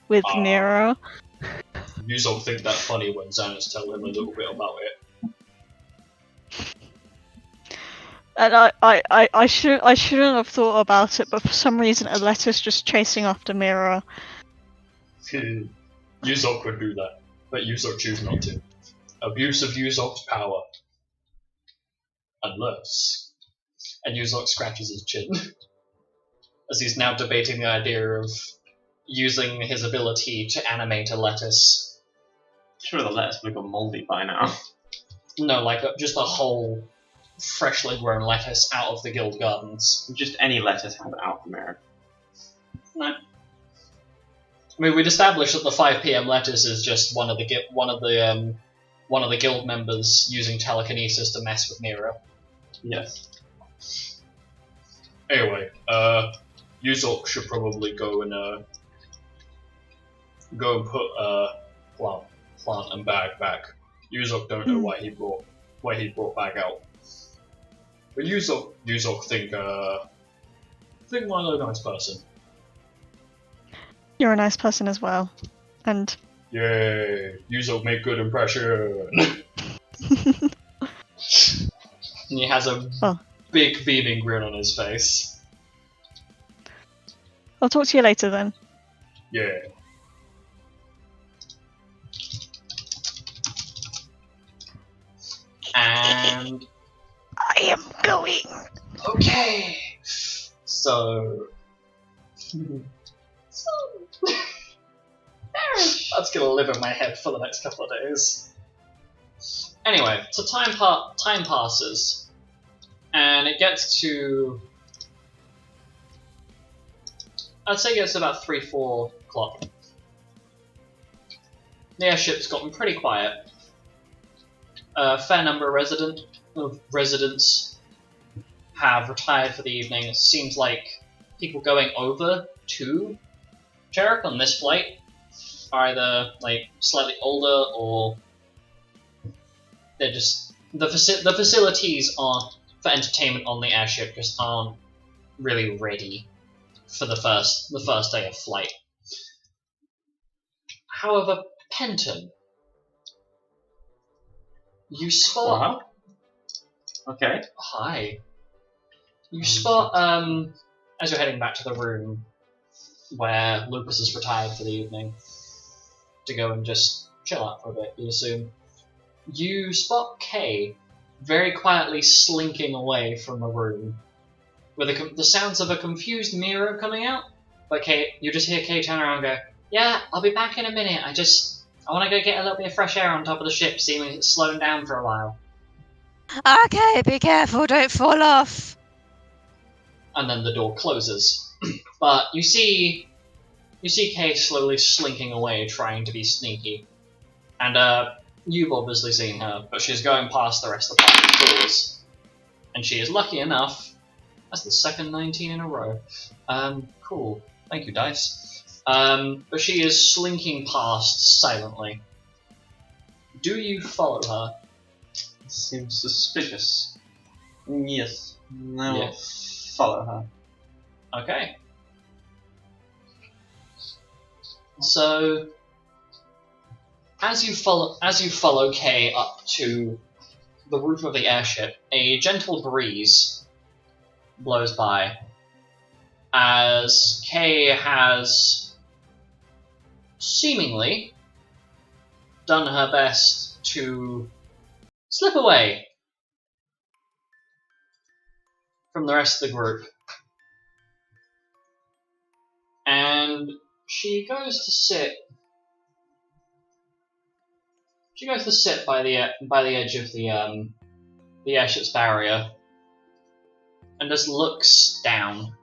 with Mira. Yuzok think that's funny when Xanis tell him a little bit about it. And I shouldn't have thought about it, but for some reason a lettuce just chasing after Mira. Yuzok could do that, but Yuzok choose not to. Abuse of Yuzok's power. Unless... And Yuzok scratches his chin, as he's now debating the idea of using his ability to animate a lettuce. Sure, the lettuce would have gone mouldy by now. No, like just a whole freshly grown lettuce out of the guild gardens. Just any lettuce have it out from there. No. I mean, we'd established that the 5 PM lettuce is just one of the guild members using telekinesis to mess with Mira. Yes. Anyway, Yuzok should probably go and put plant and bag back. Yuzok don't know why he brought bag out. But Yuzok think think Milo a nice person. You're a nice person as well. And Yay! You'll make good impression. And he has a Oh. big beaming grin on his face. I'll talk to you later then. Yeah. And I am going. okay, so that's gonna live in my head for the next couple of days. Anyway, so time passes, and it gets to, I'd say it gets to about 3-4 o'clock. The airship's gotten pretty quiet. A fair number of residents have retired for the evening. It seems like people going over to Jarek on this flight are either like slightly older or they're just the facilities are for entertainment on the airship just aren't really ready for the first day of flight. However, Penton, you spot. Okay. Hi. You spot, as you're heading back to the room where Lucas is retired for the evening to go and just chill out for a bit, you assume. You spot Kay very quietly slinking away from the room with the sounds of a confused Miro coming out. But Kay, you just hear Kay turn around and go, "Yeah, I'll be back in a minute. I want to go get a little bit of fresh air on top of the ship, seeing it's slowing down for a while." Okay, be careful, don't fall off. And then the door closes. But you see Kay slowly slinking away, trying to be sneaky. And you've obviously seen her, but she's going past the rest of the party doors. And she is lucky enough. That's the second 19 in a row. Cool. Thank you, dice. But she is slinking past silently. Do you follow her? Seems suspicious. Yes. I will Yeah. follow her. Okay. So, as you follow Kay up to the roof of the airship, a gentle breeze blows by as Kay has seemingly done her best to slip away from the rest of the group. And she goes to sit by the edge of the airship's barrier and just looks down.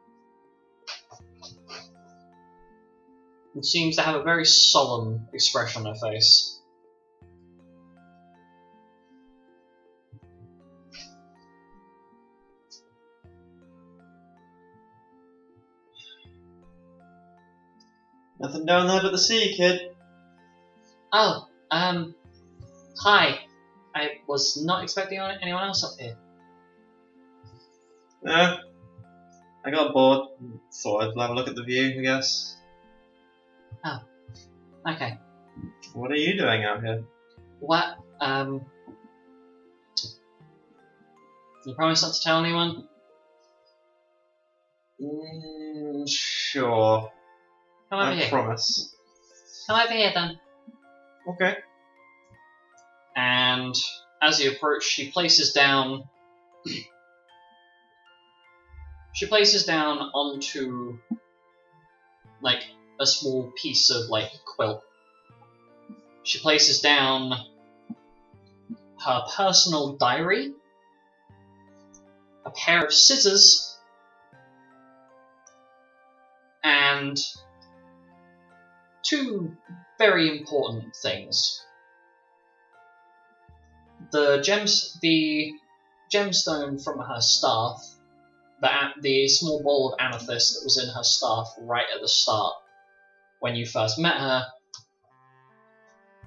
And seems to have a very solemn expression on her face. Nothing down there but the sea, kid. Oh, hi. I was not expecting anyone else up here. Yeah. I got bored. Thought I'd have a look at the view, I guess. Okay. What are you doing out here? What, you promise not to tell anyone? Sure. Come over I here. promise. Come over here then. Okay. And as you approach, she places down onto like a small piece of like quilt. She places down her personal diary, a pair of scissors, and two very important things. The gemstone from her staff, the small ball of amethyst that was in her staff right at the start when you first met her,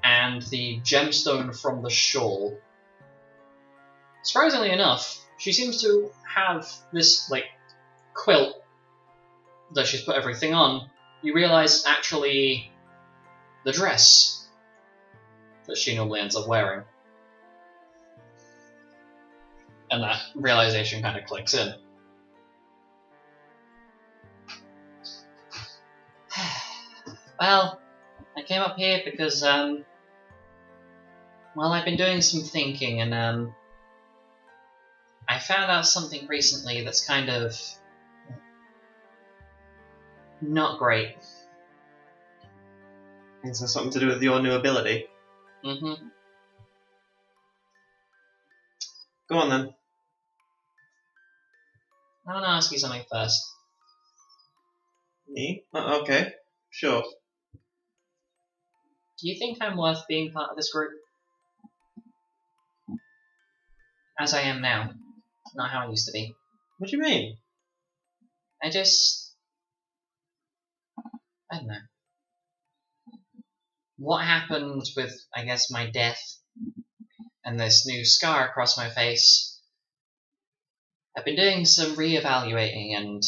and the gemstone from the shawl. Surprisingly enough, she seems to have this like quilt that she's put everything on, you realise actually the dress that she normally ends up wearing. And that realization kind of clicks in. Well, I came up here because, well, I've been doing some thinking and, I found out something recently that's kind of not great. Is there something to do with your new ability? Mm-hmm. Go on then. I want to ask you something first. Me? Okay, sure. Do you think I'm worth being part of this group? As I am now, not how I used to be. What do you mean? I don't know. What happened with, I guess, my death and this new scar across my face? I've been doing some re-evaluating and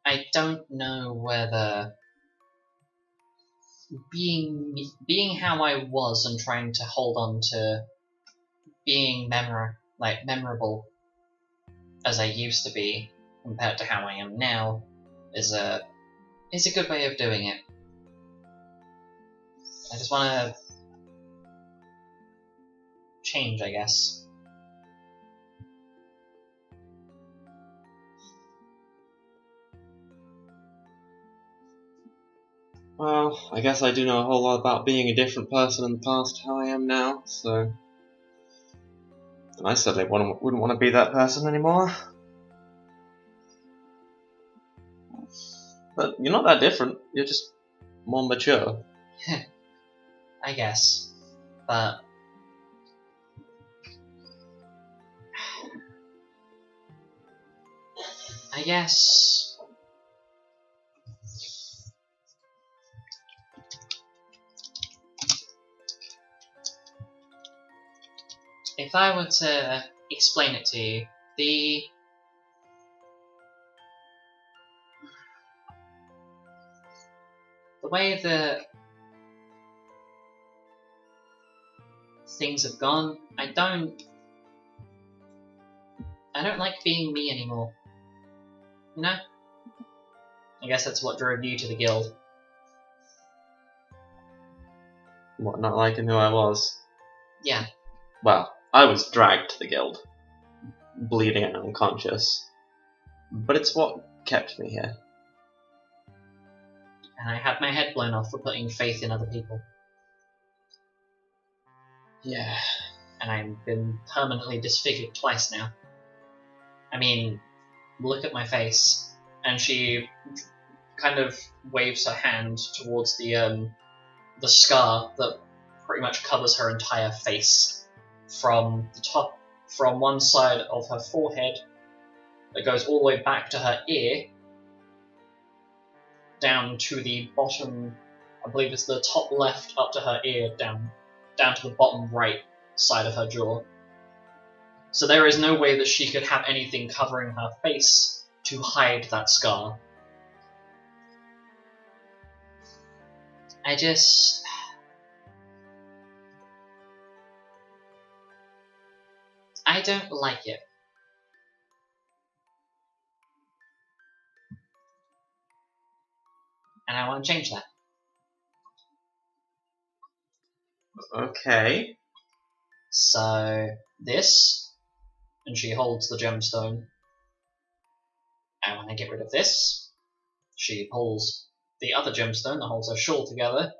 I don't know whether being how I was and trying to hold on to being memorable as I used to be compared to how I am now is a good way of doing it. I just want to change, I guess. Well, I guess I do know a whole lot about being a different person in the past to how I am now, so... And I certainly wouldn't want to be that person anymore. But you're not that different, you're just more mature. I guess. But I guess if I were to explain it to you, the way that things have gone, I don't like being me anymore. You know? I guess that's what drove you to the guild. What, not liking who I was? Yeah. Well, I was dragged to the guild, bleeding and unconscious. But it's what kept me here. And I had my head blown off for putting faith in other people. Yeah. And I've been permanently disfigured twice now. I mean, look at my face. And she kind of waves her hand towards the scar that pretty much covers her entire face. From one side of her forehead, that goes all the way back to her ear, down to the bottom, I believe it's the top left up to her ear, down to the bottom right side of her jaw. So there is no way that she could have anything covering her face to hide that scar. I don't like it. And I want to change that. Okay. So, this, and she holds the gemstone. I want to get rid of this. She pulls the other gemstone that holds her shawl together.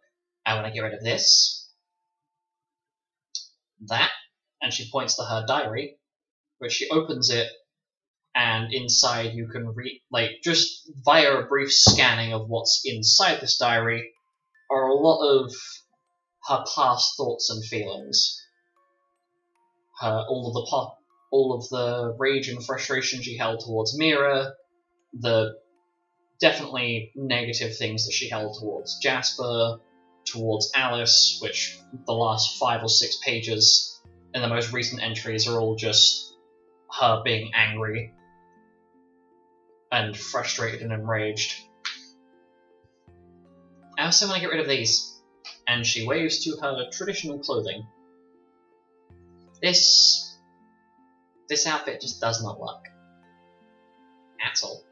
I want to get rid of this. That, and she points to her diary, which she opens it, and inside you can read, just via a brief scanning of what's inside this diary, are a lot of her past thoughts and feelings. All of the rage and frustration she held towards Mira, the definitely negative things that she held towards Jasper, towards Alice, which the last 5 or 6 pages in the most recent entries are all just her being angry and frustrated and enraged. I also want to get rid of these. And she waves to her traditional clothing. This outfit just does not work. At all.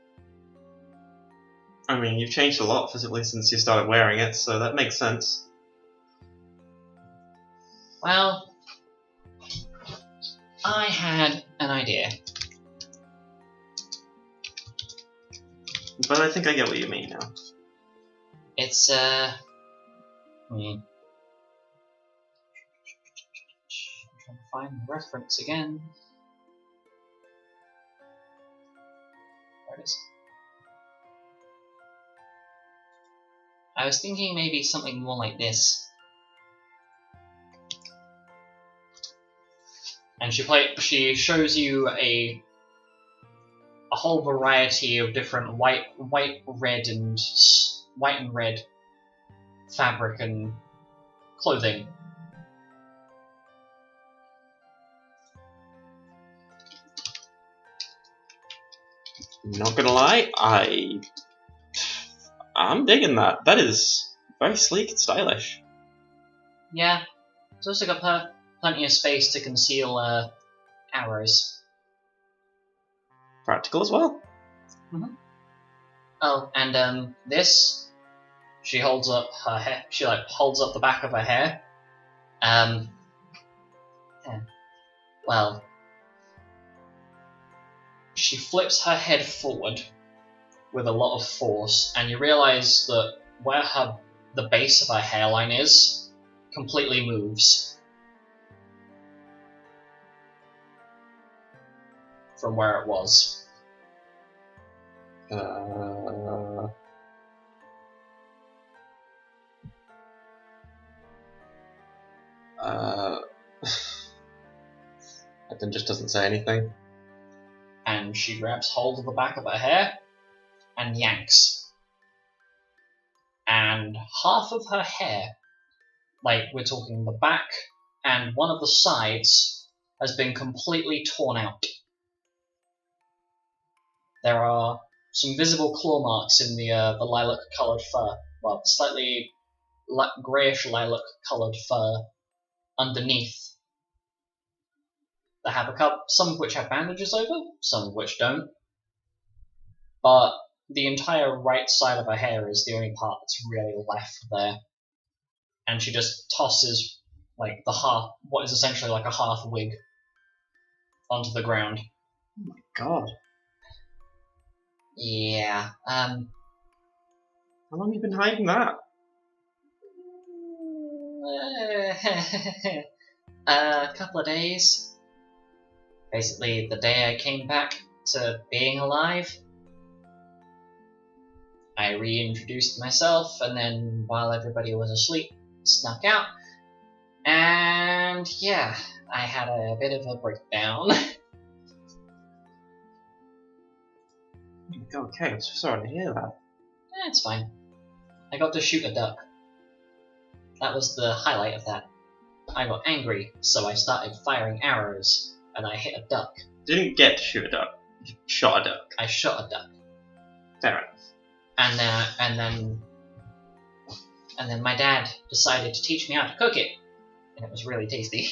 I mean, you've changed a lot physically since you started wearing it, so that makes sense. Well, I had an idea. But I think I get what you mean now. It's, I'm trying to find the reference again. There it is. I was thinking maybe something more like this. And she shows you a whole variety of different white, red, and red fabric and clothing. Not gonna lie, I'm digging that. That is very sleek and stylish. Yeah, it's also got plenty of space to conceal arrows. Practical as well. Oh, and this, she holds up her hair. She holds up the back of her hair. Yeah. Well, she flips her head forward with a lot of force, and you realise that where the base of her hairline is completely moves from where it was. Then just doesn't say anything. And she grabs hold of the back of her hair and yanks. And half of her hair, like we're talking the back and one of the sides, has been completely torn out. There are some visible claw marks in the lilac-coloured fur, well, slightly greyish lilac-coloured fur underneath. They have some of which have bandages over, some of which don't. But the entire right side of her hair is the only part that's really left there. And she just tosses like what is essentially like a half wig onto the ground. Oh my god. Yeah, How long have you been hiding that? a couple of days. Basically, the day I came back to being alive, I reintroduced myself, and then while everybody was asleep, snuck out. And yeah, I had a bit of a breakdown. Okay, I'm so sorry to hear that. It's fine. I got to shoot a duck. That was the highlight of that. I got angry, so I started firing arrows, and I hit a duck. Didn't get to shoot a duck. You shot a duck. I shot a duck. Fair enough. And then my dad decided to teach me how to cook it, and it was really tasty.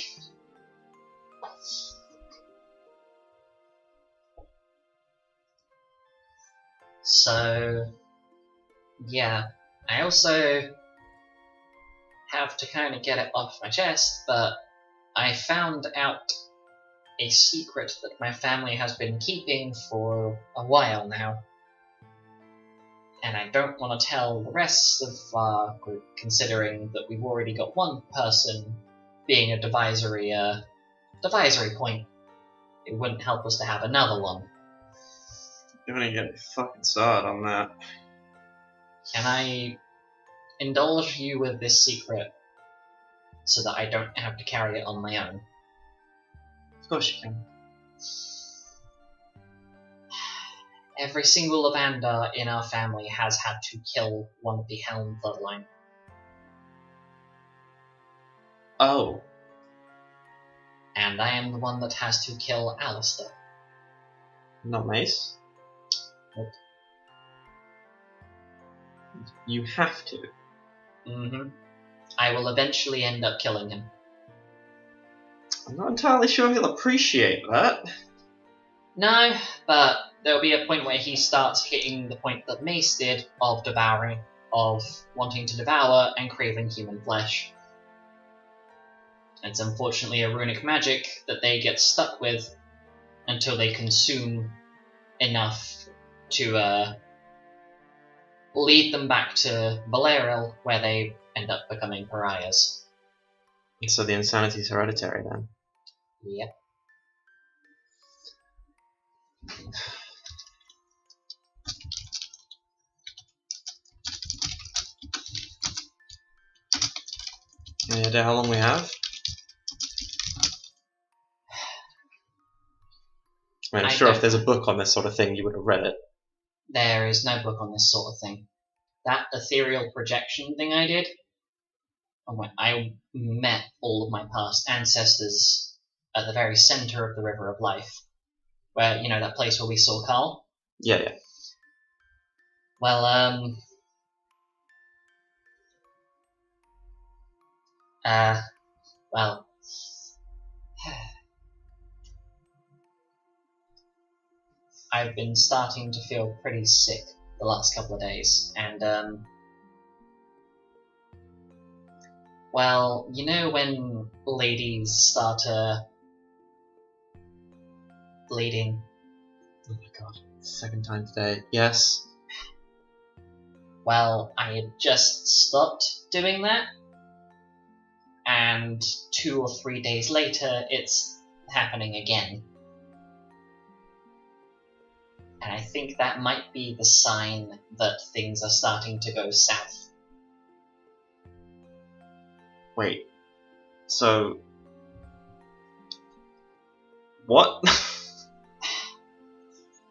So, yeah, I also have to kind of get it off my chest, but I found out a secret that my family has been keeping for a while now. And I don't want to tell the rest of our group, considering that we've already got one person being a divisory point. It wouldn't help us to have another one. You're gonna get me fucking started on that. Can I indulge you with this secret so that I don't have to carry it on my own? Of course you can. Every single Evander in our family has had to kill one of the Helm bloodline. Oh. And I am the one that has to kill Alistair. Not Mace? You have to. Mm-hmm. I will eventually end up killing him. I'm not entirely sure he'll appreciate that. No, but there'll be a point where he starts hitting the point that Mace did of devouring, of wanting to devour and craving human flesh. It's unfortunately a runic magic that they get stuck with until they consume enough to lead them back to Valeril, where they end up becoming pariahs. So the insanity's hereditary then. Yep. Any idea how long we have? I mean, I'm I sure if don't there's a know. book on this sort of thing, you would have read it. There is no book on this sort of thing. That ethereal projection thing I did, I met all of my past ancestors at the very center of the River of Life. Where, you know, that place where we saw Carl? Yeah. Well, well, I've been starting to feel pretty sick the last couple of days, and, well, you know when ladies start, bleeding? Oh my god. Second time today. Yes. Well, I had just stopped doing that, and 2 or 3 days later, it's happening again. And I think that might be the sign that things are starting to go south. Wait. So... What?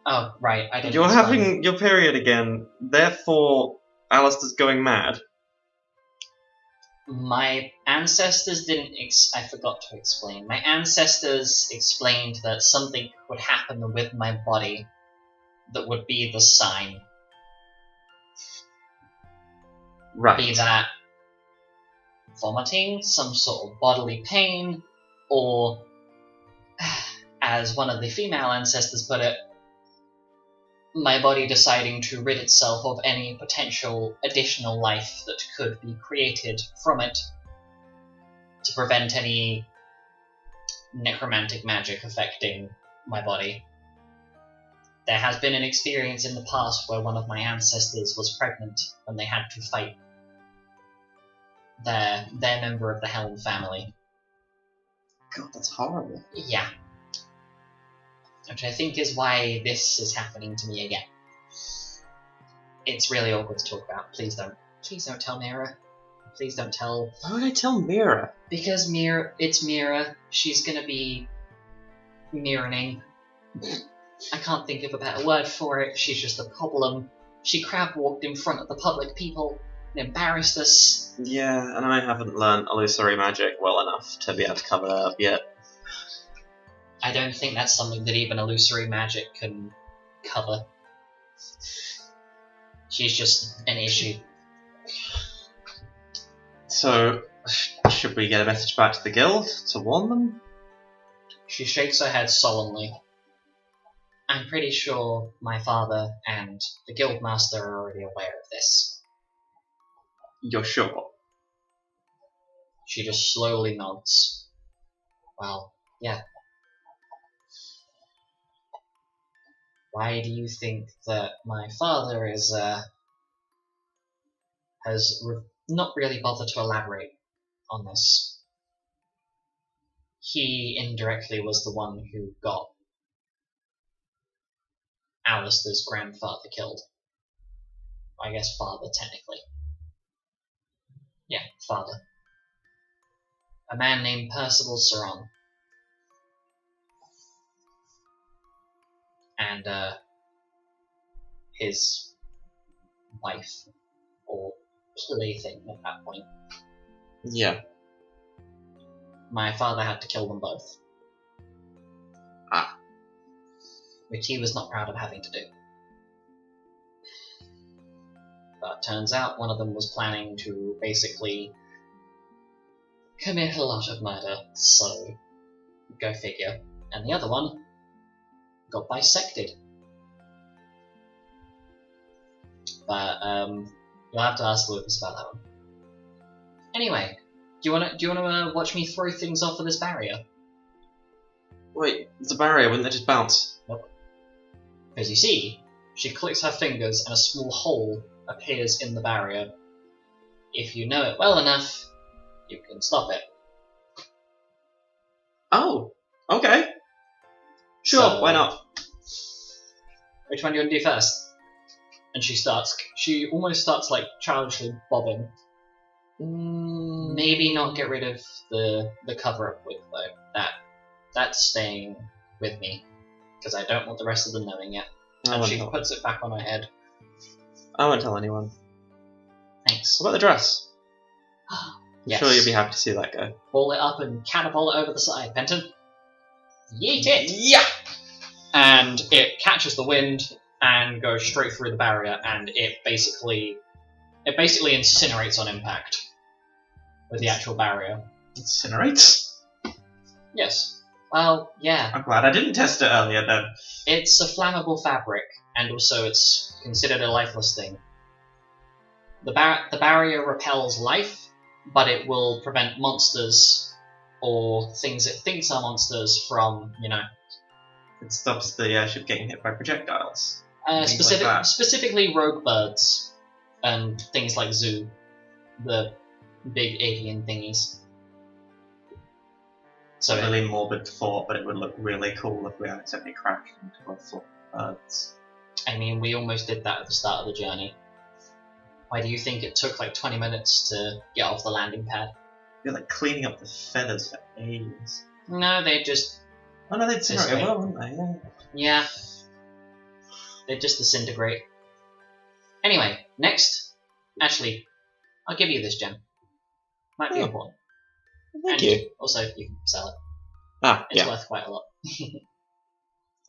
Oh, right, I didn't You're explain. having your period again, therefore Alistair's going mad. My ancestors didn't I forgot to explain. My ancestors explained that something would happen with my body that would be the sign. Right. Be that vomiting, some sort of bodily pain, or, as one of the female ancestors put it, my body deciding to rid itself of any potential additional life that could be created from it to prevent any necromantic magic affecting my body. There has been an experience in the past where one of my ancestors was pregnant when they had to fight their member of the Helm family. God, that's horrible. Yeah. Which I think is why this is happening to me again. It's really awkward to talk about. Please don't tell Mira. Please don't tell. Why would I tell Mira? Because it's Mira. She's gonna be mirroring. I can't think of a better word for it. She's just a problem. She crab walked in front of the public people and embarrassed us. Yeah, and I haven't learned illusory magic well enough to be able to cover that up yet. I don't think that's something that even illusory magic can cover. She's just an issue. So, should we get a message back to the guild to warn them? She shakes her head solemnly. I'm pretty sure my father and the guildmaster are already aware of this. You're sure? She just slowly nods. Well, yeah. Why do you think that my father has not really bothered to elaborate on this? He indirectly was the one who got Alistair's grandfather killed. I guess father, technically. Yeah, father. A man named Percival Saron. And, his wife, or plaything at that point. Yeah. My father had to kill them both. Ah. Which he was not proud of having to do. But turns out one of them was planning to basically commit a lot of murder, so go figure. And the other one got bisected. But you'll have to ask Lucas about that one. Anyway, do you wanna watch me throw things off of this barrier? Wait, it's a barrier, wouldn't they just bounce? Because you see, she clicks her fingers and a small hole appears in the barrier. If you know it well enough, you can stop it. Oh, okay. Sure, So- why not? Which one do you want to do first? And she almost starts like childishly bobbing. Maybe not get rid of the cover up wig though. That's staying with me. Because I don't want the rest of them knowing yet. I And won't she tell. puts it back on her head. I won't tell anyone. Thanks. What about the dress? I'm Yes. sure you'll be happy to see that go. Ball it up and catapult it over the side, Penton. Yeet it! Yeah! And it catches the wind and goes straight through the barrier, and it basically incinerates on impact with the actual barrier. Incinerates? Yes. Well, yeah. I'm glad I didn't test it earlier then. It's a flammable fabric, and also it's considered a lifeless thing. The barrier repels life, but it will prevent monsters or things it thinks are monsters from, It stops the airship getting hit by projectiles. Things like that. specifically rogue birds and things like Zoo, the big alien thingies. So It's a really morbid thought, but it would look really cool if we accidentally crashed into a flock of birds. I mean, we almost did that at the start of the journey. Why do you think it took like 20 minutes to get off the landing pad? You're like cleaning up the feathers for ages. No, they just... Oh no, they'd incinerate way. well, wouldn't they? Yeah. yeah. They just disintegrate. Anyway, next. Actually, I'll give you this gem. Might be Oh. important. Thank And you. Also, you can sell it. Ah, It's yeah. worth quite a lot.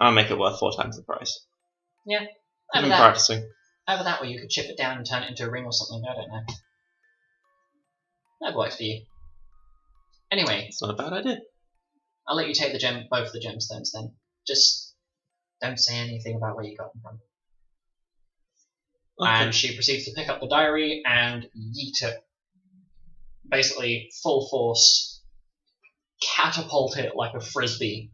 I'll make it worth 4 times the price. I've Either been that, practicing. either that, or you could chip it down and turn it into a ring or something. I don't know. That works for you. Anyway, It's not a bad idea. I'll let you take both the gemstones then. Just don't say anything about where you got them from. Okay. And she proceeds to pick up the diary and yeet it. Basically, full force, catapult it like a frisbee.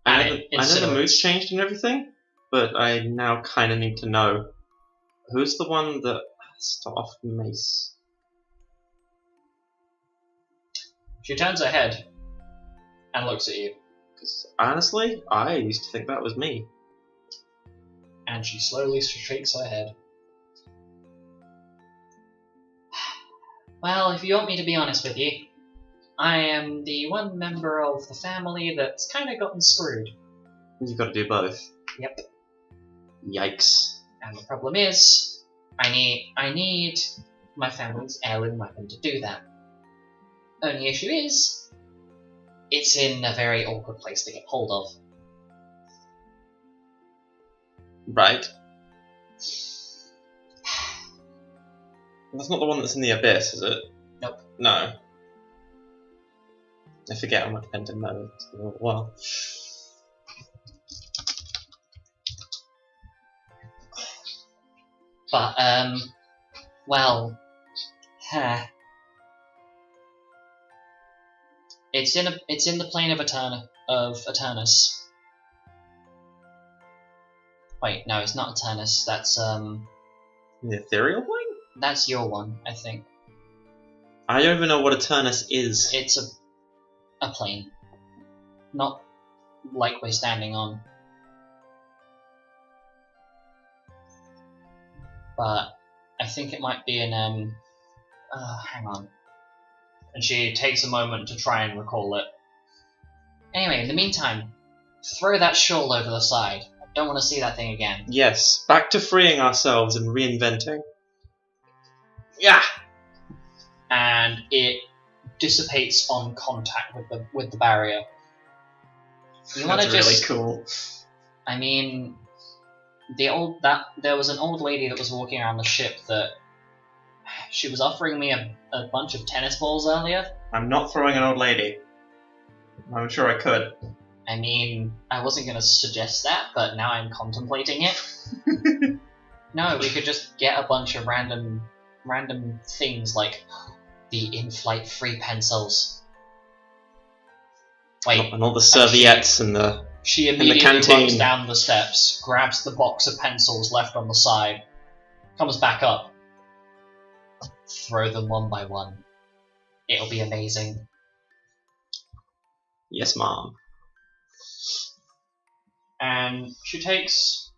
I And know, it I know the incinerates. mood's changed and everything, but I now kind of need to know who's the one that start off Mace. She turns her head and looks at you, Because honestly, I used to think that was me. and she slowly shakes her head. Well, if you want me to be honest with you, I am the one member of the family that's kind of gotten screwed. You've got to do both. Yep. Yikes. And the problem is, I need my family's heirloom weapon to do that. Only issue is, it's in a very awkward place to get hold of. Right. That's not the one that's in the abyss, is it? Nope. No. I forget how much Penton knows. It's been a while. But, well, it's in the plane of Eternus. Wait, no, it's not Eternus. That's The ethereal plane? that's your one, I think. I don't even know what Eternus is. It's a plane, not like we're standing on. But I think it might be in hang on. And she takes a moment to try and recall it. Anyway, in the meantime, throw that shawl over the side. I don't want to see that thing again. Yes, back to freeing ourselves and reinventing. Yeah! And it dissipates on contact with the barrier. You want That's to just? really cool. I mean, there was an old lady that was walking around the ship that she was offering me a bunch of tennis balls earlier. I'm not throwing an old lady. I'm sure I could. I mean, I wasn't going to suggest that, but now I'm contemplating it. No, we could just get a bunch of random things like the in-flight free pencils. Wait, And all the serviettes and the... she the immediately canteen. runs down the steps, grabs the box of pencils left on the side, comes back up. Throw them one by one. It'll be amazing. Yes, Mom. And she takes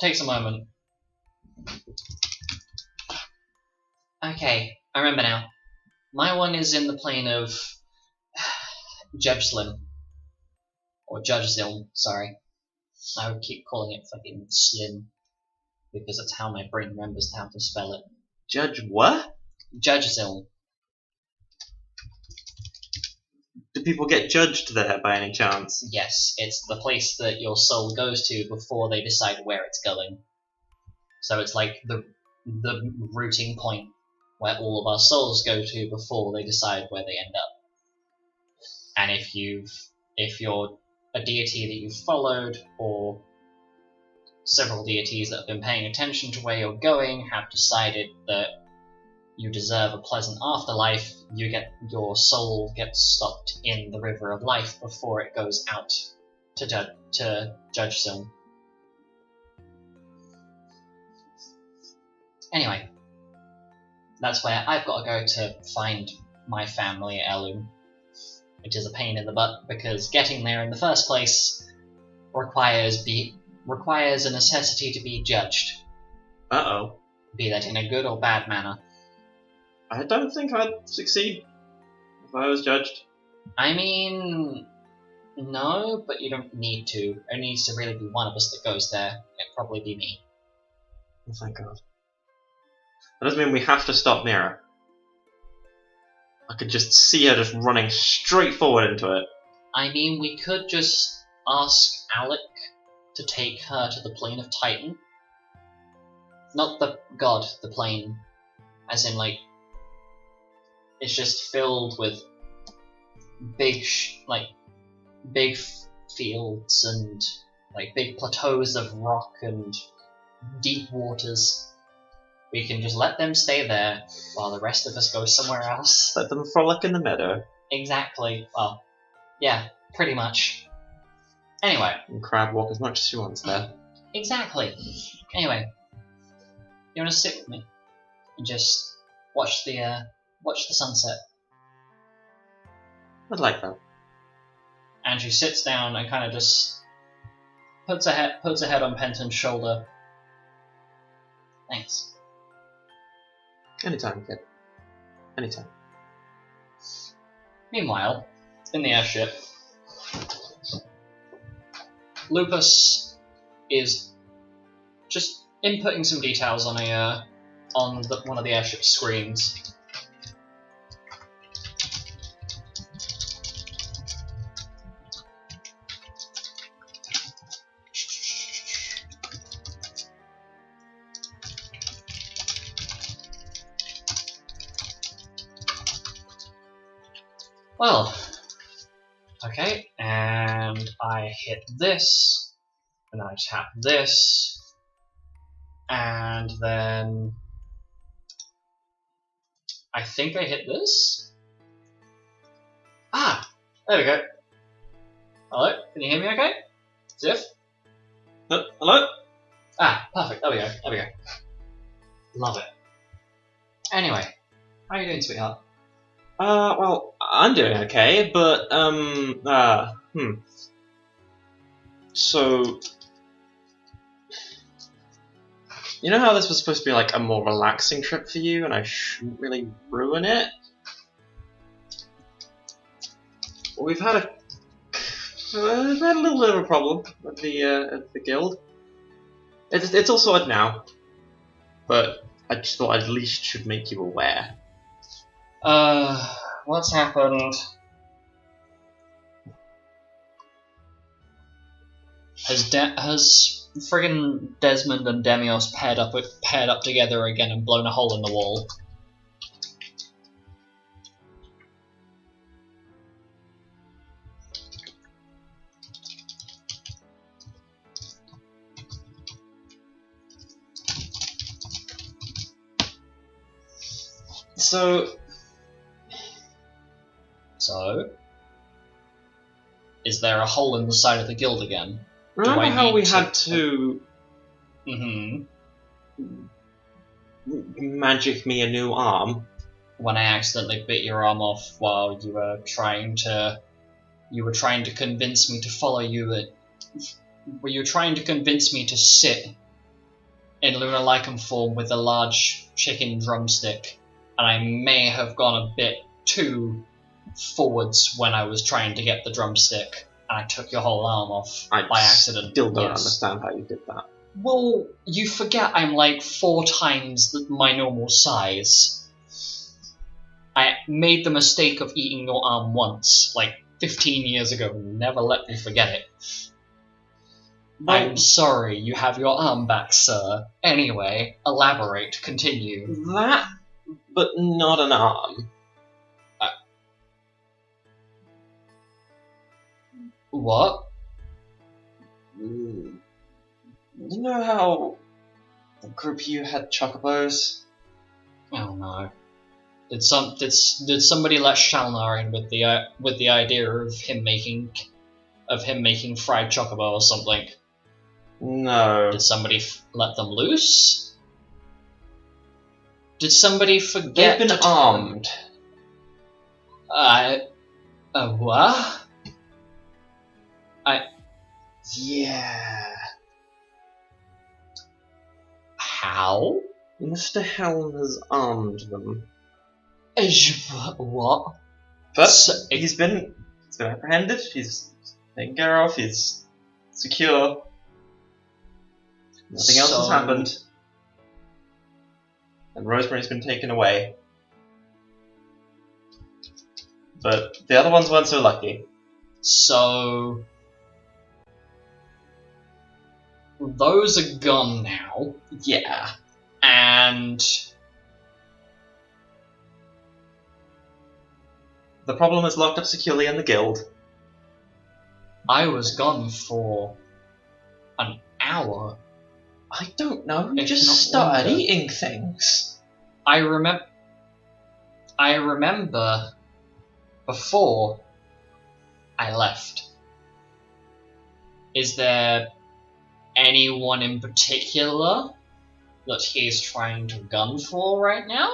a moment. Okay, I remember now. My one is in the plane of Judge Slim. Or Judge Zilm, sorry. I would keep calling it fucking Slim. Because that's how my brain remembers how to spell it. Judge what? Judge Zilm. Do people get judged there by any chance? Yes, it's the place that your soul goes to before they decide where it's going. So it's like the routing point where all of our souls go to before they decide where they end up. And if you're a deity that you've followed, or several deities that have been paying attention to where you're going have decided that you deserve a pleasant afterlife, your soul gets stopped in the river of life before it goes out to Judge Zilm. Anyway, that's where I've got to go to find my family heirloom, which is a pain in the butt because getting there in the first place requires a necessity to be judged, Uh-oh. be that in a good or bad manner. I don't think I'd succeed if I was judged. I mean, no, but you don't need to. It needs to really be one of us that goes there. It'd probably be me. Oh, thank God. That doesn't mean we have to stop Mira. I could just see her just running straight forward into it. I mean, we could just ask Alec to take her to the plane of Titan. Not the god, the plane. As in, like, it's just filled with big fields and, like, big plateaus of rock and deep waters. We can just let them stay there while the rest of us go somewhere else. Let them frolic in the meadow. Exactly. Well, yeah, pretty much. Anyway. And crab walk as much as she wants there. Exactly. Anyway, you want to sit with me and just watch the sunset? I'd like that. And she sits down and kind of just puts her head on Penton's shoulder. Thanks. Anytime, kid. Anytime. Meanwhile, in the airship, Lupus is just inputting some details on one of the airship's screens. Well, okay, and I hit this, and then I tap this, and then I think I hit this. Ah, there we go. Hello, can you hear me okay? Ziff? Hello? Ah, perfect, there we go. Love it. Anyway, how are you doing, sweetheart? Well, I'm doing okay, but, So, you know how this was supposed to be like a more relaxing trip for you, and I shouldn't really ruin it? Well, we've had a little bit of a problem at the guild. It's all sorted now, but I just thought I at least should make you aware. What's happened? Has friggin' Desmond and Demios paired up together again and blown a hole in the wall? So, So, is there a hole in the side of the guild again? remember I how need we to- had to Mm-hmm. magic me a new arm? When I accidentally bit your arm off while you were trying to convince me to follow you. Were you trying to convince me to sit in Lunannon form with a large chicken drumstick? And I may have gone a bit too forwards when I was trying to get the drumstick, and I took your whole arm off I by accident. still don't Yes. understand how you did that. Well, you forget I'm like 4 times my normal size. I made the mistake of eating your arm once, like 15 years ago. Never let me forget it. I'm sorry, you have your arm back, sir. Anyway, elaborate, continue. That, but not an arm. What? You know how the group you had chocobos? Oh no. Did somebody let Shalnar in with the idea of him making fried chocobo or something? No. Did somebody let them loose? Did somebody forget? They've been armed. What? Yeah. How? Mr. Helm has armed them. What? But So- he's been apprehended, he's taken care of, he's secure. Nothing else has So- happened. And Rosemary's been taken away. But the other ones weren't so lucky. So those are gone now, Yeah. and The problem is locked up securely in the guild. I was gone for an hour. I don't know, you If just not started longer. eating things. I remember before I left. Is there anyone in particular that he's trying to gun for right now?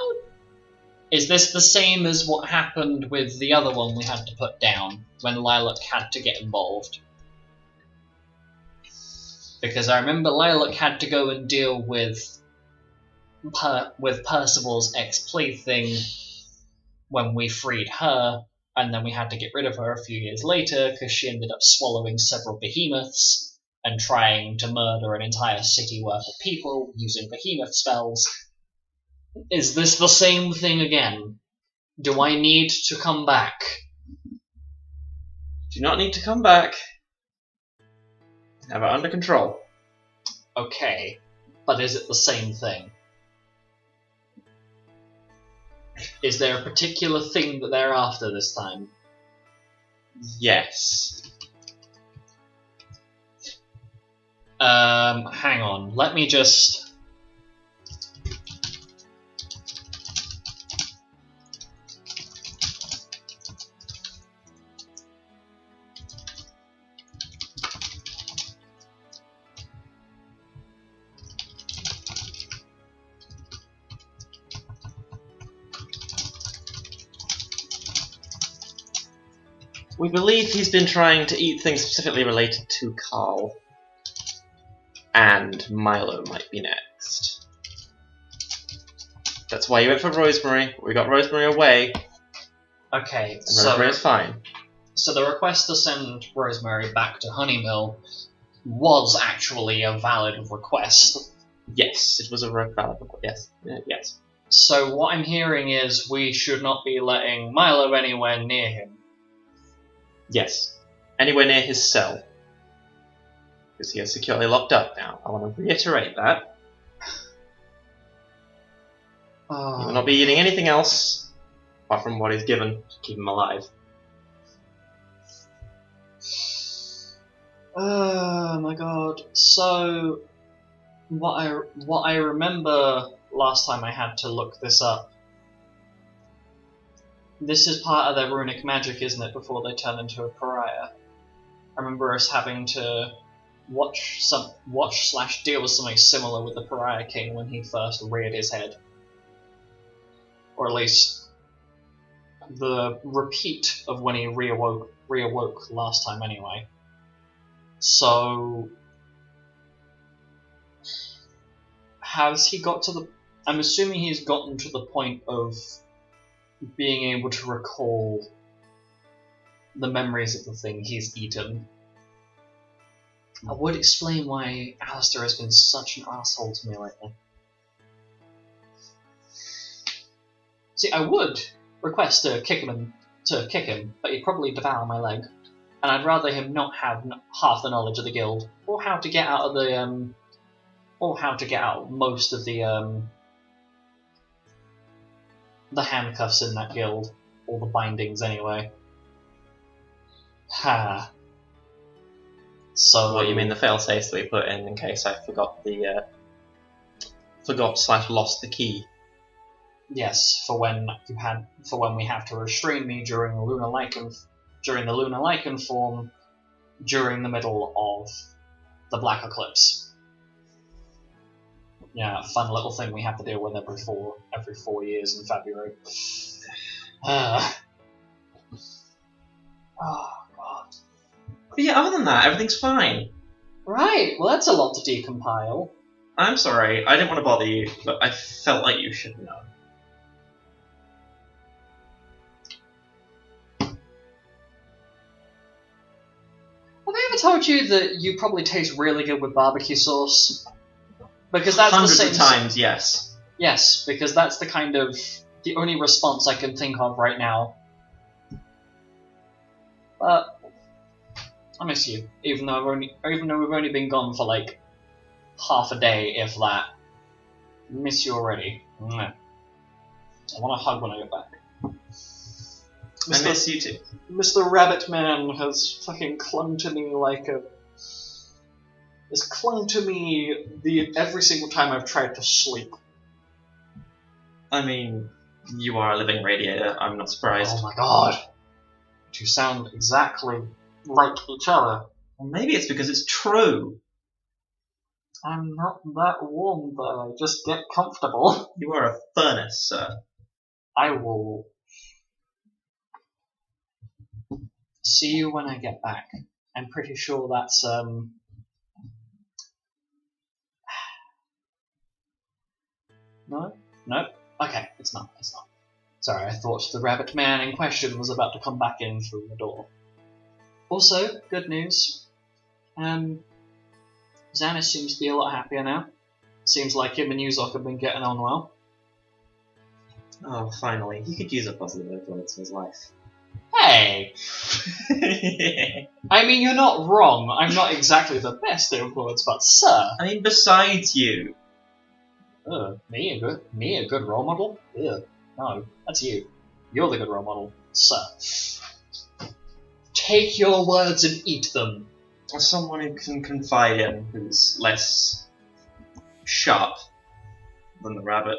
Is this the same as what happened with the other one we had to put down when Lilac had to get involved? Because I remember Lilac had to go and deal with Percival's ex-plaything when we freed her, and then we had to get rid of her a few years later because she ended up swallowing several behemoths and trying to murder an entire city worth of people using behemoth spells. Is this the same thing again? Do I need to come back? Do not need to come back. Have it under control. Okay, but is it the same thing? Is there a particular thing that they're after this time? Yes. Hang on, let me just... We believe he's been trying to eat things specifically related to Carl. And Milo might be next. That's why you went for Rosemary. We got Rosemary away, Okay, and so... Rosemary's fine. So the request to send Rosemary back to Honeymill was actually a valid request. Yes, it was a valid request. Yes. Yes. So what I'm hearing is we should not be letting Milo anywhere near him. Yes. Anywhere near his cell. because he is securely locked up now. I want to reiterate that. He will not be eating anything else apart from what is given to keep him alive. Oh my god. So, what I remember last time I had to look this up. This is part of their runic magic, isn't it, before they turn into a pariah? I remember us having to watch/deal with something similar with the Pariah King when he first reared his head. Or at least the repeat of when he reawoke last time anyway. So has he got to the... I'm assuming he's gotten to the point of being able to recall the memories of the thing he's eaten. I would explain why Alistair has been such an asshole to me lately. See, I would request to kick him, but he'd probably devour my leg, and I'd rather him not have half the knowledge of the guild, or how to get out of the, or how to get out most of the handcuffs in that guild, or the bindings anyway. Ha. So What, you mean the fail-safes that we put in case I forgot the /lost the key? Yes, for when we have to restrain me during the lunar lichen form during the middle of the black eclipse. Yeah, fun little thing we have to deal with every 4 years in February. Oh god. But yeah, other than that, everything's fine. Right, well that's a lot to decompile. I'm sorry, I didn't want to bother you, but I felt like you should know. Have I ever told you that you probably taste really good with barbecue sauce? Because that's Hundreds the of same times, yes. Yes, because that's the only response I can think of right now. But I miss you, even though we've only been gone for like half a day, if that. Miss you already. Mwah. I want a hug when I get back. I miss you too. Mr. Rabbit Man has fucking clung to me like a... has clung to me every single time I've tried to sleep. I mean, you are a living radiator, I'm not surprised. Oh my god. You sound exactly like each other. Well, maybe it's because it's true. I'm not that warm though, just get comfortable. You are a furnace, sir. I will see you when I get back. I'm pretty sure that's No? Okay, it's not. Sorry, I thought the rabbit man in question was about to come back in through the door. Also, good news. Xanis seems to be a lot happier now. Seems like him and Yuzok have been getting on well. Oh, finally. He could use a positive influence in his life. Hey! I mean, you're not wrong. I'm not exactly the best influence, but sir. I mean, besides you. Me a good role model? Ugh. No, that's you. You're the good role model, sir. Take your words and eat them. As someone who can confide in, who's less sharp than the rabbit.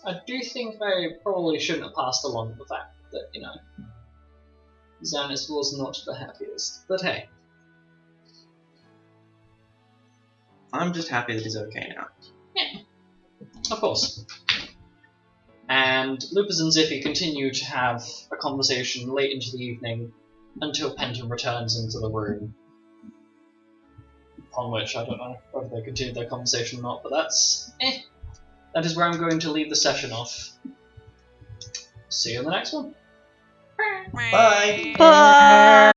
I do think I probably shouldn't have passed along the fact that, Xanis was not the happiest. But hey. I'm just happy that he's okay now. Yeah, of course. And Lupus and Ziffy continue to have a conversation late into the evening until Penton returns into the room. Upon which I don't know whether they continue their conversation or not, but that's that is where I'm going to leave the session off. See you in the next one. Bye! Bye.